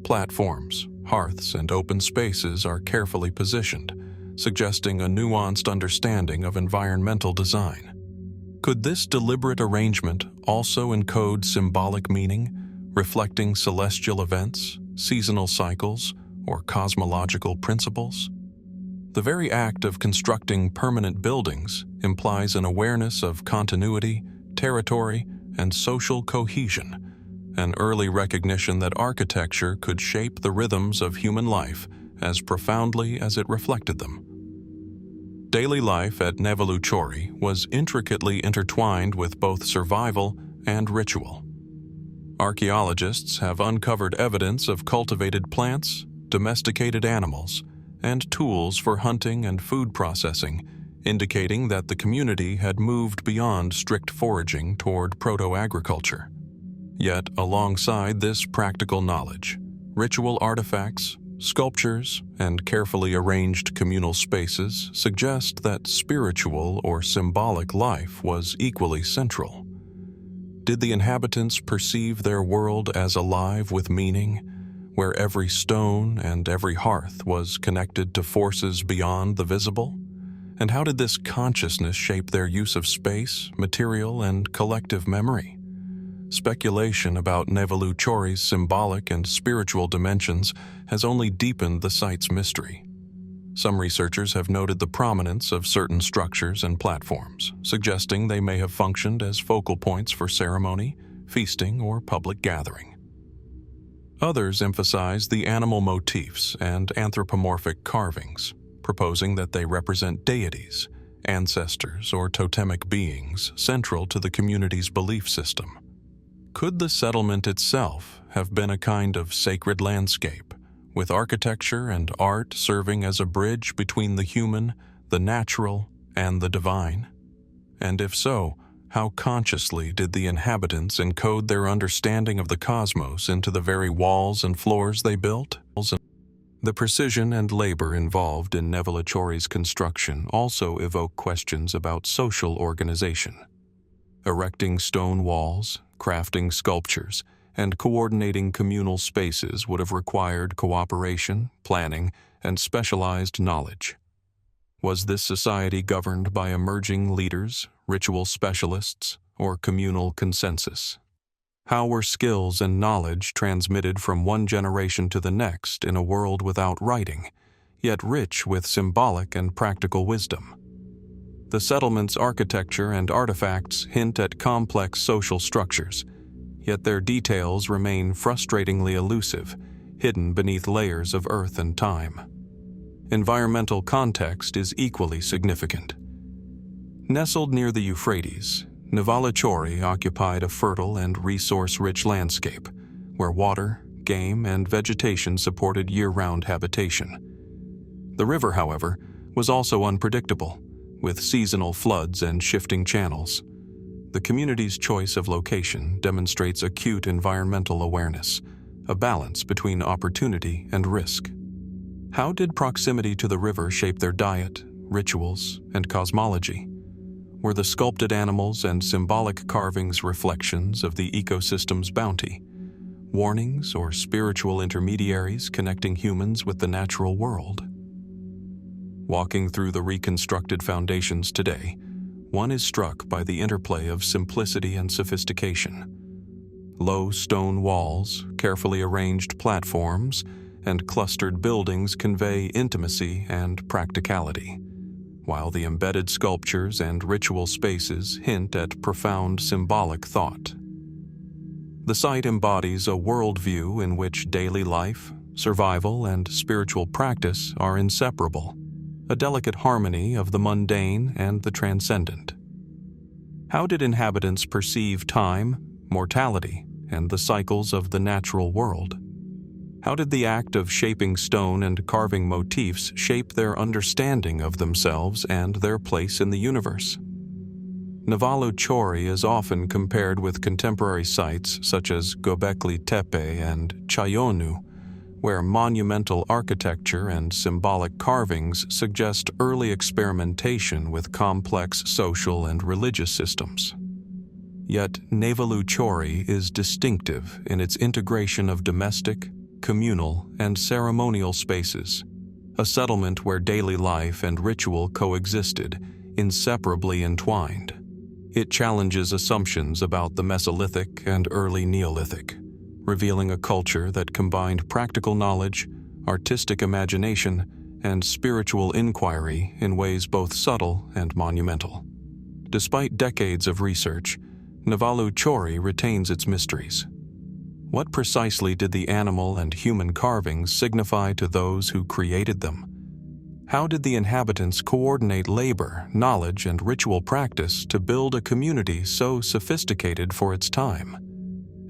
Platforms, hearths, and open spaces are carefully positioned, suggesting a nuanced understanding of environmental design. Could this deliberate arrangement also encode symbolic meaning, reflecting celestial events, seasonal cycles, or cosmological principles? The very act of constructing permanent buildings implies an awareness of continuity, territory, and social cohesion, an early recognition that architecture could shape the rhythms of human life as profoundly as it reflected them. Daily life at Nevalı Çori was intricately intertwined with both survival and ritual. Archaeologists have uncovered evidence of cultivated plants, domesticated animals, and tools for hunting and food processing, indicating that the community had moved beyond strict foraging toward proto-agriculture. Yet, alongside this practical knowledge, ritual artifacts, sculptures, and carefully arranged communal spaces suggest that spiritual or symbolic life was equally central. Did the inhabitants perceive their world as alive with meaning, where every stone and every hearth was connected to forces beyond the visible? And how did this consciousness shape their use of space, material, and collective memory? Speculation about Nevalı Çori's symbolic and spiritual dimensions has only deepened the site's mystery. Some researchers have noted the prominence of certain structures and platforms, suggesting they may have functioned as focal points for ceremony, feasting, or public gathering. Others emphasize the animal motifs and anthropomorphic carvings, proposing that they represent deities, ancestors, or totemic beings central to the community's belief system. Could the settlement itself have been a kind of sacred landscape, with architecture and art serving as a bridge between the human, the natural, and the divine? And if so, how consciously did the inhabitants encode their understanding of the cosmos into the very walls and floors they built? The precision and labor involved in Nevalı Çori's construction also evoke questions about social organization. Erecting stone walls, crafting sculptures, and coordinating communal spaces would have required cooperation, planning, and specialized knowledge. Was this society governed by emerging leaders, ritual specialists, or communal consensus? How were skills and knowledge transmitted from one generation to the next in a world without writing, yet rich with symbolic and practical wisdom? The settlement's architecture and artifacts hint at complex social structures, yet their details remain frustratingly elusive, hidden beneath layers of earth and time. Environmental context is equally significant. Nestled near the Euphrates, Nevalı Çori occupied a fertile and resource-rich landscape, where water, game, and vegetation supported year-round habitation. The river, however, was also unpredictable, with seasonal floods and shifting channels. The community's choice of location demonstrates acute environmental awareness, a balance between opportunity and risk. How did proximity to the river shape their diet, rituals, and cosmology? Were the sculpted animals and symbolic carvings reflections of the ecosystem's bounty, warnings or spiritual intermediaries connecting humans with the natural world? Walking through the reconstructed foundations today, one is struck by the interplay of simplicity and sophistication. Low stone walls, carefully arranged platforms, and clustered buildings convey intimacy and practicality, while the embedded sculptures and ritual spaces hint at profound symbolic thought. The site embodies a worldview in which daily life, survival, and spiritual practice are inseparable, a delicate harmony of the mundane and the transcendent. How did inhabitants perceive time, mortality, and the cycles of the natural world? How did the act of shaping stone and carving motifs shape their understanding of themselves and their place in the universe? Nevalı Çori is often compared with contemporary sites such as Göbekli Tepe and Çayönü, where monumental architecture and symbolic carvings suggest early experimentation with complex social and religious systems. Yet Nevalı Çori is distinctive in its integration of domestic, communal, and ceremonial spaces, a settlement where daily life and ritual coexisted, inseparably entwined. It challenges assumptions about the Mesolithic and early Neolithic, revealing a culture that combined practical knowledge, artistic imagination, and spiritual inquiry in ways both subtle and monumental. Despite decades of research, Nevalı Çori retains its mysteries. What precisely did the animal and human carvings signify to those who created them? How did the inhabitants coordinate labor, knowledge, and ritual practice to build a community so sophisticated for its time?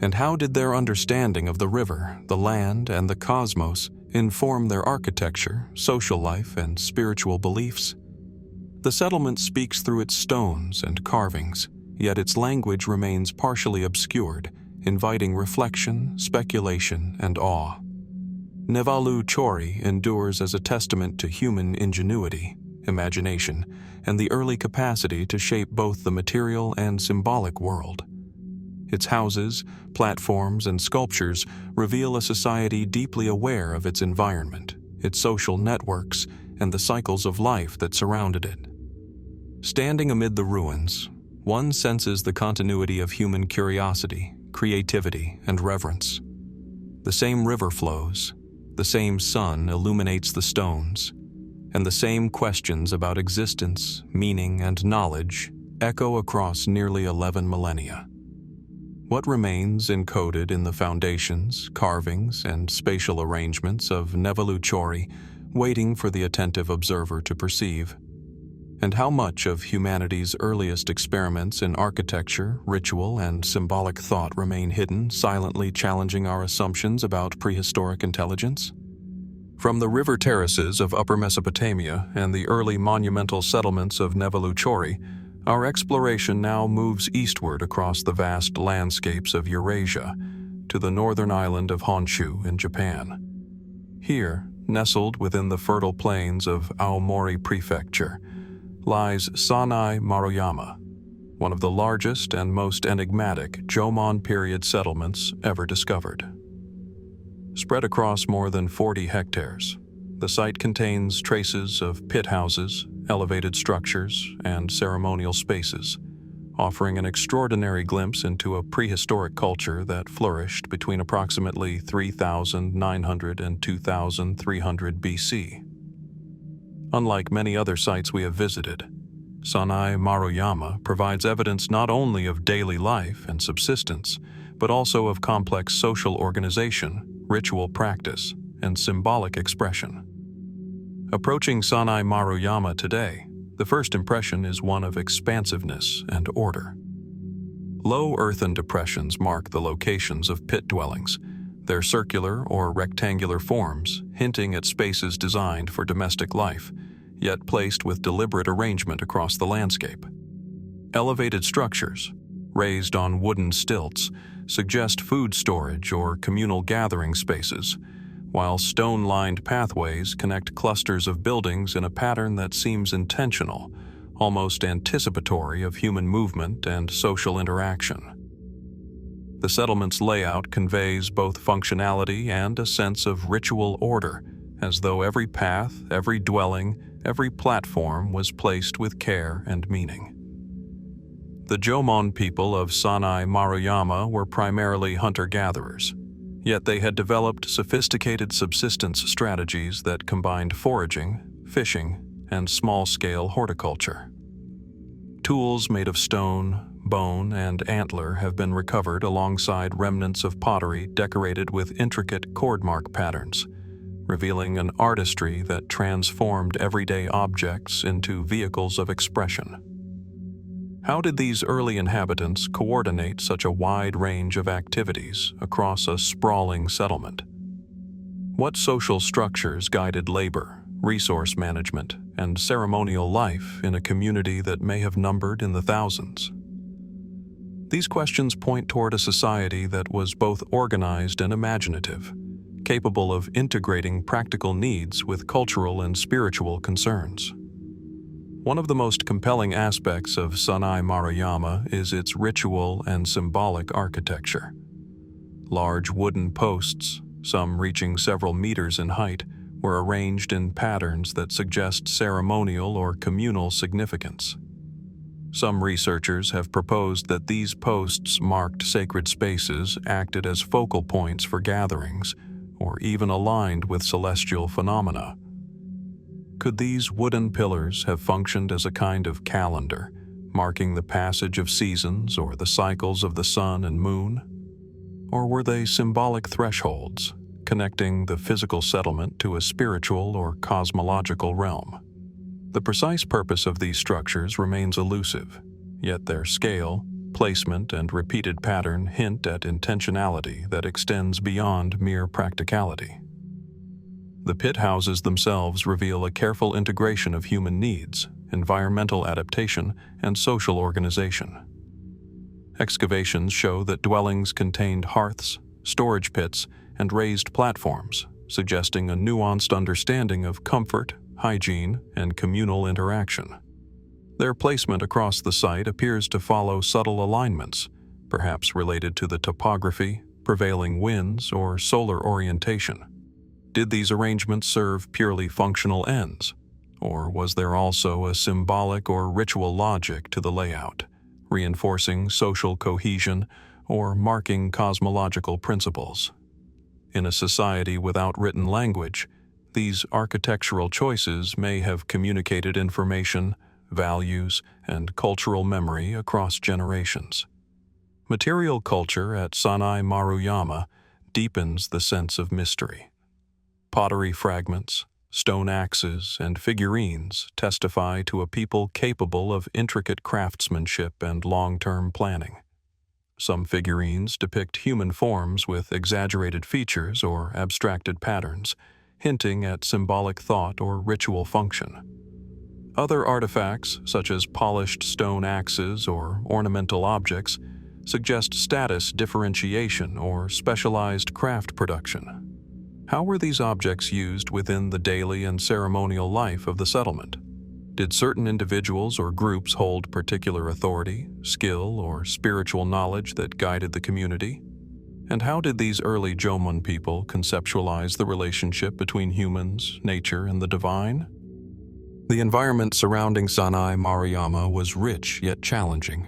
And how did their understanding of the river, the land, and the cosmos inform their architecture, social life, and spiritual beliefs? The settlement speaks through its stones and carvings, yet its language remains partially obscured, inviting reflection, speculation, and awe. Nevalı Çori endures as a testament to human ingenuity, imagination, and the early capacity to shape both the material and symbolic world. Its houses, platforms, and sculptures reveal a society deeply aware of its environment, its social networks, and the cycles of life that surrounded it. Standing amid the ruins, one senses the continuity of human curiosity, creativity, and reverence. The same river flows, the same sun illuminates the stones, and the same questions about existence, meaning, and knowledge echo across nearly 11 millennia. What remains encoded in the foundations, carvings, and spatial arrangements of Nevalı Çori, waiting for the attentive observer to perceive? And how much of humanity's earliest experiments in architecture, ritual, and symbolic thought remain hidden, silently challenging our assumptions about prehistoric intelligence? From the river terraces of Upper Mesopotamia and the early monumental settlements of Nevalı Çori, our exploration now moves eastward across the vast landscapes of Eurasia to the northern island of Honshu in Japan. Here, nestled within the fertile plains of Aomori Prefecture, lies Sannai-Maruyama, one of the largest and most enigmatic Jomon period settlements ever discovered. Spread across more than 40 hectares, the site contains traces of pit houses, elevated structures, and ceremonial spaces, offering an extraordinary glimpse into a prehistoric culture that flourished between approximately 3,900 and 2,300 BC. Unlike many other sites we have visited, Sannai-Maruyama provides evidence not only of daily life and subsistence, but also of complex social organization, ritual practice, and symbolic expression. Approaching Sannai-Maruyama today, the first impression is one of expansiveness and order. Low earthen depressions mark the locations of pit dwellings, their circular or rectangular forms hinting at spaces designed for domestic life, yet placed with deliberate arrangement across the landscape. Elevated structures, raised on wooden stilts, suggest food storage or communal gathering spaces, while stone-lined pathways connect clusters of buildings in a pattern that seems intentional, almost anticipatory of human movement and social interaction. The settlement's layout conveys both functionality and a sense of ritual order, as though every path, every dwelling, every platform was placed with care and meaning. The Jomon people of Sannai-Maruyama were primarily hunter-gatherers, yet they had developed sophisticated subsistence strategies that combined foraging, fishing, and small-scale horticulture. Tools made of stone, bone, and antler have been recovered alongside remnants of pottery decorated with intricate cordmark patterns, revealing an artistry that transformed everyday objects into vehicles of expression. How did these early inhabitants coordinate such a wide range of activities across a sprawling settlement? What social structures guided labor, resource management, and ceremonial life in a community that may have numbered in the thousands? These questions point toward a society that was both organized and imaginative, capable of integrating practical needs with cultural and spiritual concerns. One of the most compelling aspects of Sannai-Maruyama is its ritual and symbolic architecture. Large wooden posts, some reaching several meters in height, were arranged in patterns that suggest ceremonial or communal significance. Some researchers have proposed that these posts marked sacred spaces acted as focal points for gatherings, or even aligned with celestial phenomena. Could these wooden pillars have functioned as a kind of calendar, marking the passage of seasons or the cycles of the sun and moon? Or were they symbolic thresholds, connecting the physical settlement to a spiritual or cosmological realm? The precise purpose of these structures remains elusive, yet their scale, placement, and repeated pattern hint at intentionality that extends beyond mere practicality. The pit houses themselves reveal a careful integration of human needs, environmental adaptation, and social organization. Excavations show that dwellings contained hearths, storage pits, and raised platforms, suggesting a nuanced understanding of comfort, hygiene, and communal interaction. Their placement across the site appears to follow subtle alignments, perhaps related to the topography, prevailing winds, or solar orientation. Did these arrangements serve purely functional ends, or was there also a symbolic or ritual logic to the layout, reinforcing social cohesion or marking cosmological principles? In a society without written language, these architectural choices may have communicated information, values, and cultural memory across generations. Material culture at Sannai-Maruyama deepens the sense of mystery. Pottery fragments, stone axes, and figurines testify to a people capable of intricate craftsmanship and long-term planning. Some figurines depict human forms with exaggerated features or abstracted patterns, hinting at symbolic thought or ritual function. Other artifacts, such as polished stone axes or ornamental objects, suggest status differentiation or specialized craft production. How were these objects used within the daily and ceremonial life of the settlement? Did certain individuals or groups hold particular authority, skill, or spiritual knowledge that guided the community? And how did these early Jomon people conceptualize the relationship between humans, nature, and the divine? The environment surrounding Sannai-Maruyama was rich yet challenging.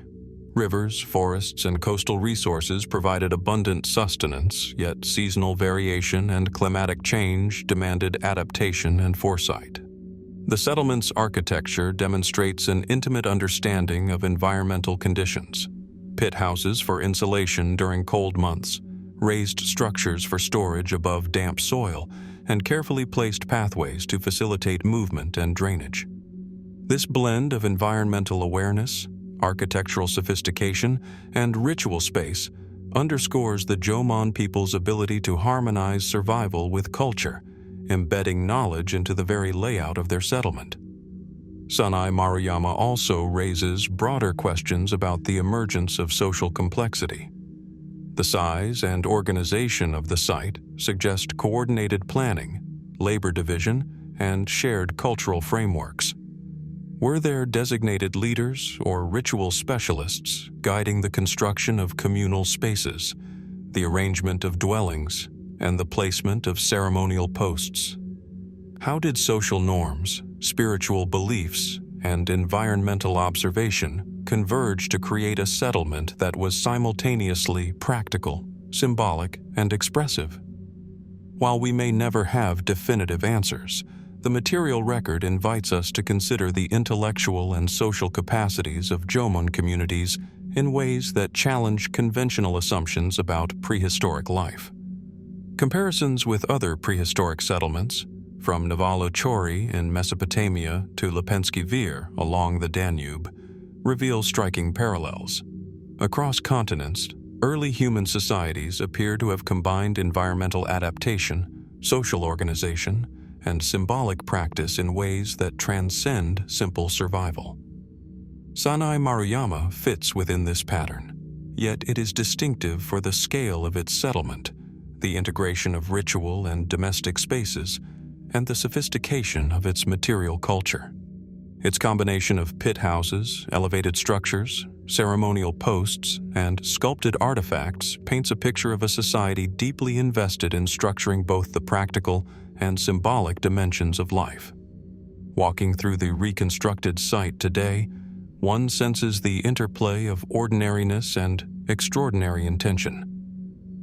Rivers, forests, and coastal resources provided abundant sustenance, yet seasonal variation and climatic change demanded adaptation and foresight. The settlement's architecture demonstrates an intimate understanding of environmental conditions. Pit houses for insulation during cold months, raised structures for storage above damp soil, and carefully placed pathways to facilitate movement and drainage. This blend of environmental awareness, architectural sophistication, and ritual space underscores the Jomon people's ability to harmonize survival with culture, embedding knowledge into the very layout of their settlement. Sannai-Maruyama also raises broader questions about the emergence of social complexity. The size and organization of the site suggest coordinated planning, labor division, and shared cultural frameworks. Were there designated leaders or ritual specialists guiding the construction of communal spaces, the arrangement of dwellings, and the placement of ceremonial posts? How did social norms, spiritual beliefs, and environmental observation converge to create a settlement that was simultaneously practical, symbolic, and expressive? While we may never have definitive answers, the material record invites us to consider the intellectual and social capacities of Jomon communities in ways that challenge conventional assumptions about prehistoric life. Comparisons with other prehistoric settlements, from Nevalı Çori in Mesopotamia to Lepenski Vir along the Danube, reveal striking parallels. Across continents, early human societies appear to have combined environmental adaptation, social organization, and symbolic practice in ways that transcend simple survival. Sannai-Maruyama fits within this pattern, yet it is distinctive for the scale of its settlement, the integration of ritual and domestic spaces, and the sophistication of its material culture. Its combination of pit houses, elevated structures, ceremonial posts, and sculpted artifacts paints a picture of a society deeply invested in structuring both the practical and symbolic dimensions of life. Walking through the reconstructed site today, one senses the interplay of ordinariness and extraordinary intention.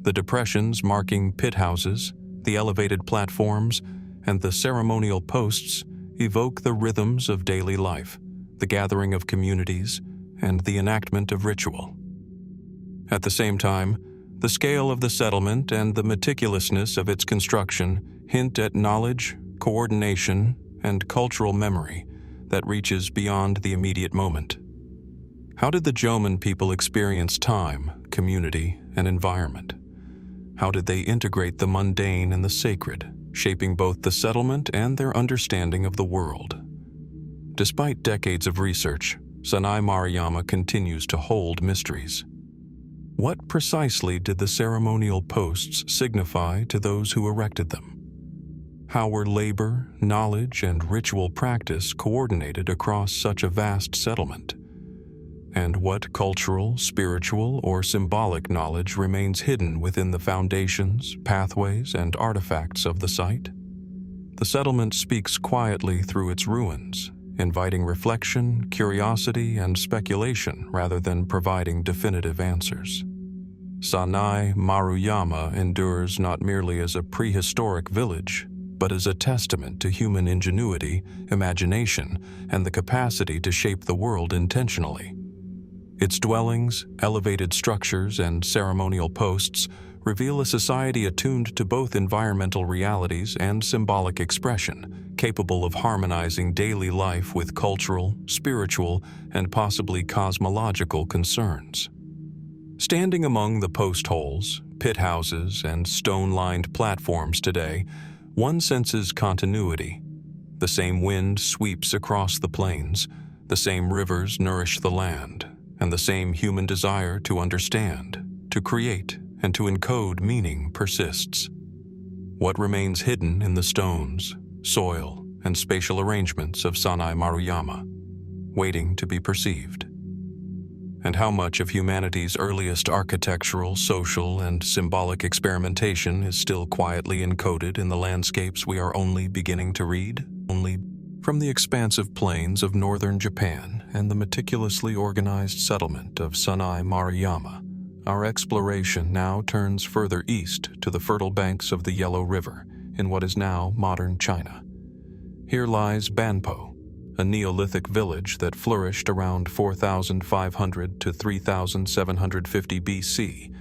The depressions marking pit houses, the elevated platforms, and the ceremonial posts evoke the rhythms of daily life, the gathering of communities, and the enactment of ritual. At the same time, the scale of the settlement and the meticulousness of its construction hint at knowledge, coordination, and cultural memory that reaches beyond the immediate moment. How did the Jomon people experience time, community, and environment? How did they integrate the mundane and the sacred, shaping both the settlement and their understanding of the world? Despite decades of research, Sannai-Maruyama continues to hold mysteries. What precisely did the ceremonial posts signify to those who erected them? How were labor, knowledge, and ritual practice coordinated across such a vast settlement? And what cultural, spiritual, or symbolic knowledge remains hidden within the foundations, pathways, and artifacts of the site? The settlement speaks quietly through its ruins, inviting reflection, curiosity, and speculation rather than providing definitive answers. Sannai-Maruyama endures not merely as a prehistoric village, but as a testament to human ingenuity, imagination, and the capacity to shape the world intentionally. Its dwellings, elevated structures, and ceremonial posts reveal a society attuned to both environmental realities and symbolic expression, capable of harmonizing daily life with cultural, spiritual, and possibly cosmological concerns. Standing among the post holes, pit houses, and stone-lined platforms today, one senses continuity. The same wind sweeps across the plains, the same rivers nourish the land, and the same human desire to understand, to create, and to encode meaning persists. What remains hidden in the stones, soil, and spatial arrangements of Sannai-Maruyama, waiting to be perceived? And how much of humanity's earliest architectural, social, and symbolic experimentation is still quietly encoded in the landscapes we are only beginning to read? From the expansive plains of northern Japan and the meticulously organized settlement of Sannai-Maruyama, our exploration now turns further east to the fertile banks of the Yellow River in what is now modern China. Here lies Banpo, a Neolithic village that flourished around 4,500 to 3,750 BC,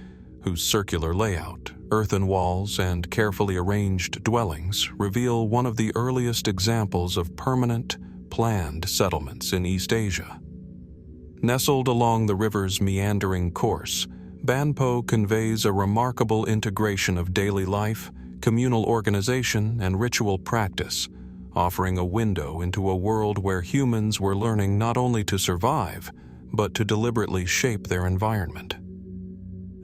whose circular layout, earthen walls, and carefully arranged dwellings reveal one of the earliest examples of permanent, planned settlements in East Asia. Nestled along the river's meandering course, Banpo conveys a remarkable integration of daily life, communal organization, and ritual practice, offering a window into a world where humans were learning not only to survive, but to deliberately shape their environment.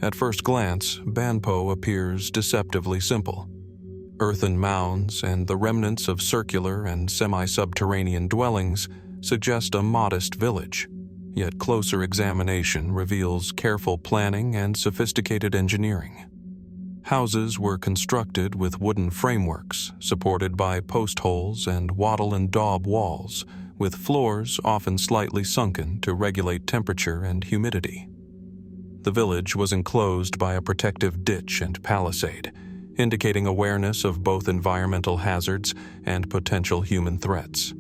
At first glance, Banpo appears deceptively simple. Earthen mounds and the remnants of circular and semi-subterranean dwellings suggest a modest village, yet closer examination reveals careful planning and sophisticated engineering. Houses were constructed with wooden frameworks, supported by post holes and wattle and daub walls, with floors often slightly sunken to regulate temperature and humidity. The village was enclosed by a protective ditch and palisade, indicating awareness of both environmental hazards and potential human threats.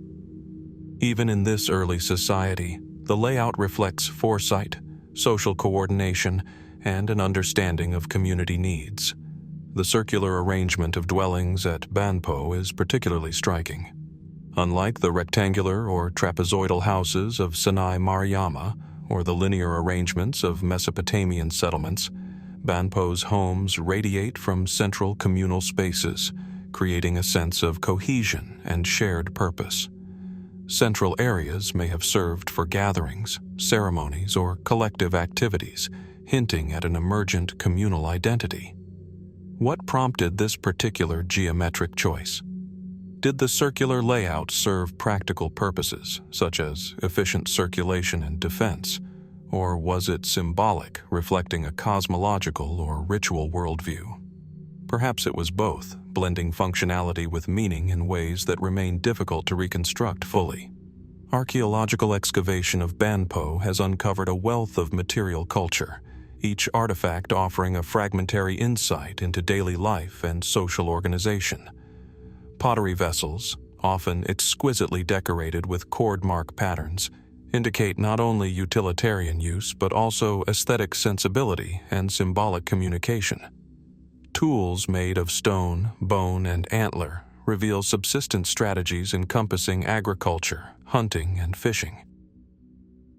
Even in this early society, the layout reflects foresight, social coordination, and an understanding of community needs. The circular arrangement of dwellings at Banpo is particularly striking. Unlike the rectangular or trapezoidal houses of Sannai-Maruyama or the linear arrangements of Mesopotamian settlements, Banpo's homes radiate from central communal spaces, creating a sense of cohesion and shared purpose. Central areas may have served for gatherings, ceremonies, or collective activities, hinting at an emergent communal identity. What prompted this particular geometric choice? Did the circular layout serve practical purposes, such as efficient circulation and defense, or was it symbolic, reflecting a cosmological or ritual worldview? Perhaps it was both, blending functionality with meaning in ways that remain difficult to reconstruct fully. Archaeological excavation of Banpo has uncovered a wealth of material culture, each artifact offering a fragmentary insight into daily life and social organization. Pottery vessels, often exquisitely decorated with cord mark patterns, indicate not only utilitarian use but also aesthetic sensibility and symbolic communication. Tools made of stone, bone, and antler reveal subsistence strategies encompassing agriculture, hunting, and fishing.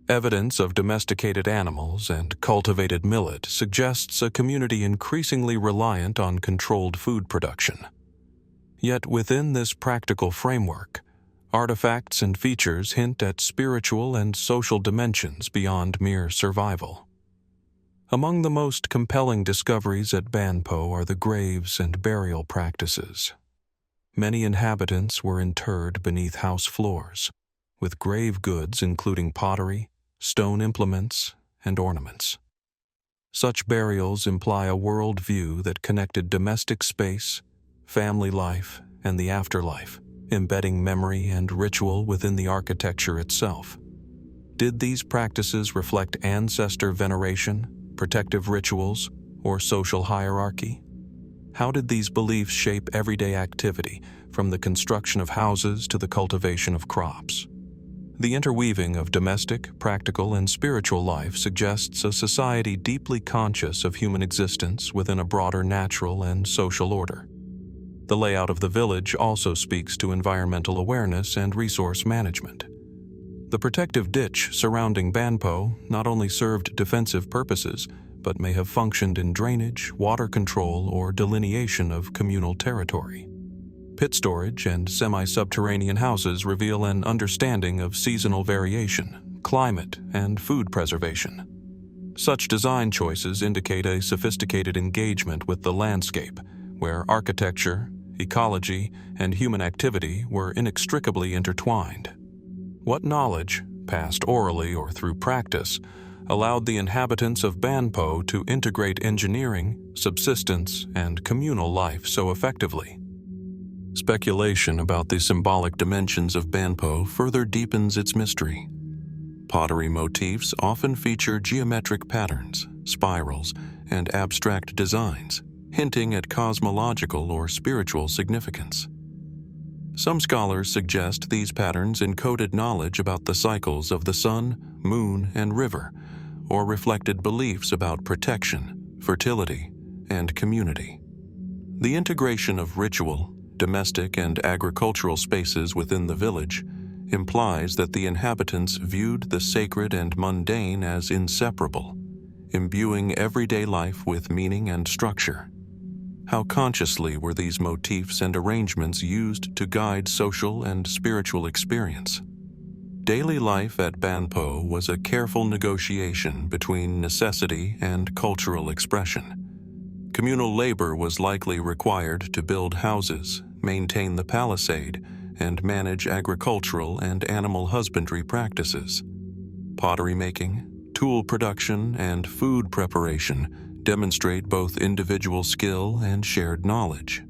Evidence of domesticated animals and cultivated millet suggests a community increasingly reliant on controlled food production. Yet within this practical framework, artifacts and features hint at spiritual and social dimensions beyond mere survival. Among the most compelling discoveries at Banpo are the graves and burial practices. Many inhabitants were interred beneath house floors, with grave goods including pottery, stone implements, and ornaments. Such burials imply a world view that connected domestic space, family life, and the afterlife, embedding memory and ritual within the architecture itself. Did these practices reflect ancestor veneration, protective rituals, or social hierarchy? How did these beliefs shape everyday activity, from the construction of houses to the cultivation of crops? The interweaving of domestic, practical, and spiritual life suggests a society deeply conscious of human existence within a broader natural and social order. The layout of the village also speaks to environmental awareness and resource management. The protective ditch surrounding Banpo not only served defensive purposes, but may have functioned in drainage, water control, or delineation of communal territory. Pit storage and semi-subterranean houses reveal an understanding of seasonal variation, climate, and food preservation. Such design choices indicate a sophisticated engagement with the landscape, where architecture, ecology, and human activity were inextricably intertwined. What knowledge, passed orally or through practice, allowed the inhabitants of Banpo to integrate engineering, subsistence, and communal life so effectively? Speculation about the symbolic dimensions of Banpo further deepens its mystery. Pottery motifs often feature geometric patterns, spirals, and abstract designs, hinting at cosmological or spiritual significance. Some scholars suggest these patterns encoded knowledge about the cycles of the sun, moon, and river, or reflected beliefs about protection, fertility, and community. The integration of ritual, domestic, and agricultural spaces within the village implies that the inhabitants viewed the sacred and mundane as inseparable, imbuing everyday life with meaning and structure. How consciously were these motifs and arrangements used to guide social and spiritual experience? Daily life at Banpo was a careful negotiation between necessity and cultural expression. Communal labor was likely required to build houses, maintain the palisade, and manage agricultural and animal husbandry practices. Pottery making, tool production, and food preparation demonstrate both individual skill and shared knowledge.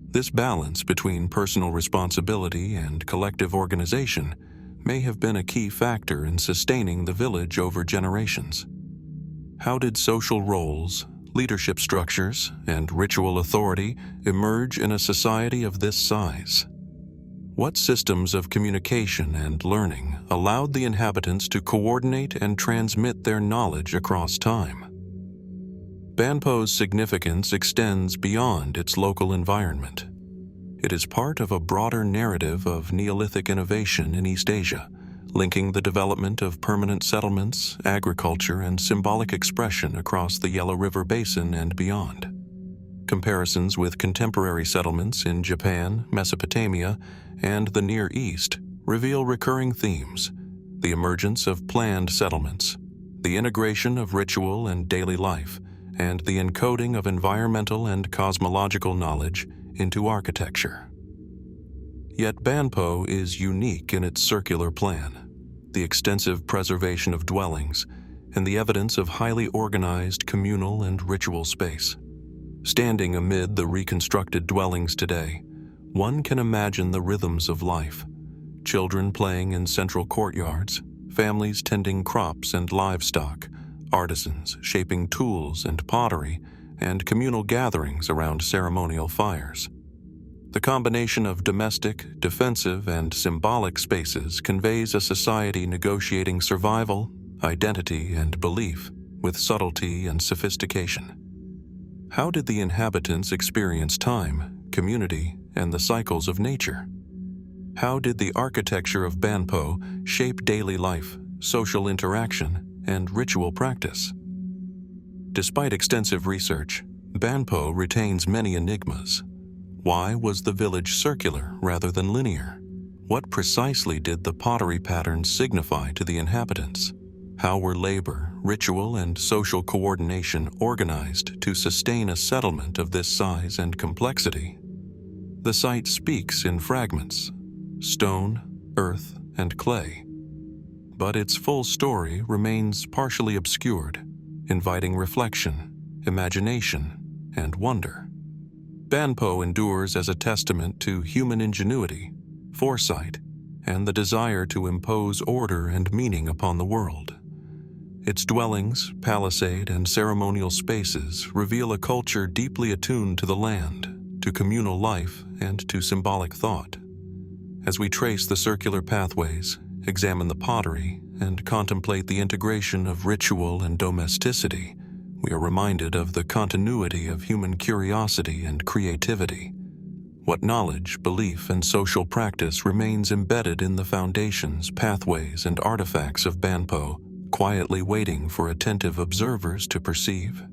This balance between personal responsibility and collective organization may have been a key factor in sustaining the village over generations. How did social roles, leadership structures, and ritual authority emerge in a society of this size? What systems of communication and learning allowed the inhabitants to coordinate and transmit their knowledge across time? Banpo's significance extends beyond its local environment. It is part of a broader narrative of Neolithic innovation in East Asia, linking the development of permanent settlements, agriculture, and symbolic expression across the Yellow River Basin and beyond. Comparisons with contemporary settlements in Japan, Mesopotamia, and the Near East reveal recurring themes: the emergence of planned settlements, the integration of ritual and daily life, and the encoding of environmental and cosmological knowledge into architecture. Yet Banpo is unique in its circular plan, the extensive preservation of dwellings, and the evidence of highly organized communal and ritual space. Standing amid the reconstructed dwellings today, one can imagine the rhythms of life: children playing in central courtyards, families tending crops and livestock, artisans shaping tools and pottery, and communal gatherings around ceremonial fires. The combination of domestic, defensive, and symbolic spaces conveys a society negotiating survival, identity, and belief with subtlety and sophistication. How did the inhabitants experience time, community, and the cycles of nature? How did the architecture of Banpo shape daily life, social interaction, and ritual practice? Despite extensive research, Banpo retains many enigmas. Why was the village circular rather than linear? What precisely did the pottery patterns signify to the inhabitants? How were labor, ritual, and social coordination organized to sustain a settlement of this size and complexity? The site speaks in fragments: stone, earth, and clay. But its full story remains partially obscured, inviting reflection, imagination, and wonder. Banpo endures as a testament to human ingenuity, foresight, and the desire to impose order and meaning upon the world. Its dwellings, palisade, and ceremonial spaces reveal a culture deeply attuned to the land, to communal life, and to symbolic thought. As we trace the circular pathways, examine the pottery, and contemplate the integration of ritual and domesticity, we are reminded of the continuity of human curiosity and creativity. What knowledge, belief, and social practice remains embedded in the foundations, pathways, and artifacts of Banpo, quietly waiting for attentive observers to perceive?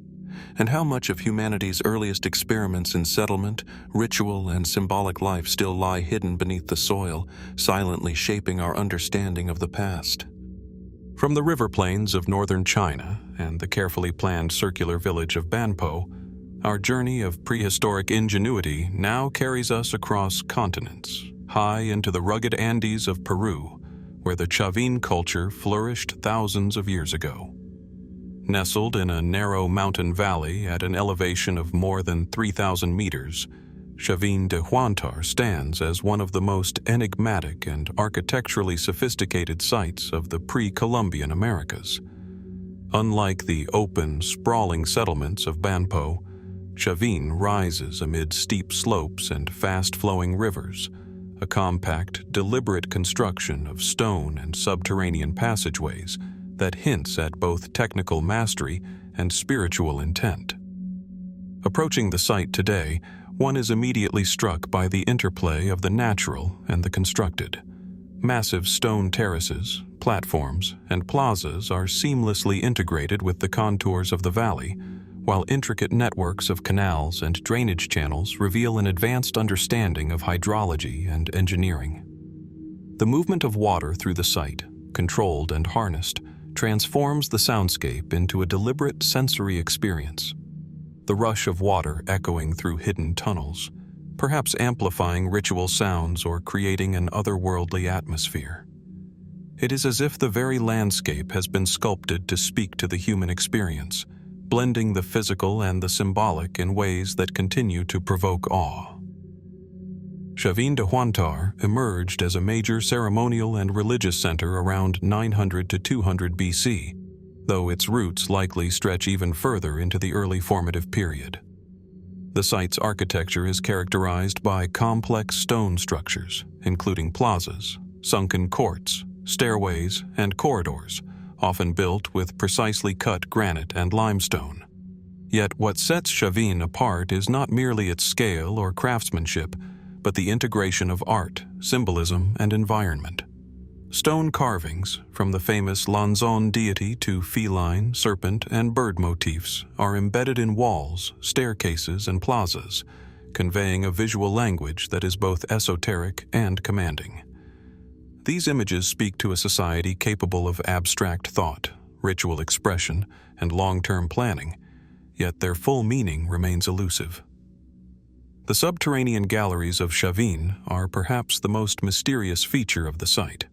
And how much of humanity's earliest experiments in settlement, ritual, and symbolic life still lie hidden beneath the soil, silently shaping our understanding of the past? From the river plains of northern China and the carefully planned circular village of Banpo, our journey of prehistoric ingenuity now carries us across continents, high into the rugged Andes of Peru, where the Chavín culture flourished thousands of years ago. Nestled in a narrow mountain valley at an elevation of more than 3,000 meters, Chavín de Huántar stands as one of the most enigmatic and architecturally sophisticated sites of the pre-Columbian Americas. Unlike the open, sprawling settlements of Banpo, Chavín rises amid steep slopes and fast-flowing rivers, a compact, deliberate construction of stone and subterranean passageways that hints at both technical mastery and spiritual intent. Approaching the site today, one is immediately struck by the interplay of the natural and the constructed. Massive stone terraces, platforms, and plazas are seamlessly integrated with the contours of the valley, while intricate networks of canals and drainage channels reveal an advanced understanding of hydrology and engineering. The movement of water through the site, controlled and harnessed, transforms the soundscape into a deliberate sensory experience. The rush of water echoing through hidden tunnels, perhaps amplifying ritual sounds or creating an otherworldly atmosphere. It is as if the very landscape has been sculpted to speak to the human experience, blending the physical and the symbolic in ways that continue to provoke awe. Chavín de Huántar emerged as a major ceremonial and religious center around 900 to 200 BC, though its roots likely stretch even further into the early formative period. The site's architecture is characterized by complex stone structures, including plazas, sunken courts, stairways, and corridors, often built with precisely cut granite and limestone. Yet what sets Chavín apart is not merely its scale or craftsmanship, but the integration of art, symbolism, and environment. Stone carvings, from the famous Lanzon deity to feline, serpent, and bird motifs, are embedded in walls, staircases, and plazas, conveying a visual language that is both esoteric and commanding. These images speak to a society capable of abstract thought, ritual expression, and long-term planning, yet their full meaning remains elusive. The subterranean galleries of Chavín are perhaps the most mysterious feature of the site.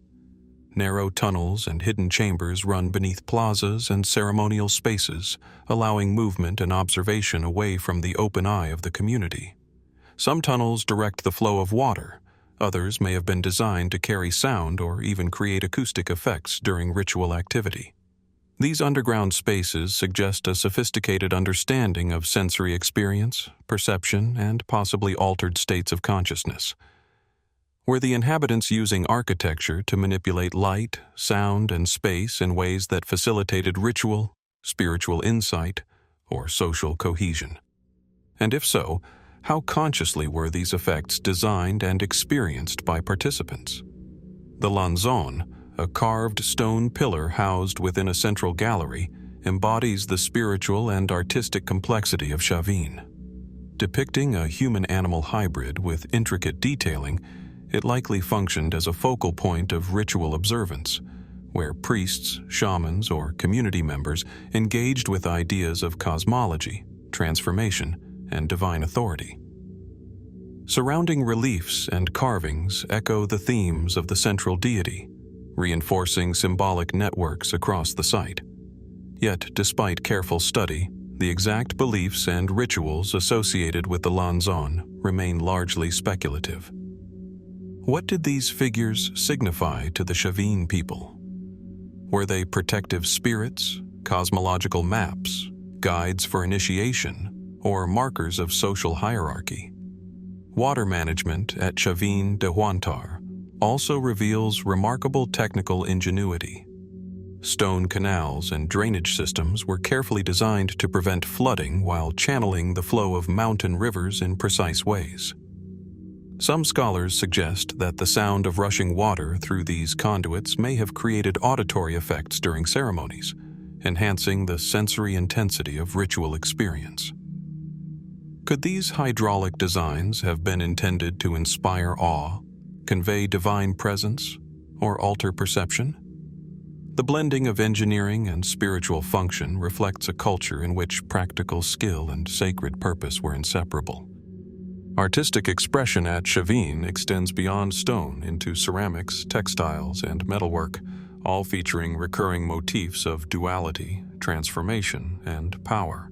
Narrow tunnels and hidden chambers run beneath plazas and ceremonial spaces, allowing movement and observation away from the open eye of the community. Some tunnels direct the flow of water, Others may have been designed to carry sound or even create acoustic effects during ritual activity. These underground spaces suggest a sophisticated understanding of sensory experience, perception, and possibly altered states of consciousness. Were the inhabitants using architecture to manipulate light, sound, and space in ways that facilitated ritual, spiritual insight, or social cohesion? And if so, how consciously were these effects designed and experienced by participants? The lanzon, a carved stone pillar housed within a central gallery, embodies the spiritual and artistic complexity of Chavín. Depicting a human-animal hybrid with intricate detailing, it likely functioned as a focal point of ritual observance, where priests, shamans, or community members engaged with ideas of cosmology, transformation, and divine authority. Surrounding reliefs and carvings echo the themes of the central deity, reinforcing symbolic networks across the site. Yet, despite careful study, the exact beliefs and rituals associated with the lanzon remain largely speculative. What did these figures signify to the Chavín people? Were they protective spirits, cosmological maps, guides for initiation, or markers of social hierarchy? Water management at Chavín de Huántar also reveals remarkable technical ingenuity. Stone canals and drainage systems were carefully designed to prevent flooding while channeling the flow of mountain rivers in precise ways. Some scholars suggest that the sound of rushing water through these conduits may have created auditory effects during ceremonies, enhancing the sensory intensity of ritual experience. Could these hydraulic designs have been intended to inspire awe, convey divine presence, or alter perception? The blending of engineering and spiritual function reflects a culture in which practical skill and sacred purpose were inseparable. Artistic expression at Chavín extends beyond stone into ceramics, textiles, and metalwork, all featuring recurring motifs of duality, transformation, and power.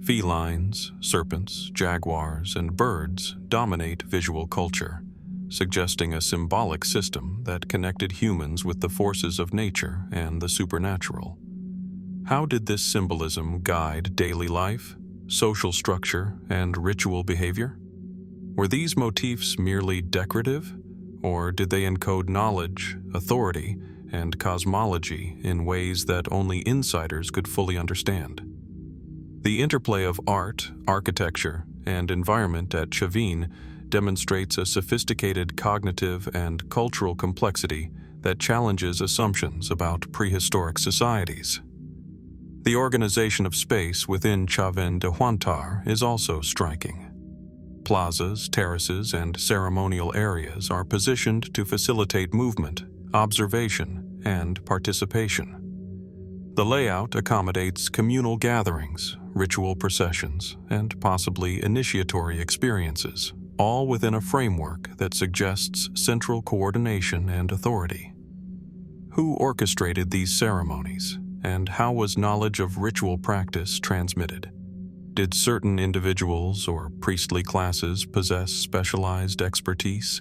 Felines, serpents, jaguars, and birds dominate visual culture, suggesting a symbolic system that connected humans with the forces of nature and the supernatural. How did this symbolism guide daily life, social structure, and ritual behavior? Were these motifs merely decorative, or did they encode knowledge, authority, and cosmology in ways that only insiders could fully understand? The interplay of art, architecture, and environment at Chavín demonstrates a sophisticated cognitive and cultural complexity that challenges assumptions about prehistoric societies. The organization of space within Chavín de Huántar is also striking. Plazas, terraces, and ceremonial areas are positioned to facilitate movement, observation, and participation. The layout accommodates communal gatherings, ritual processions, and possibly initiatory experiences, all within a framework that suggests central coordination and authority. Who orchestrated these ceremonies, and how was knowledge of ritual practice transmitted? Did certain individuals or priestly classes possess specialized expertise,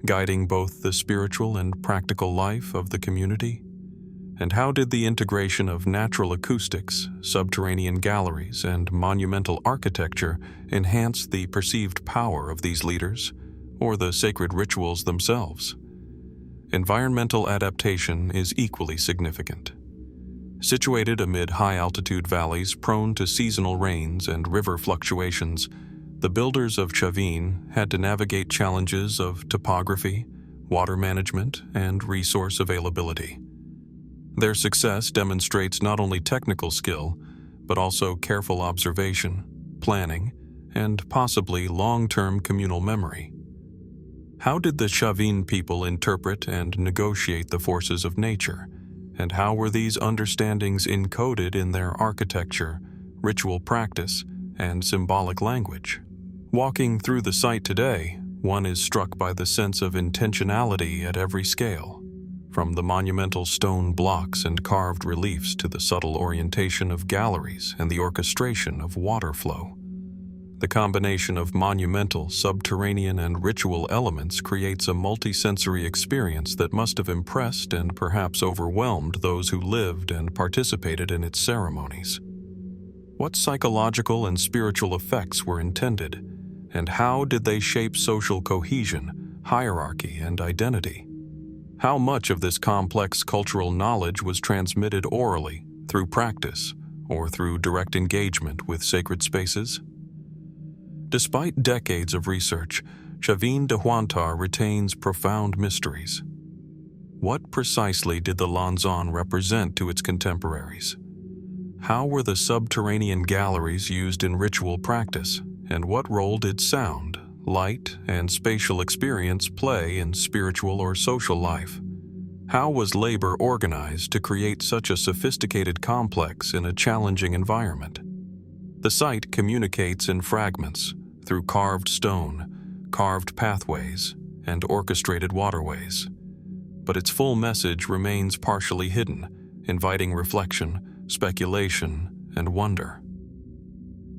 guiding both the spiritual and practical life of the community? And how did the integration of natural acoustics, subterranean galleries, and monumental architecture enhance the perceived power of these leaders, or the sacred rituals themselves? Environmental adaptation is equally significant. Situated amid high-altitude valleys prone to seasonal rains and river fluctuations, the builders of Chavín had to navigate challenges of topography, water management, and resource availability. Their success demonstrates not only technical skill, but also careful observation, planning, and possibly long-term communal memory. How did the Chavín people interpret and negotiate the forces of nature, and how were these understandings encoded in their architecture, ritual practice, and symbolic language? Walking through the site today, one is struck by the sense of intentionality at every scale. From the monumental stone blocks and carved reliefs to the subtle orientation of galleries and the orchestration of water flow. The combination of monumental, subterranean, and ritual elements creates a multisensory experience that must have impressed and perhaps overwhelmed those who lived and participated in its ceremonies. What psychological and spiritual effects were intended, and how did they shape social cohesion, hierarchy, and identity? How much of this complex cultural knowledge was transmitted orally, through practice, or through direct engagement with sacred spaces? Despite decades of research, Chavín de Huántar retains profound mysteries. What precisely did the Lanzón represent to its contemporaries? How were the subterranean galleries used in ritual practice, and what role did sound, light, and spatial experience play in spiritual or social life? How was labor organized to create such a sophisticated complex in a challenging environment? The site communicates in fragments, through carved stone, carved pathways, and orchestrated waterways. But its full message remains partially hidden, inviting reflection, speculation, and wonder.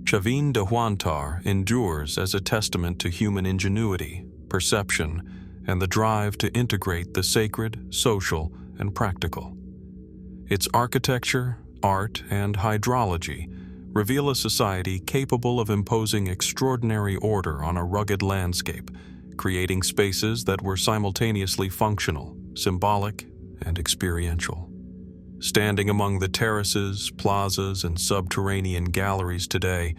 Chavín de Huántar endures as a testament to human ingenuity, perception, and the drive to integrate the sacred, social, and practical. Its architecture, art, and hydrology reveal a society capable of imposing extraordinary order on a rugged landscape, creating spaces that were simultaneously functional, symbolic, and experiential. Standing among the terraces, plazas, and subterranean galleries today,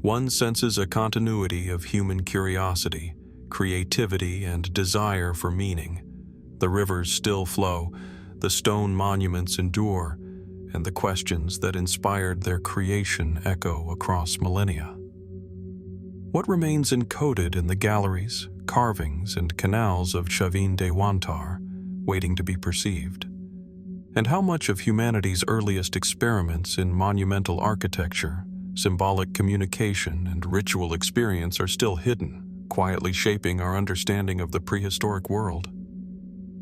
one senses a continuity of human curiosity, creativity, and desire for meaning. The rivers still flow, the stone monuments endure, and the questions that inspired their creation echo across millennia. What remains encoded in the galleries, carvings, and canals of Chavín de Huántar, waiting to be perceived? And how much of humanity's earliest experiments in monumental architecture, symbolic communication, and ritual experience are still hidden, quietly shaping our understanding of the prehistoric world?